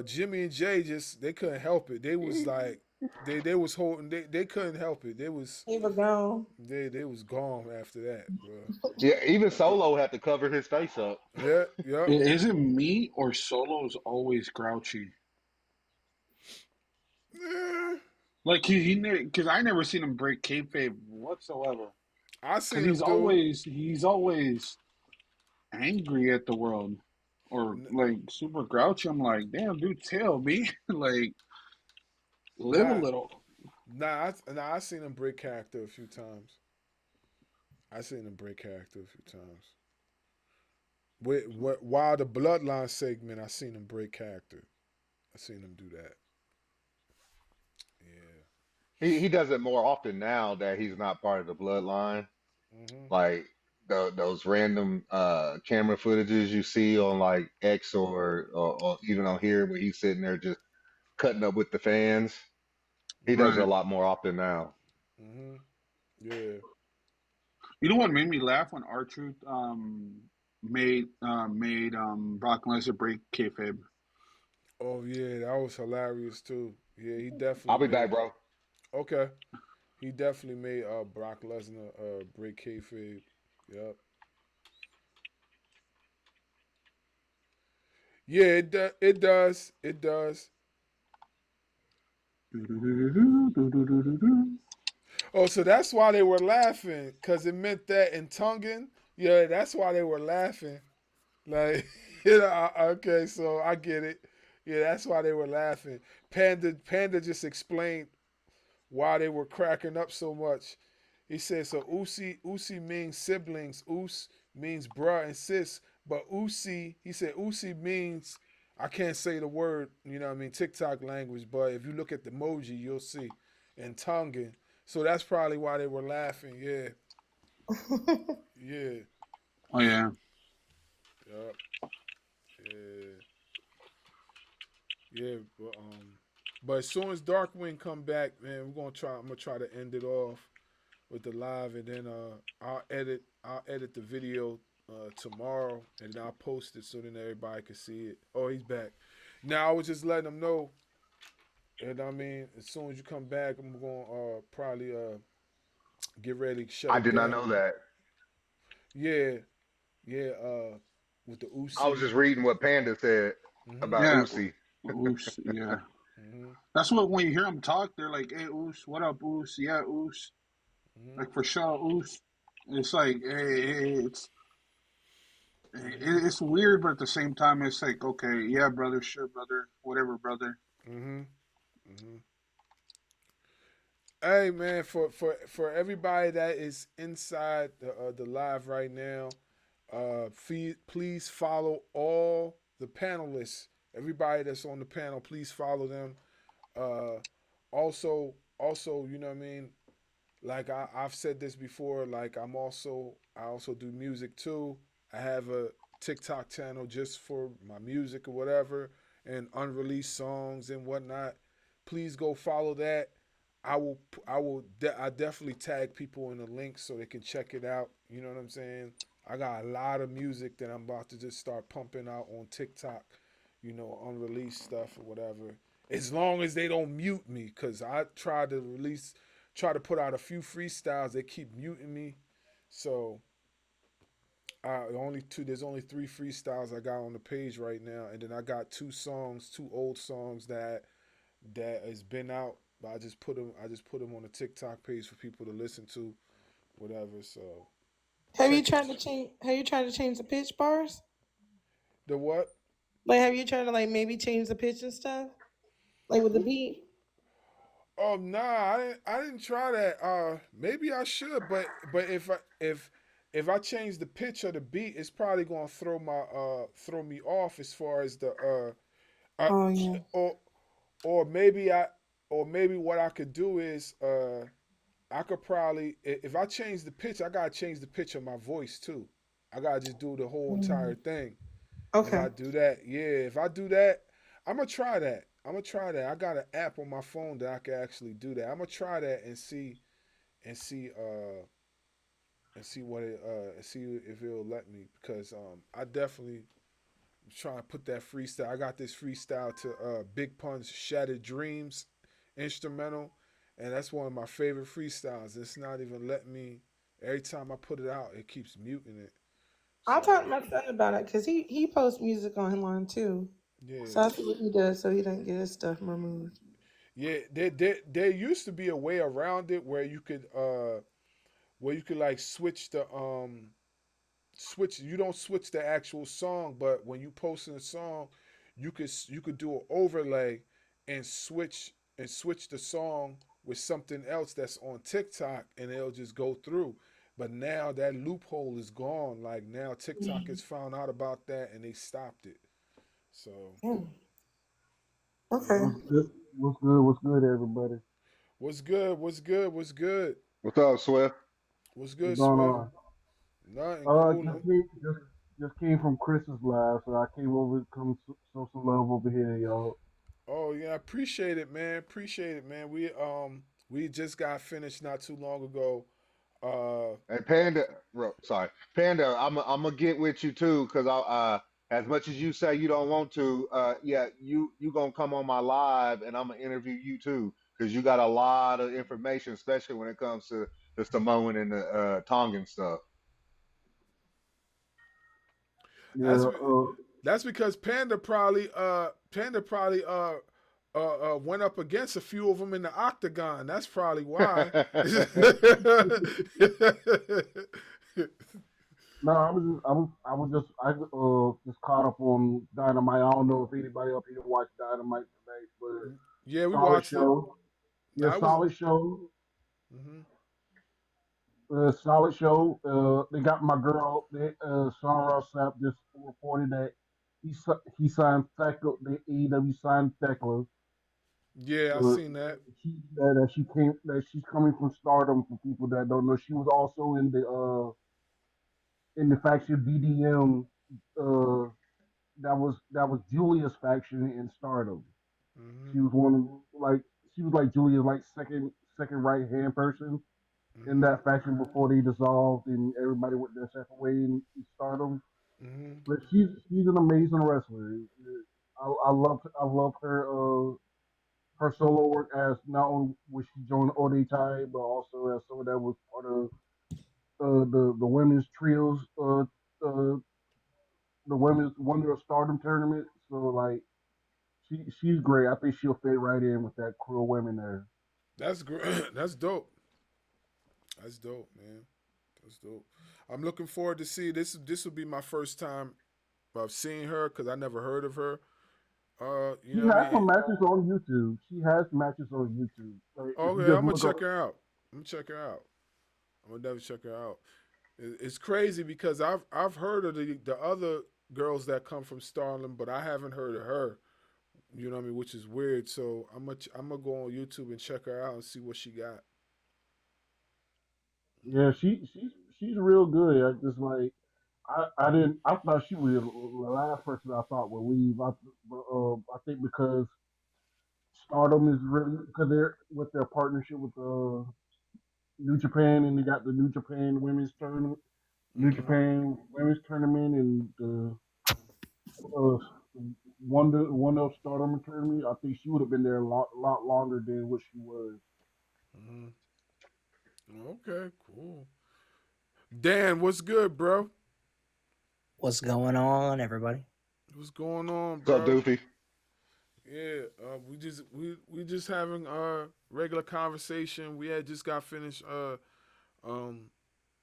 Jimmy and Jay just they couldn't help it. They was like they was holding. They couldn't help it. He was gone. They was gone after that, bro. Yeah, even Solo had to cover his face up. Yeah, yep. Is it me or Solo's always grouchy? Eh, Like he because I never seen him break kayfabe whatsoever. I Because seen him do. he's always angry at the world or like super grouchy. I'm like, damn, dude, tell me, like, live a Nah, little. I seen him break character a few times. I seen him break character a few times. While the bloodline segment, I seen him break character. I seen him do that. Yeah. He does it more often now that he's not part of the bloodline. Mhm. Like those random camera footages you see on like X or even on here where he's sitting there just cutting up with the fans. He does it a Right. lot more often now. Mhm. Yeah. You know what made me laugh when R-Truth made Brock Lesnar break kayfabe. Oh yeah, that was hilarious too. Yeah, he I'll definitely be back, made. bro. Okay, he definitely made Brock Lesnar break kayfabe. Yep. Yeah, it does. It does. Oh, so that's why they were laughing, cause it meant that in Tongan. Yeah, that's why they were laughing. Like, okay, so I get it. Yeah, that's why they were laughing. Panda just explained why they were cracking up so much. He said, so Usi means siblings. Us means bruh and sis. But he said Usi means, I can't say the word, you know what I mean, TikTok language, but if you look at the emoji, you'll see. In Tongan. So that's probably why they were laughing. Yeah. Yeah. Oh yeah. Yep. Yeah. Yeah. But as soon as Darkwing come back, man, I'm gonna try to end it off with the live, and then I'll edit the video tomorrow, and then I'll post it so then everybody can see it. Oh, he's back. Now I was just letting them know, and I mean, as soon as you come back, I'm gonna probably get ready to shut I it did not down. know that. Yeah, yeah. With the I was Uzi. just reading what Panda said Mhm. about Yeah. Usi. Oos, yeah. Mhm. That's what when you hear them talk, they're like, "Hey, Oos, what up, Oos? Yeah, Oos." Mhm. Like for sure, Oos. It's like, hey, Mhm. it's weird, but at the same time, it's like, okay, yeah, brother, sure, brother, whatever, brother. Mhm. Mhm. Hey man, for everybody that is inside the live right now, please follow all the panelists. Everybody that's on the panel, please follow them. Uh, also, you know what I mean. Like I've said this before. Like I also do music too. I have a TikTok channel just for my music or whatever and unreleased songs and whatnot. Please go follow that. I definitely tag people in the link so they can check it out. You know what I'm saying? I got a lot of music that I'm about to just start pumping out on TikTok. You know, unreleased stuff or whatever. As long as they don't mute me, cause I try to put out a few freestyles. They keep muting me, so there's only three freestyles I got on the page right now, and then I got two old songs that has been out. But I just put them on the TikTok page for people to listen to, whatever. So Have you check it. tried to change? Have you tried to change the pitch bars? The what? Like, have you tried to like maybe change the pitch and stuff? Like with the beat? Oh nah, I didn't try that. Maybe I should, but if I change the pitch of the beat, it's probably gonna throw me off as far as the Oh yeah. or or maybe I or maybe what I could do is I could probably if I change the pitch, I gotta change the pitch of my voice too. I gotta just do the whole entire Mm. thing. If Okay. I do that, yeah, if I do that, I'm gonna try that. I got an app on my phone that I can actually do that. I'm gonna try that and see and see what it see if it'll let me, because I definitely trying to put that freestyle. I got this freestyle to Big Pun's Shattered Dreams instrumental, and that's one of my favorite freestyles. It's not even letting me. Every time I put it out, it keeps muting it. I'll So talk to my son about it because he posts music online too. yeah, So that's what he does so he doesn't get his stuff removed. yeah. There used to be a way around it where you could like switch. You don't switch the actual song, but when you post in a song, you could do an overlay and switch the song with something else that's on TikTok, and it'll just go through. But now that loophole is gone. Like now TikTok has found out about that and they stopped it. So Hmm. yeah. Okay. What's good? What's good? What's good, everybody? What's good? What's good? What's good? What's up, Swift? What's What's good, going Swift? on? Nothing cool. Just came from Chris's live, so I came over to come show some love over here, y'all. Oh yeah, appreciate it, man. Appreciate it, man. We just got finished not too long ago. Uh Hey, Panda, sorry, Panda. I'm gonna get with you too, cause as much as you say you don't want to, yeah, you gonna come on my live, and I'm gonna interview you too, cause you got a lot of information, especially when it comes to the Samoan and the Tongan stuff. that's Yeah, that's because Panda probably went up against a few of them in the octagon. That's probably why. no, I was just caught up on Dynamite. I don't know if anybody up here watched Dynamite today, but Yeah, we solid watched it. show. Yeah, Nah, it was. solid show. Hmm. Solid show. They got my girl, Sean Ross Sapp, just reported that he signed Thekla. The AEW signed Thekla. Yeah, I So seen that. that she's coming from Stardom. For people that don't know, she was also in the faction BDM. Uh, that was Julia's faction in Stardom. Hmm. She was one of like she was like Julia's like second right hand person in Hmm. that faction before they dissolved and everybody went their separate way in Stardom. Hmm. But she's an amazing wrestler. I love her solo work, as not only was she joined Odetai, but also as someone that was part of the women's trios, the women's Wonder of Stardom tournament. So like she's great. I think she'll fit right in with that crew of women there. That's great. That's dope. That's dope, man. That's dope. I'm looking forward to see this. This will be my first time of seeing her because I never heard of her. You She know what I has mean? some matches on YouTube. She has matches on YouTube. Like if you Okay, just I'm gonna look up, check her out. I'm gonna check her out. I'm gonna definitely check her out. It's crazy because I've heard of the other girls that come from Starling, but I haven't heard of her. You know what I mean? Which is weird. So I'm gonna go on YouTube and check her out and see what she got. yeah, she's real good. I just like I didn't. I thought she was the last person I thought would leave. I think because Stardom is really because they're with their partnership with New Japan, and they got the New Japan Women's Tournament, New Mm-hmm. Japan Women's Tournament, and the uh, Wonder of Stardom tournament. I think she would have been there a lot longer than what she was. Mm-hmm. Okay, cool. Dan, what's good, bro? What's going on, everybody? What's going on, What's up, bro? Doofy? Yeah, we just having a regular conversation. We had just got finished. Um,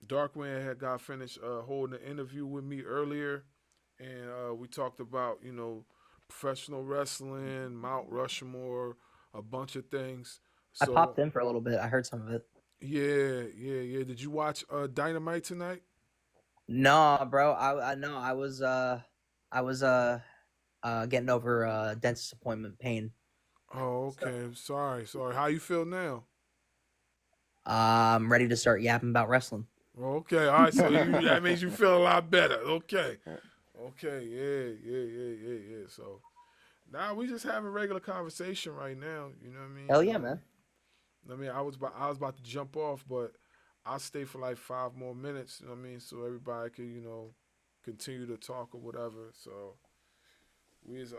Darkwing had got finished holding an interview with me earlier, and we talked about professional wrestling, Mount Rushmore, a bunch of things. I So popped in for a little bit. I heard some of it. yeah, yeah, yeah. Did you watch Dynamite tonight? No, bro. I no. I was getting over dentist appointment pain. Oh, So okay. Sorry, sorry. How you feel now? I'm ready to start yapping about wrestling. Okay, all right. So that makes you feel a lot better. Okay, okay. Yeah, yeah, yeah, yeah, yeah. So now we just having regular conversation right now. You know what I mean? Hell yeah, man. I was about to jump off, but I'll stay for like 5 more minutes. You know what I mean? So everybody can continue to talk or whatever. So we was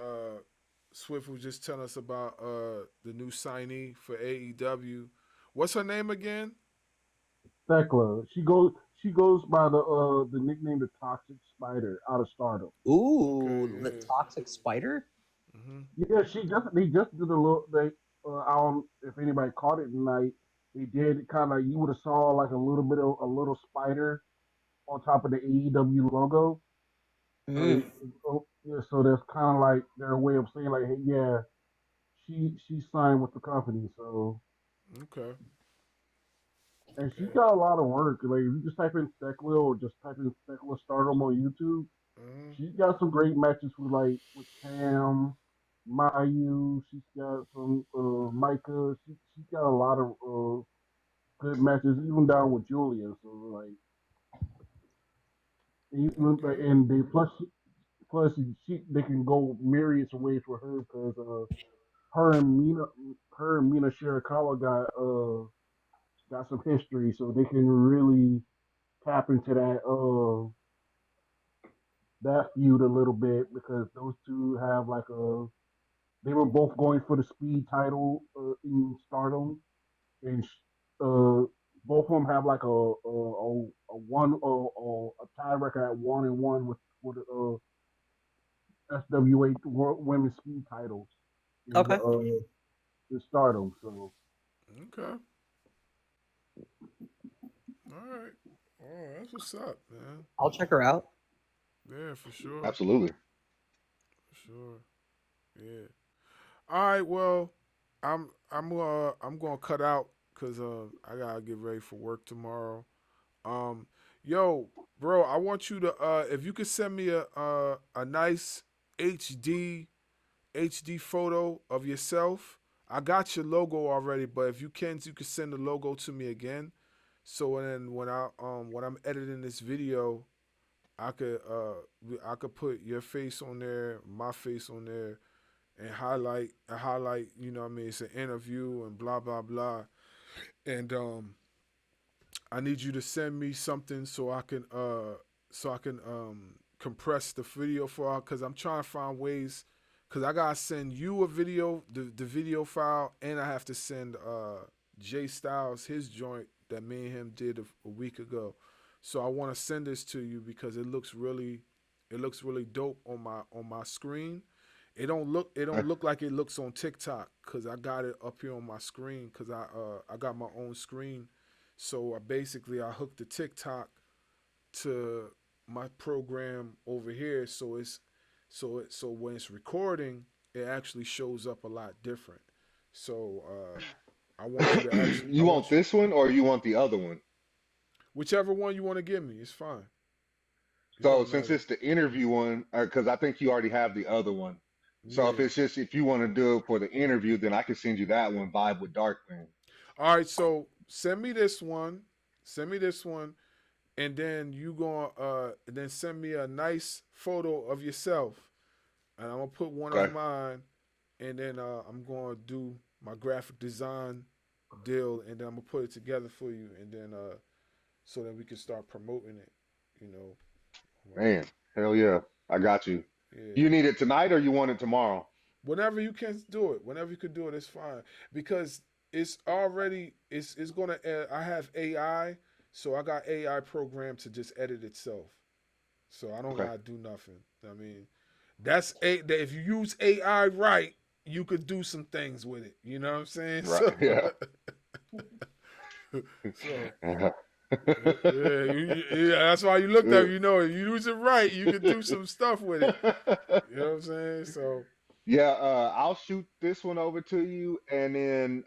Swift was just telling us about the new signee for AEW. What's her name again? Thekla. She goes by the nickname the Toxic Spider out of Stardom. Ooh, Okay, the yeah. toxic spider. Yeah, they just did a little. I don't if anybody caught it tonight. They did kind of you would have saw like a little bit of a little spider on top of the AEW logo. So Mm. yeah, so that's kind of like their way of saying like, hey, yeah, she signed with the company. So Okay. and she's Okay. got a lot of work. Like if you just type in Thekla or just type in Thekla Stardom on YouTube, Mm-hmm. she's got some great matches with Tam, Mayu. She's got some Micah. She's got a lot of good matches, even down with Julia. So like even Okay. and they plus they can go myriads of ways for her because her and Mina Shirakawa got some history, so they can really tap into that feud a little bit because those two have like a they were both going for the speed title in Stardom, and both of them have like a tie record at 1-1 with SWA Women's Speed titles in Okay, the Stardom. So Okay. All right. Oh, that's what's up, man. I'll check her out. Yeah, for sure. Absolutely. For sure. Yeah. All right. Well, I'm gonna cut out because I gotta get ready for work tomorrow. Um, yo, bro, I want you to if you could send me a nice HD HD photo of yourself. I got your logo already, but if you can send the logo to me again. So then when I'm editing this video, I could put your face on there, my face on there, and highlight. You know what I mean? It's an interview and blah blah blah. And I need you to send me something so I can compress the video for because I'm trying to find ways because I gotta send you a video the video file and I have to send Jay Styles his joint that me and him did a week ago. So I want to send this to you because it looks really dope on my screen. It don't look like it looks on TikTok because I got it up here on my screen because I got my own screen. So I hooked the TikTok to my program over here, so when it's recording, it actually shows up a lot different. So I want you to actually I You want want you this one or you want the other one? whichever one you want to give me, it's fine. It So don't since matter. it's the interview one, because I think you already have the other one. So Yeah. if you want to do it for the interview, then I can send you that one, Vibe with Darkwing. All right. So send me this one. Send me this one, and then you going then send me a nice photo of yourself, and I'm gonna put one of Okay. mine, and then I'm gonna do my graphic design deal, and then I'm gonna put it together for you, and then so that we can start promoting it. You know, Man, hell yeah. I got you. yeah. You need it tonight or you want it tomorrow? Whenever you can do it, whenever you can do it, it's fine because it's gonna. I have AI, so I got AI programmed to just edit itself, so I don't Okay. gotta do nothing. I mean, that if you use AI right, you could do some things with it. You know what I'm saying? Right. Yeah. So yeah, yeah, that's why you looked at me. You know, if you use it right, you can do some stuff with it. You know what I'm saying? So Yeah, I'll shoot this one over to you and then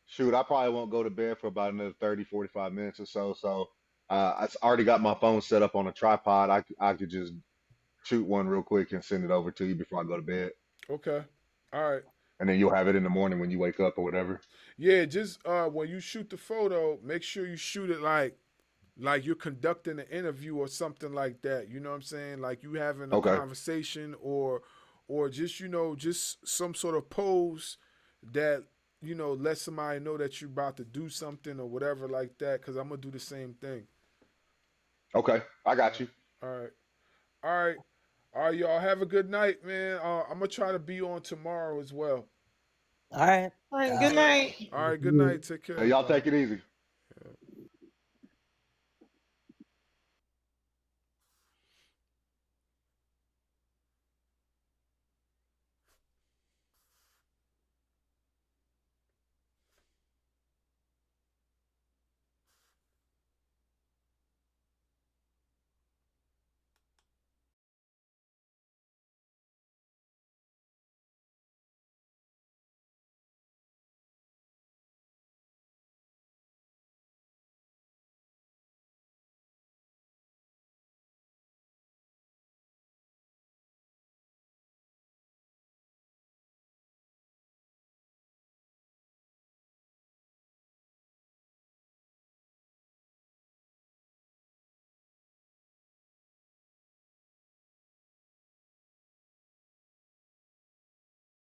shoot, I probably won't go to bed for about another 30, 45 minutes or so. So already got my phone set up on a tripod. I could just shoot one real quick and send it over to you before I go to bed. okay, all right. And then you'll have it in the morning when you wake up or whatever. Yeah, just when you shoot the photo, make sure you shoot it like you're conducting an interview or something like that. You know what I'm saying? Like you having a Okay. conversation or just just some sort of pose that let somebody know that you're about to do something or whatever like that, because I'm gonna do the same thing. Okay, I All got right, you. all right, all right, all right, y'all. Have a good night, man. I'm gonna try to be on tomorrow as well. All right. All right, good night. All right, good night. Take care, Hey, y'all everybody. take it easy.